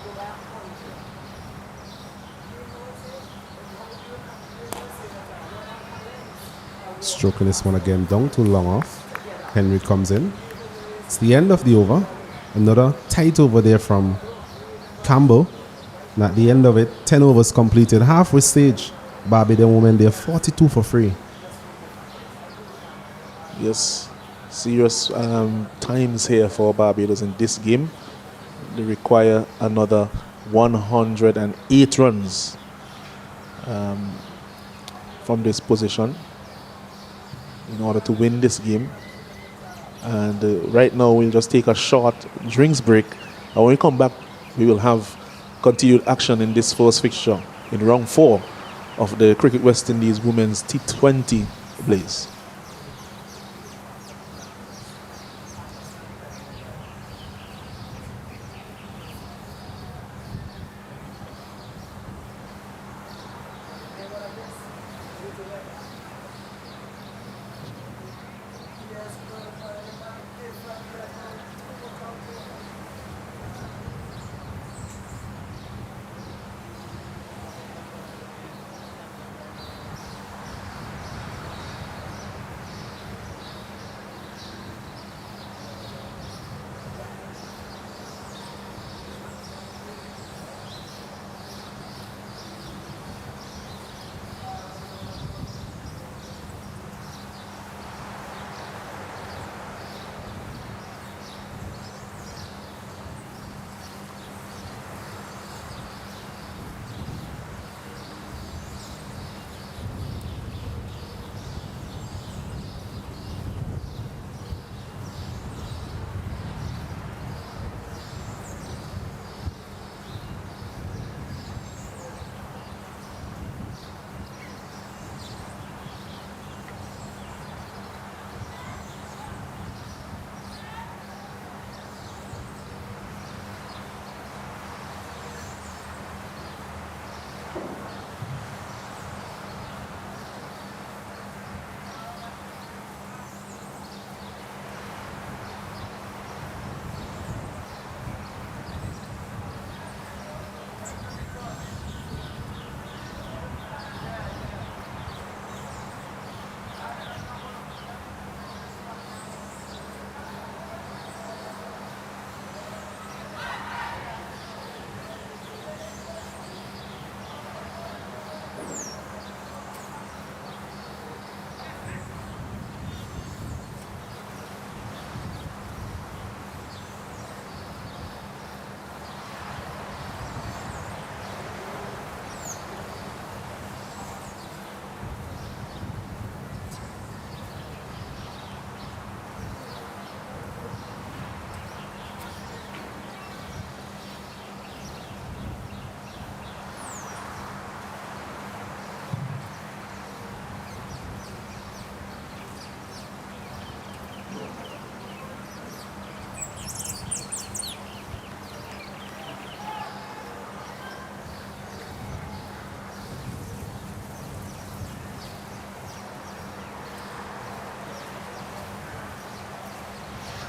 Stroking this one again down too long off. Henry comes in. It's the end of the over. Another tight over there from Campbell. And at the end of it, 10 overs completed. Halfway stage. Barbados women there 42 for free. Yes, serious times here for Barbados in this game. They require another 108 runs from this position in order to win this game. And right now we'll just take a short drinks break. And when we come back, we will have continued action in this first fixture in round 4 of the Cricket West Indies Women's T20 Blaze.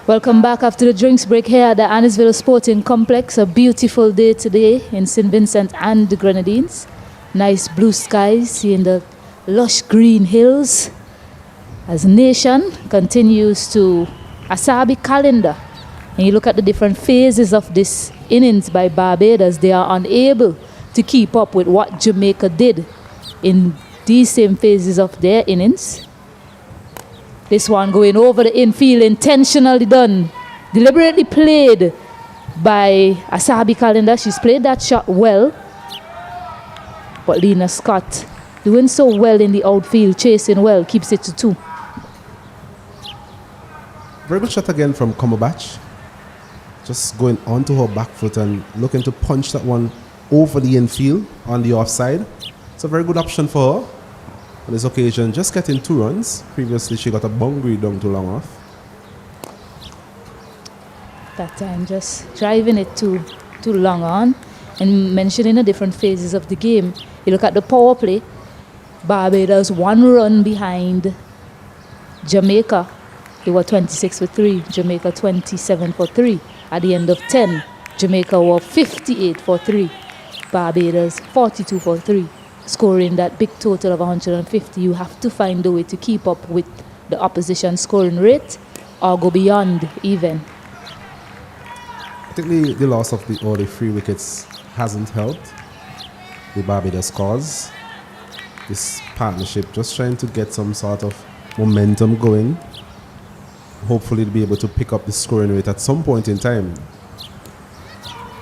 Welcome back after the drinks break here at the Annisville Sporting Complex. A beautiful day today in St. Vincent and the Grenadines. Nice blue skies, seeing the lush green hills as nation continues to Asabi calendar. And you look at the different phases of this innings by Barbados, they are unable to keep up with what Jamaica did in these same phases of their innings. This one going over the infield, intentionally done. Deliberately played by Asabi Calendar. She's played that shot well. But Lena Scott doing so well in the outfield, chasing well, keeps it to 2. Very good shot again from Komobach. Just going onto her back foot and looking to punch that one over the infield on the offside. It's a very good option for her. On this occasion, just getting 2 runs. Previously, she got a boundary down too long off. That time just driving it too long on. And mentioning the different phases of the game. You look at the power play. Barbados 1 run behind Jamaica. They were 26 for 3. Jamaica 27 for 3. At the end of 10, Jamaica were 58 for 3. Barbados 42 for 3. Scoring that big total of 150, you have to find a way to keep up with the opposition scoring rate or go beyond even. I think the loss of all the 3 wickets hasn't helped the Barbados cause. This partnership just trying to get some sort of momentum going. Hopefully to be able to pick up the scoring rate at some point in time.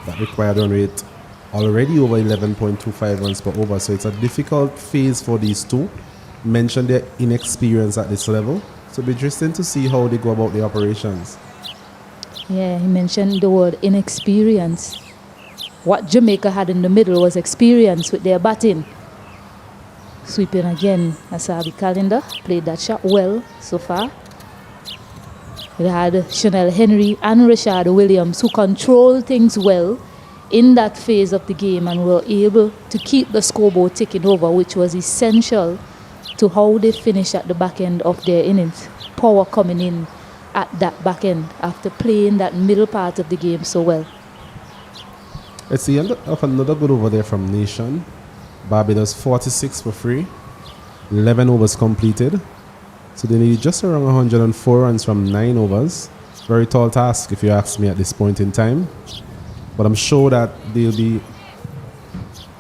That required run rate already over 11.25 runs per over, so it's a difficult phase for these two. Mentioned their inexperience at this level, so it'll be interesting to see how they go about the operations. Yeah, he mentioned the word inexperience. What Jamaica had in the middle was experience with their batting. Sweeping again, Asabi Calendar played that shot well so far. We had Chanel Henry and Rashad Williams who controlled things well in that phase of the game and were able to keep the scoreboard ticking over, which was essential to how they finished at the back end of their innings. Power coming in at that back end after playing that middle part of the game so well. It's the end of another good over there from Nation. Barbados 46 for 3. 11 overs completed. So they need just around 104 runs from 9 overs. Very tall task if you ask me at this point in time. But I'm sure that they'll be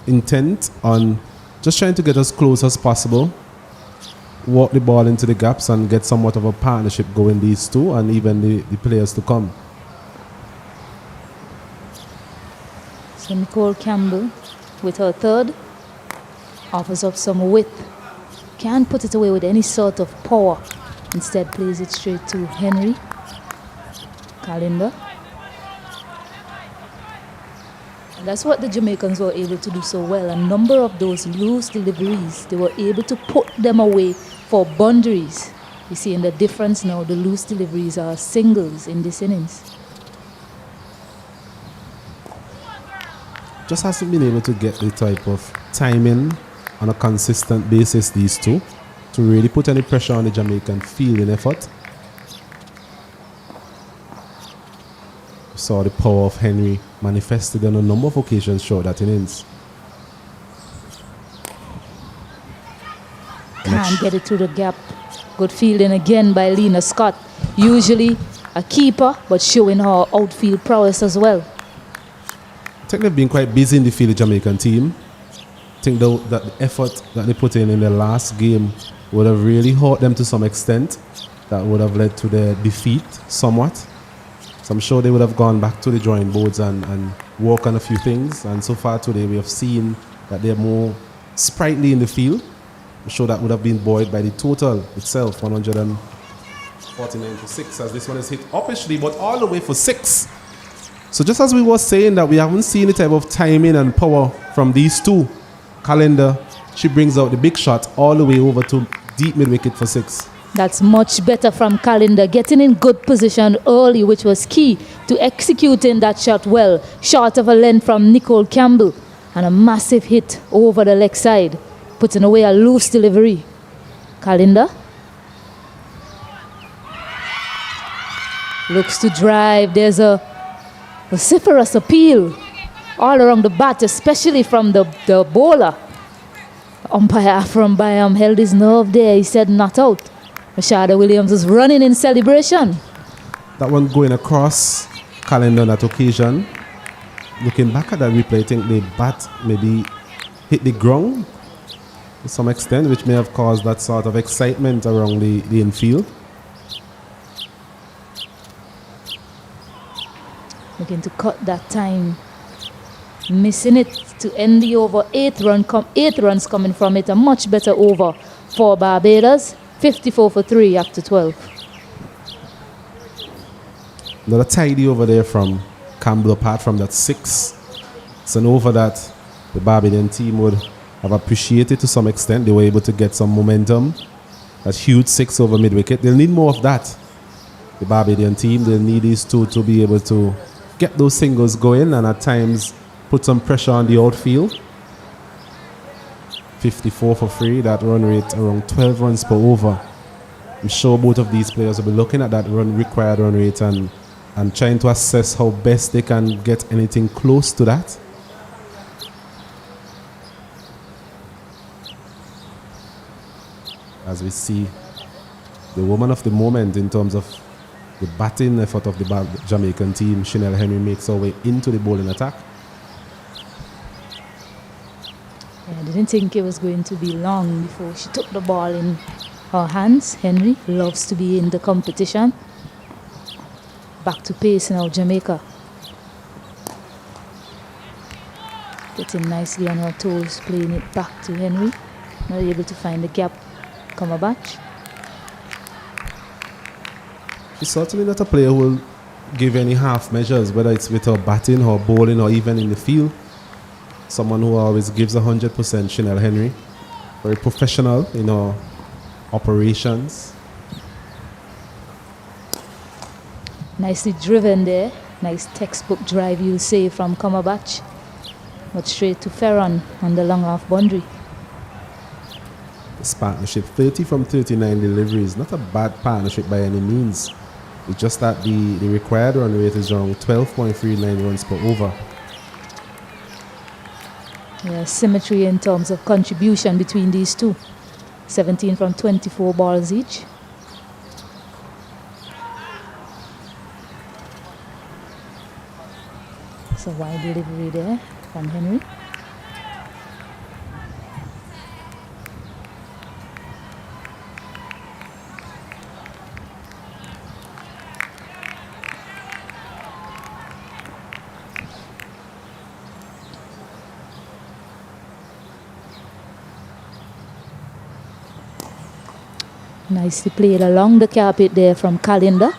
intent on just trying to get as close as possible, walk the ball into the gaps and get somewhat of a partnership going, these two and even the players to come. So Nicole Campbell with her third offers up some width. Can't put it away with any sort of power. Instead plays it straight to Henry. Calendar. And that's what the Jamaicans were able to do so well. A number of those loose deliveries, they were able to put them away for boundaries. You see in the difference now, the loose deliveries are singles in this innings. Just hasn't been able to get the type of timing on a consistent basis, these two, to really put any pressure on the Jamaican fielding effort. We saw the power of Henry manifested on a number of occasions throughout that innings. Can't get it through the gap. Good fielding again by Lena Scott. Usually a keeper, but showing her outfield prowess as well. I think they've been quite busy in the field, the Jamaican team. I think that the effort that they put in the last game would have really hurt them to some extent. That would have led to their defeat somewhat. So I'm sure they would have gone back to the drawing boards and work on a few things. And so far today we have seen that they're more sprightly in the field. I'm sure that would have been buoyed by the total itself, 149 for 6, as this one is hit uppishly, but all the way for 6. So just as we were saying that we haven't seen the type of timing and power from these two, Calendar, she brings out the big shot all the way over to deep mid-wicket for 6. That's much better from Calendar, getting in good position early, which was key to executing that shot well. Short of a length from Nicole Campbell and a massive hit over the leg side, putting away a loose delivery. Calendar looks to drive. There's a vociferous appeal all around the bat, especially from the bowler. Umpire from Byam held his nerve there. He said not out. Rashada Williams is running in celebration. That one going across Calendar on that occasion. Looking back at that replay, I think the bat maybe hit the ground to some extent, which may have caused that sort of excitement around the infield. Looking to cut that time. Missing it to end the over. 8 runs coming from it. A much better over for Barbados. 54 for 3 after 12. Another tidy over there from Campbell, apart from that 6. It's an over that the Barbadian team would have appreciated to some extent. They were able to get some momentum. That huge 6 over mid-wicket. They'll need more of that. The Barbadian team, they'll need these two to be able to get those singles going and at times put some pressure on the outfield. 54 for 3, that run rate around 12 runs per over. I'm sure both of these players will be looking at that required run rate and trying to assess how best they can get anything close to that. As we see the woman of the moment in terms of the batting effort of the Jamaican team, Chanel Henry, makes her way into the bowling attack. I didn't think it was going to be long before she took the ball in her hands. Henry loves to be in the competition. Back to pace now, Jamaica. Getting nicely on her toes, playing it back to Henry. Not able to find the gap. Cumberbatch. She's certainly not a player who will give any half measures, whether it's with her batting, her bowling, or even in the field. Someone who always gives 100%, Chanel Henry. Very professional in her operations. Nicely driven there. Nice textbook drive, you'll say, from Cumberbatch. But straight to Ferron on the long half boundary. This partnership, 30 from 39 deliveries, not a bad partnership by any means. It's just that the required run rate is around 12.39 runs per over. Yeah, symmetry in terms of contribution between these two. 17 from 24 balls each. So wide delivery there from Henry. Nicely played along the carpet there from Kalinda.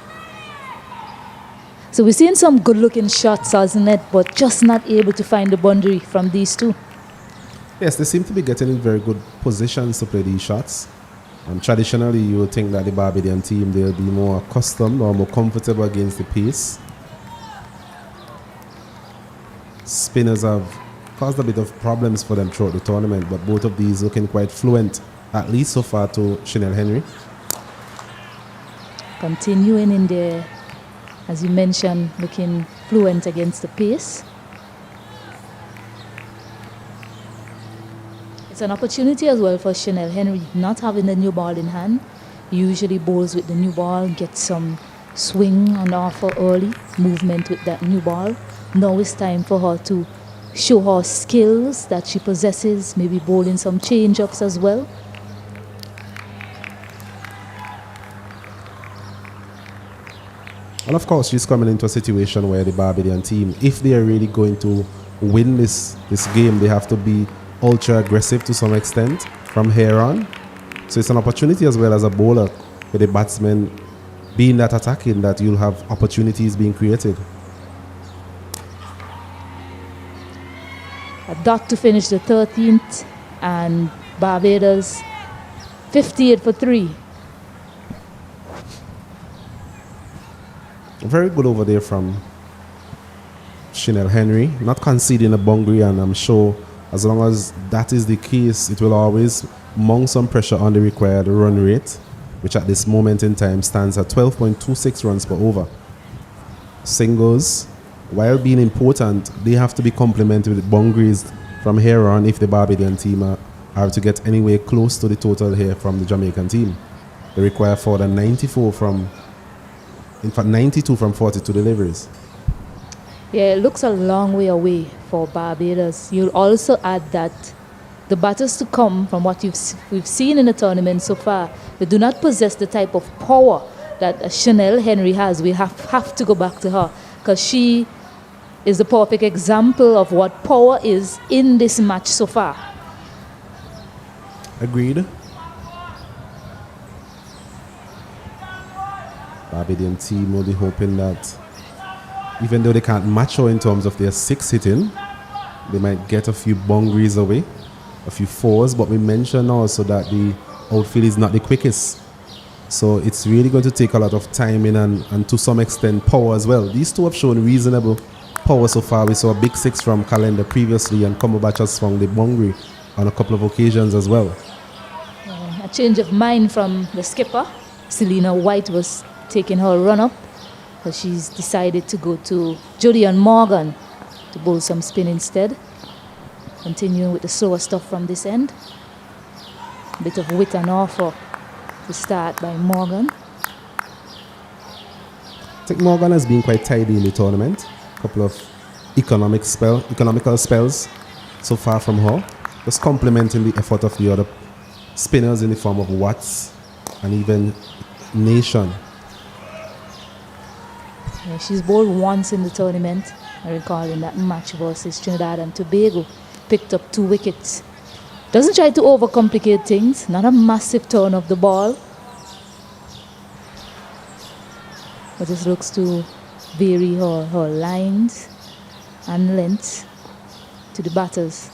So we're seeing some good-looking shots, hasn't it? But just not able to find the boundary from these two. Yes, they seem to be getting in very good positions to play these shots. Traditionally, you would think that the Barbadian team, they'll be more accustomed or more comfortable against the pace. Spinners have caused a bit of problems for them throughout the tournament, but both of these looking quite fluent, at least so far, to Chanel Henry. Continuing in there, as you mentioned, looking fluent against the pace. It's an opportunity as well for Chanel Henry, not having the new ball in hand. He usually bowls with the new ball, gets some swing on offer early, movement with that new ball. Now it's time for her to show her skills that she possesses, maybe bowling some change-ups as well. And of course, she's coming into a situation where the Barbadian team, if they are really going to win this game, they have to be ultra aggressive to some extent from here on. So it's an opportunity as well as a bowler with the batsman being that attacking, that you'll have opportunities being created. A dot to finish the 13th, and Barbados 58 for 3. Very good over there from Chanel Henry, not conceding a boundary, and I'm sure as long as that is the case, it will always mount some pressure on the required run rate, which at this moment in time stands at 12.26 runs per over. Singles, while being important, they have to be complemented with boundaries from here on if the Barbadian team are to get anywhere close to the total here from the Jamaican team. They require for the 92 from 42 deliveries. Yeah, it looks a long way away for Barbados. You'll also add that the batters to come, from what we've seen in the tournament so far, they do not possess the type of power that Chanel Henry has. We have to go back to her, because she is the perfect example of what power is in this match so far. Agreed. Barbadian team will be hoping that even though they can't match her in terms of their 6 hitting, they might get a few boundaries away, a few fours, but we mentioned also that the outfield is not the quickest. So it's really going to take a lot of timing and to some extent power as well. These two have shown reasonable power so far. We saw a big 6 from Calendar previously, and Cumberbatch has found the boundary on a couple of occasions as well. A change of mind from the skipper. Selena White was taking her run-up, but she's decided to go to Julian Morgan to bowl some spin instead. Continuing with the slower stuff from this end. A bit of wit and offer to start by Morgan. I think Morgan has been quite tidy in the tournament. A couple of economical spells so far from her. Just complementing the effort of the other spinners in the form of Watts and even Nation. Yeah, she's bowled once in the tournament. I recall in that match versus Trinidad and Tobago. Picked up 2 wickets. Doesn't try to overcomplicate things. Not a massive turn of the ball. But just looks to vary her lines and lengths to the batters.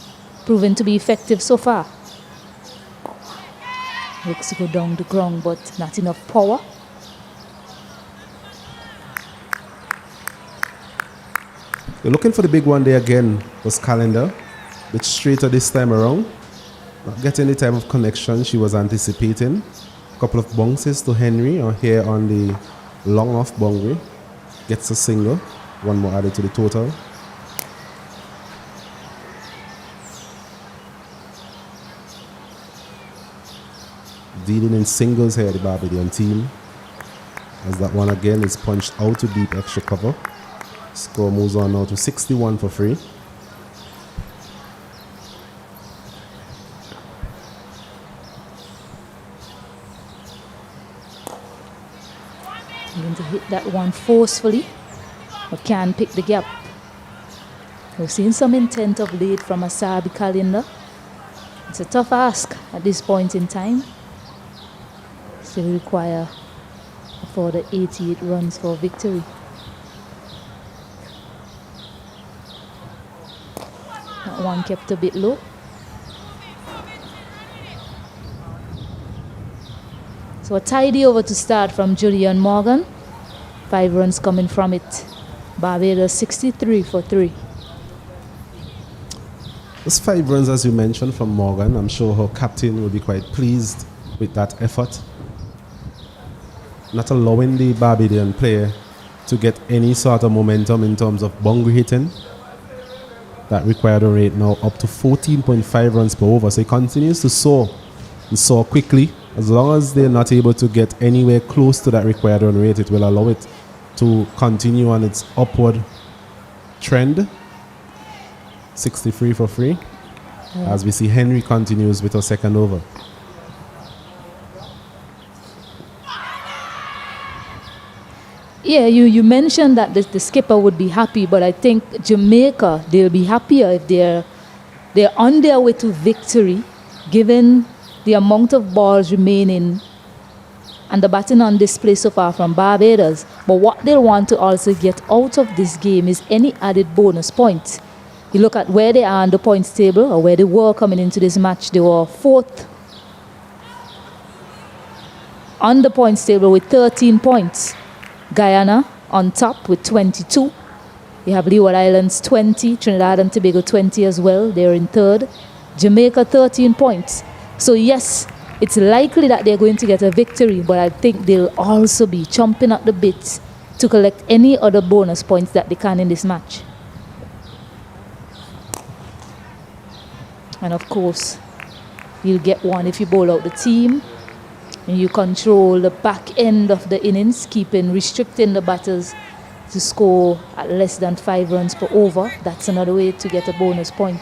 Proven to be effective so far. Looks to go down the ground, but not enough power. They're looking for the big one there again was Calendar. Bit straighter this time around. Not getting the type of connection she was anticipating. A couple of bounces to Henry or here on the long off boundary. Gets a single. One more added to the total. Dealing in singles here, the Barbadian team. As that one again is punched out to deep extra cover. Score moves on now to 61 for 3. Going to hit that one forcefully, but can pick the gap. We've seen some intent of late from Asabi Calendar. It's a tough ask at this point in time. Still require a further 88 runs for victory. That one kept a bit low. So a tidy over to start from Julian Morgan. 5 runs coming from it. Barbados 63 for 3. Those 5 runs, as you mentioned, from Morgan. I'm sure her captain will be quite pleased with that effort. Not allowing the Barbadian player to get any sort of momentum in terms of boundary hitting. That required a rate now up to 14.5 runs per over. So he continues to soar and soar quickly. As long as they're not able to get anywhere close to that required run rate, it will allow it to continue on its upward trend. 63 for 3. As we see Henry continues with her second over. Yeah, you mentioned that the skipper would be happy, but I think Jamaica, they'll be happier if they're on their way to victory, given the amount of balls remaining and the batting on display so far from Barbados. But what they'll want to also get out of this game is any added bonus points. You look at where they are on the points table, or where they were coming into this match. They were 4th on the points table with 13 points. Guyana on top with 22. You have Leeward Islands 20, Trinidad and Tobago 20 as well. They're in 3rd. Jamaica 13 points. So yes, it's likely that they're going to get a victory, but I think they'll also be chomping at the bit to collect any other bonus points that they can in this match. And of course, you'll get one if you bowl out the team and you control the back end of the innings, restricting the batters to score at less than 5 runs per over. That's another way to get a bonus point.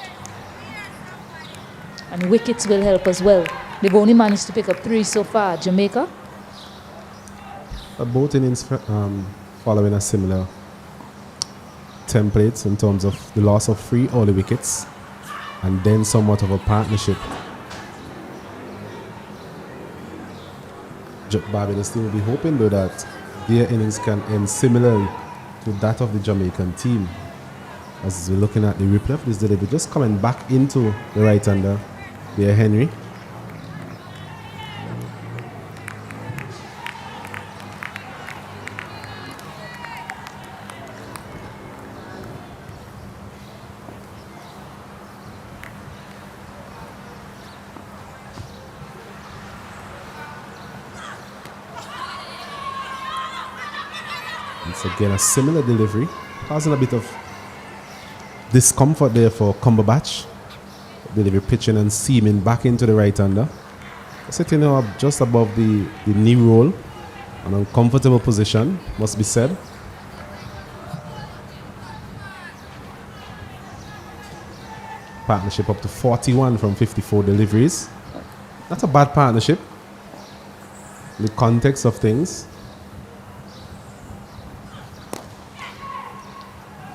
And wickets will help as well. They've only managed to pick up 3 so far. Jamaica. Both innings following a similar template in terms of the loss of 3 early wickets and then somewhat of a partnership. Barbados team will be hoping though that their innings can end similarly to that of the Jamaican team. As we're looking at the replay of this delivery, just coming back into the right-hander, there Henry. It's again a similar delivery, causing a bit of discomfort there for Cumberbatch. Delivery pitching and seaming back into the right-hander. Sitting up just above the knee roll. An uncomfortable position, must be said. Partnership up to 41 from 54 deliveries. Not a bad partnership in the context of things.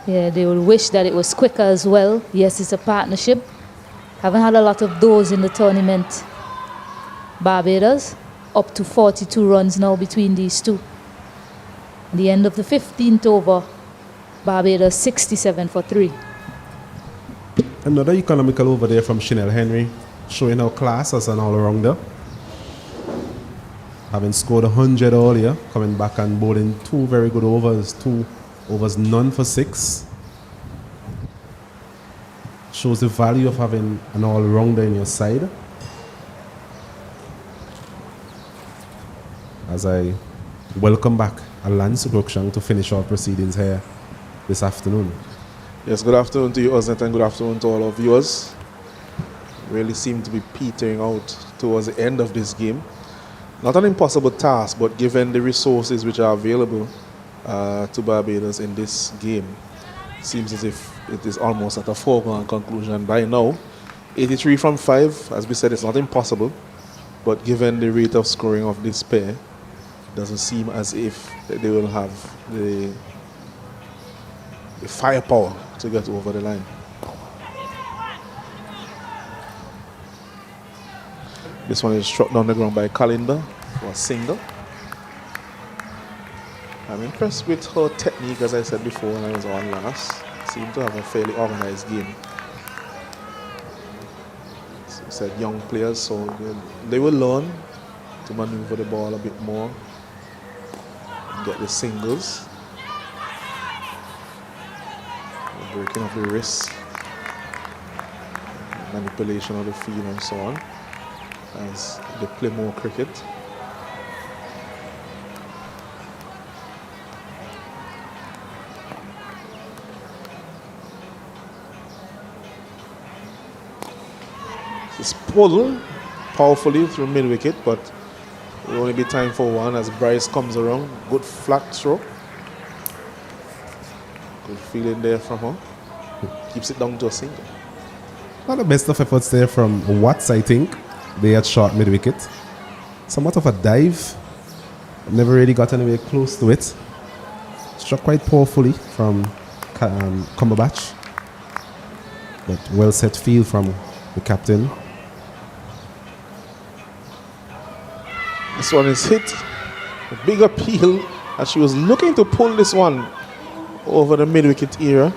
Yeah, they will wish that it was quicker as well. Yes, it's a partnership. Haven't had a lot of those in the tournament. Barbados, up to 42 runs now between these two. The end of the 15th over, Barbados 67 for 3. Another economical over there from Chanel Henry, showing her class as an all-rounder. Having scored 100 earlier, coming back and bowling 2 very good overs, 2 overs none for 6. Shows the value of having an all-rounder in your side. As I welcome back Alan Sukrokshang to finish our proceedings here this afternoon. Yes, good afternoon to you, Osnet, and good afternoon to all our viewers. Really seem to be petering out towards the end of this game. Not an impossible task, but given the resources which are available to Barbados in this game, seems as if it is almost at a foregone conclusion by now. 83 from 5, as we said, it's not impossible, but given the rate of scoring of this pair, it doesn't seem as if they will have the firepower to get over the line. This one is struck down the ground by Kalinda for a single. I'm impressed with her technique, as I said before when I was on last. Seemed to have a fairly organized game. So I said young players, so they will learn to maneuver the ball a bit more and get the singles. Breaking of the wrist, manipulation of the field and so on as they play more cricket. It's pulled powerfully through mid-wicket, but it will only be time for one as Bryce comes around. Good flat throw. Good feeling there from her. Keeps it down to a single. Not the best of efforts there from Watts, I think. They had short mid-wicket. Somewhat of a dive. Never really got anywhere close to it. Struck quite powerfully from Cumberbatch. But well set field from the captain. This one is hit. A big appeal as she was looking to pull this one over the mid-wicket area.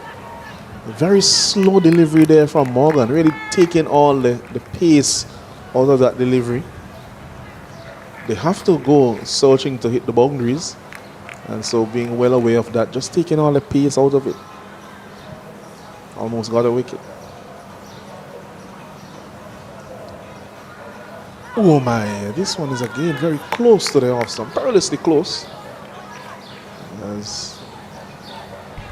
A very slow delivery there from Morgan, really taking all the pace out of that delivery. They have to go searching to hit the boundaries, and so being well aware of that, just taking all the pace out of it. Almost got a wicket. Oh my, this one is again very close to the off stump, perilously close. As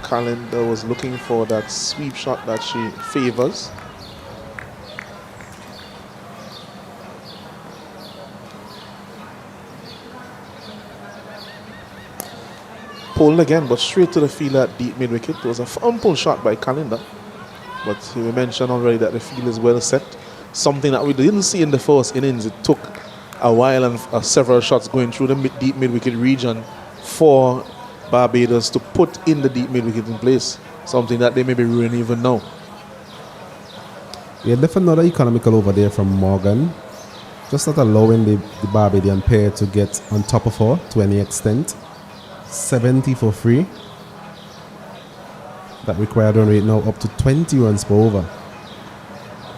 Calendar was looking for that sweep shot that she favors. Pulled again, but straight to the field at deep mid-wicket. It was a firm pull shot by Calendar, but we mentioned already that the field is well set. Something that we didn't see in the first innings. It took a while and several shots going through the deep mid-wicket region for Barbados to put in the deep mid-wicket in place. something that they may be ruining even now. Yeah, definitely another economical over there from Morgan. Just not allowing the Barbadian pair to get on top of her to any extent. 70 for free. That required run rate now up to 20 runs per over.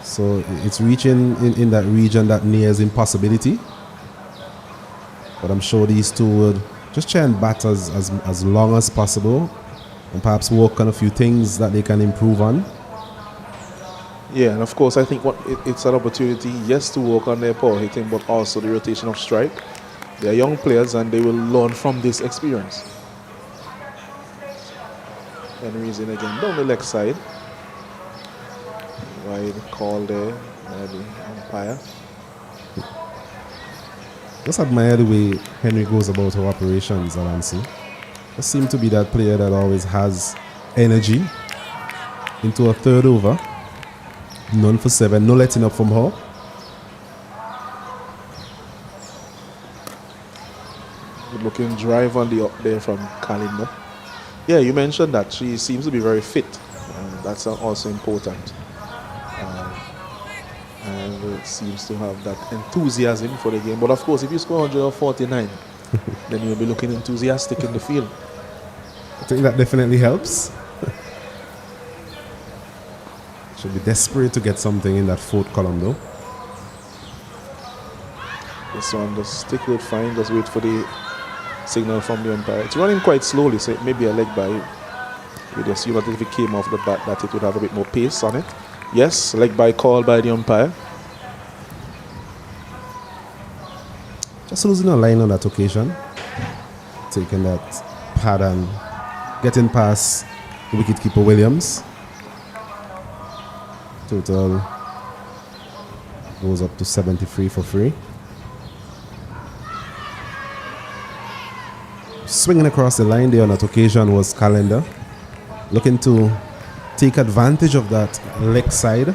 So it's reaching in that region that nears impossibility. But I'm sure these two would just try and bat as long as possible and perhaps work on a few things that they can improve on. Yeah, and of course, I think it's an opportunity, yes, to work on their power hitting, but also the rotation of strike. They are young players and they will learn from this experience. Henry's in again down the leg side. Wide call there by the umpire. Just admire the way Henry goes about her operations, Alansi. Just seems to be that player that always has energy into a third over. None for 7, no letting up from her. Good looking drive on the up there from Kalinda. Yeah, you mentioned that she seems to be very fit. That's also important. And it seems to have that enthusiasm for the game. But of course, if you score 149, then you'll be looking enthusiastic in the field. I think that definitely helps. Should be desperate to get something in that fourth column though. This one, just stick with fine, just wait for the signal from the umpire. It's running quite slowly, so it may be a leg by. We'd assume that if it came off the bat that it would have a bit more pace on it. Yes, leg by call by the umpire. Just losing a line on that occasion. Taking that pad and getting past the wicketkeeper Williams. Total goes up to 73 for free. Swinging across the line there on that occasion was Calendar. Looking to take advantage of that leg side.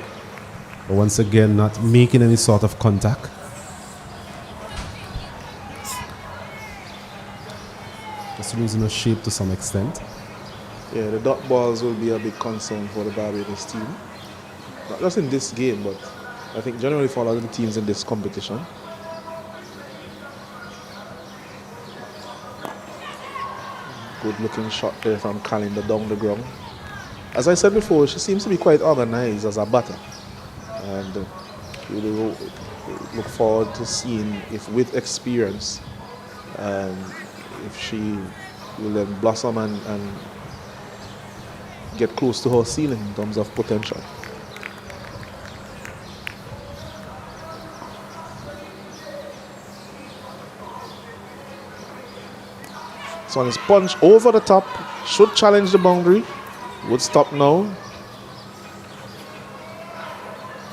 But once again, not making any sort of contact. Just losing a shape to some extent. Yeah, the dot balls will be a big concern for the Barbados team. Not just in this game, but I think generally for a lot of the teams in this competition. Good looking shot there from Calendar down the ground. As I said before, she seems to be quite organized as a batter. And we look forward to seeing if with experience, if she will then blossom and get close to her ceiling in terms of potential. This one is punched over the top, should challenge the boundary, would stop now.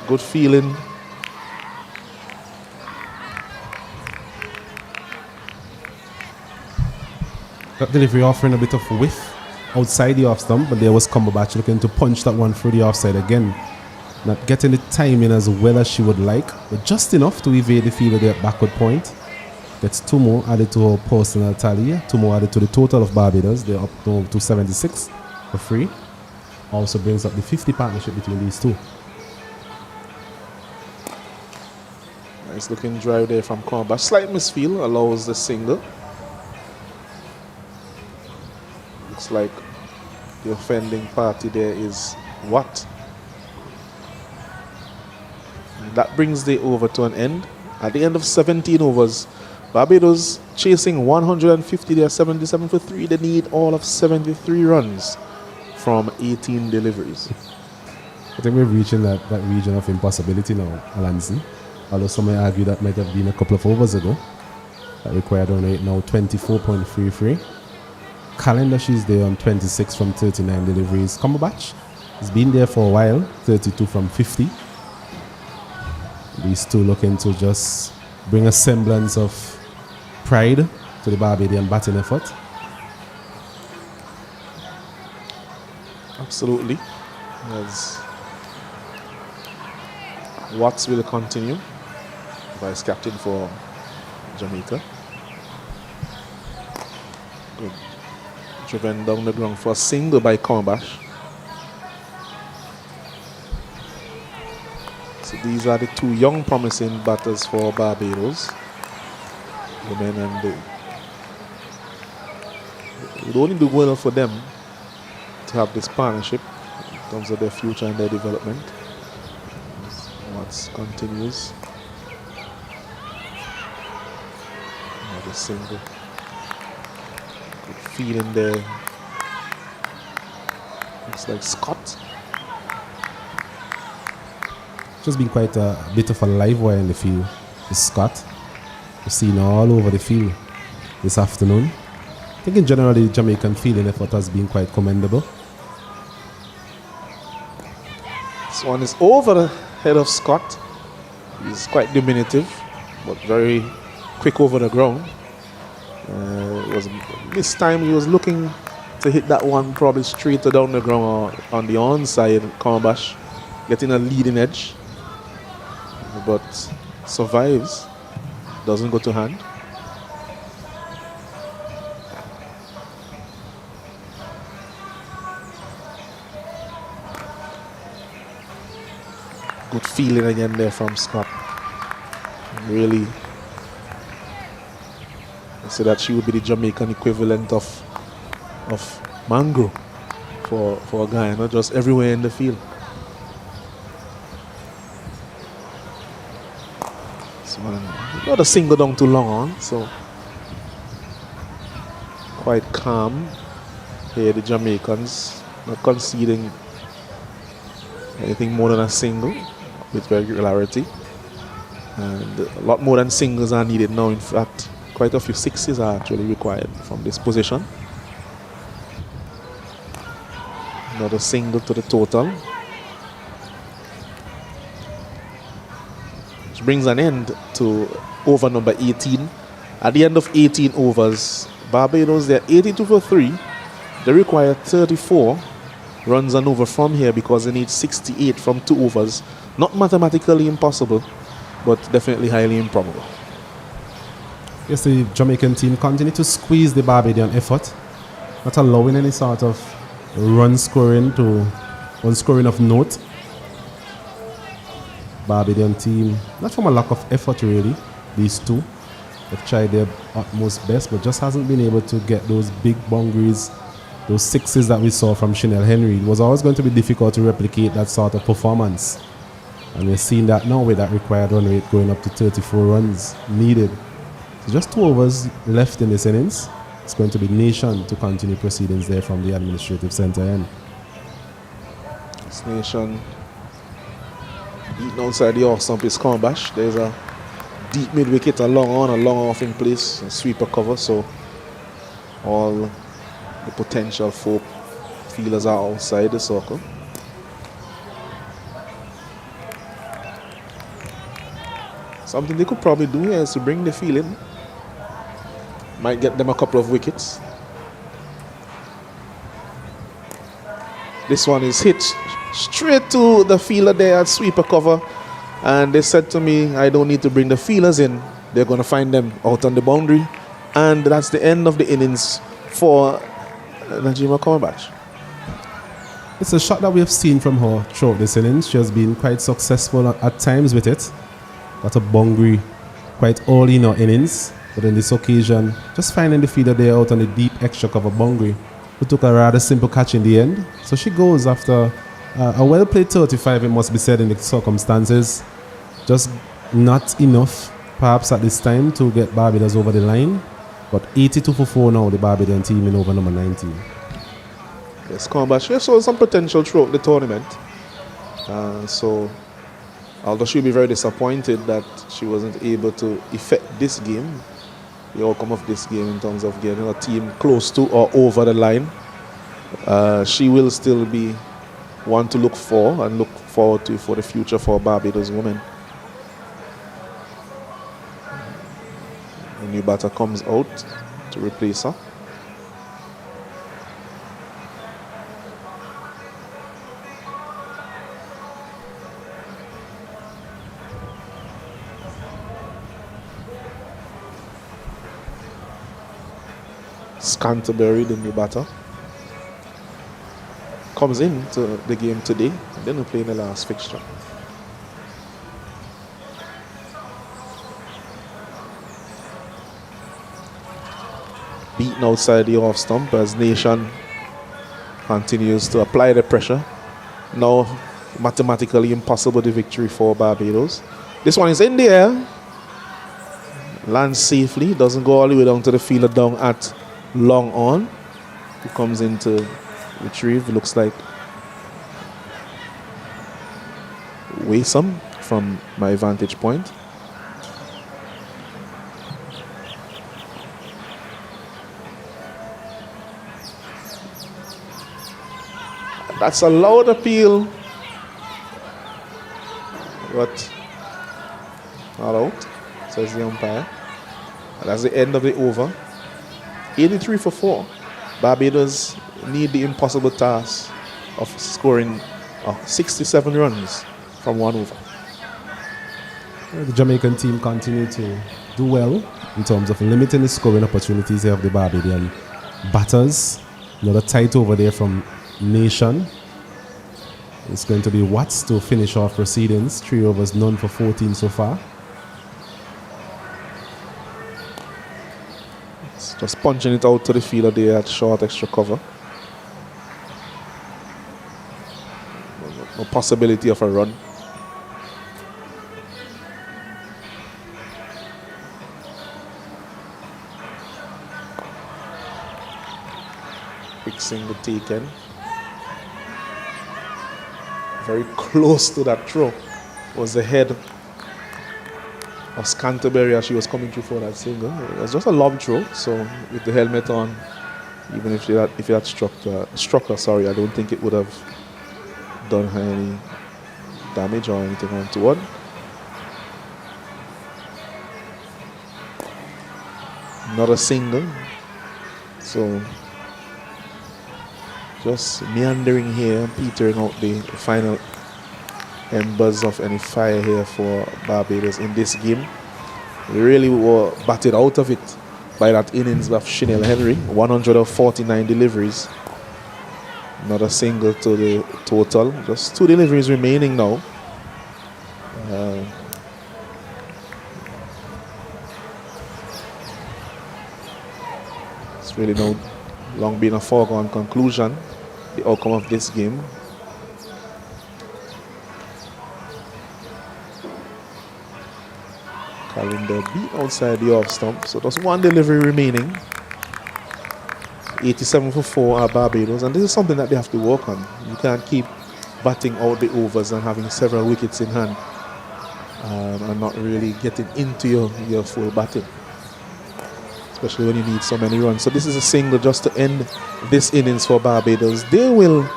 Good feeling. That delivery offering a bit of width outside the off stump, but there was Cumberbatch looking to punch that one through the offside again. Not getting the timing as well as she would like, but just enough to evade the fielder there at backward point. Gets 2 more added to her personal tally, 2 more added to the total of Barbados. They're up to 76 for free. Also brings up the 50 partnership between these two. Nice looking drive there from Cumberbatch. Slight misfield allows the single. Looks like the offending party there is Watt. And that brings the over to an end. At the end of 17 overs, Barbados chasing 150, they are 77 for 3. They need all of 73 runs from 18 deliveries. I think we're reaching that region of impossibility now, Alansi. Although some may argue that might have been a couple of overs ago. That required on rate now 24.33. Calendar, she's there on 26 from 39 deliveries. Cumberbatch has been there for a while, 32 from 50. These two looking to just bring a semblance of pride to the Barbadian batting effort. Absolutely. As Watts will continue, vice captain for Jamaica. Good. Driven down the ground for a single by Cumberbatch. So these are the two young promising batters for Barbados. The men and the... It would only be well for them to have this partnership in terms of their future and their development. Watts continues. Another single. Good feeling there. Looks like Scott. Just been quite a bit of a live wire in the field. With Scott. We've seen all over the field this afternoon. I think in general the Jamaican fielding effort has been quite commendable. This one is over the head of Scott. He's quite diminutive, but very quick over the ground. It was this time he was looking to hit that one probably straighter down the ground or on the onside Calabash, getting a leading edge, but survives. Doesn't go to hand. Good feeling again there from Scott. Really, I say that she would be the Jamaican equivalent of Mango for a guy, not just everywhere in the field. This one, not a single down too long on, so quite calm here. The Jamaicans not conceding anything more than a single with regularity, and a lot more than singles are needed now. In fact, quite a few sixes are actually required from this position. Another single to the total, which brings an end to over number 18. At the end of 18 overs, Barbados, they're 82 for 3. They require 34 runs and over from here because they need 68 from 2 overs. Not mathematically impossible, but definitely highly improbable. Yes, the Jamaican team continue to squeeze the Barbadian effort, not allowing any sort of run scoring of note. Barbadian team, not from a lack of effort really, these two. They've tried their utmost best, but just hasn't been able to get those big boundaries, those sixes that we saw from Chanel Henry. It was always going to be difficult to replicate that sort of performance. And we're seeing that now with that required run rate going up to 34 runs needed. So just 2 overs left in this innings. It's going to be Nation to continue proceedings there from the administrative centre end. This Nation eating outside the off stump is Calabash. There's a deep mid wicket, a long on, a long off in place, a sweeper cover, so all the potential for fielders are outside the circle. Something they could probably do here is to bring the field in. Might get them a couple of wickets. This one is hit straight to the fielder there at sweeper cover, and they said to me, I don't need to bring the fielders in. They're going to find them out on the boundary, and that's the end of the innings for Najima Calabash. It's a shot that we have seen from her throughout this innings. She has been quite successful at times with it. Got a boundary quite early in her innings, but in this occasion, just finding the fielder there out on the deep extra cover boundary, who took a rather simple catch in the end. So she goes after a well-played 35, it must be said, in the circumstances. Just not enough, perhaps, at this time to get Barbados over the line. But 82 for 4 now, the Barbadian team in over number 19. Yes, Calabash, she saw some potential throughout the tournament. So, although she'll be very disappointed that she wasn't able to effect this game, the outcome of this game in terms of getting a team close to or over the line, she will still be one to look for and look forward to for the future for Barbados women. A new batter comes out to replace her. Canterbury, the new batter, comes into the game today. Didn't play in the last fixture. beaten outside the off stump as Nation continues to apply the pressure. Now, mathematically impossible the victory for Barbados. This one is in the air. Lands safely. Doesn't go all the way down to the fielder down at long on. Who comes in to retrieve. Looks like Waysome from my vantage point. That's a loud appeal. But not out, says the umpire. And that's the end of the over. 83 for 4. Barbados need the impossible task of scoring 67 runs from 1 over. The Jamaican team continue to do well in terms of limiting the scoring opportunities of the Barbadian batters. Another tight over there from Nation. It's going to be Watts to finish off proceedings. 3 overs, none for 14 so far. It's just punching it out to the fielder there at short extra cover. No possibility of a run. Big single taken. Very close to that throw was the head of Scantlebury as she was coming through for that single. It was just a lob throw, so with the helmet on, even if it had struck her, I don't think it would have done her any damage or anything untoward. Not a single, so just meandering here, petering out the final embers of any fire here for Barbados in this game. They really were batted out of it by that innings of Chanel Henry. 149 deliveries. Not a single to the total. Just 2 deliveries remaining now. It's really no long been a foregone conclusion, the outcome of this game. Calendar beat outside the off stump, so there's 1 delivery remaining. 87 for 4 are Barbados, and this is something that they have to work on. You can't keep batting out the overs and having several wickets in hand and not really getting into your full batting, especially when you need so many runs. So this is a single just to end this innings for Barbados. They will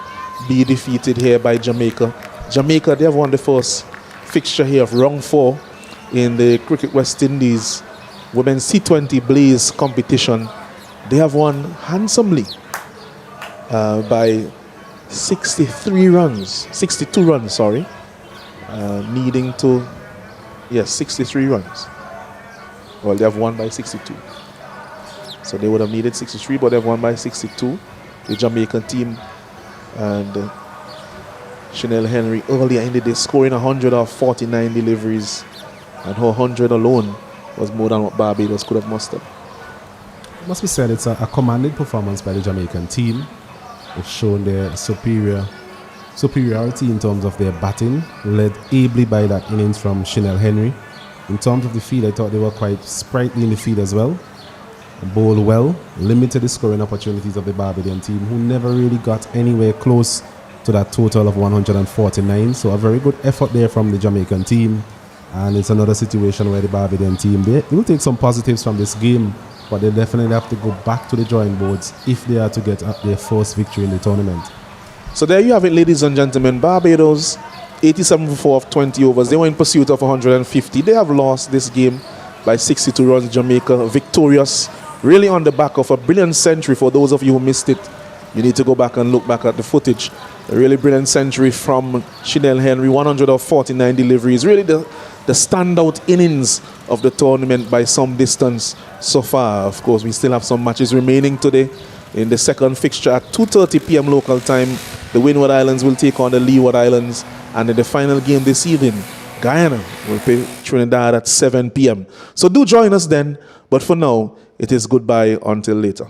be defeated here by Jamaica. Jamaica, they have won the first fixture here of round 4 in the Cricket West Indies Women's T20 Blaze competition. They have won handsomely by 62 runs, sorry. Needing to, yes, 63 runs. Well, they have won by 62. So they would have needed 63, but they've won by 62. The Jamaican team and Chanel Henry earlier in the day scoring 149 deliveries, and her 100 alone was more than what Barbados could have mustered. It must be said it's a commanding performance by the Jamaican team. They've shown their superiority in terms of their batting, led ably by that innings from Chanel Henry. In terms of the field, I thought they were quite sprightly in the field as well. Bowled well, limited the scoring opportunities of the Barbadian team, who never really got anywhere close to that total of 149. So a very good effort there from the Jamaican team. And it's another situation where the Barbadian team, they will take some positives from this game, but they definitely have to go back to the drawing boards if they are to get their first victory in the tournament. So there you have it, ladies and gentlemen. Barbados, 87 for 4 of 20 overs. They were in pursuit of 150. They have lost this game by 62 runs. Jamaica victorious, really on the back of a brilliant century. For those of you who missed it, you need to go back and look back at the footage. A really brilliant century from Chanel Henry, 149 deliveries. Really the standout innings of the tournament by some distance so far. Of course, we still have some matches remaining today. In the second fixture at 2:30 p.m. local time, the Windward Islands will take on the Leeward Islands. And in the final game this evening, Guyana will play Trinidad at 7 p.m. So do join us then. But for now, it is goodbye until later.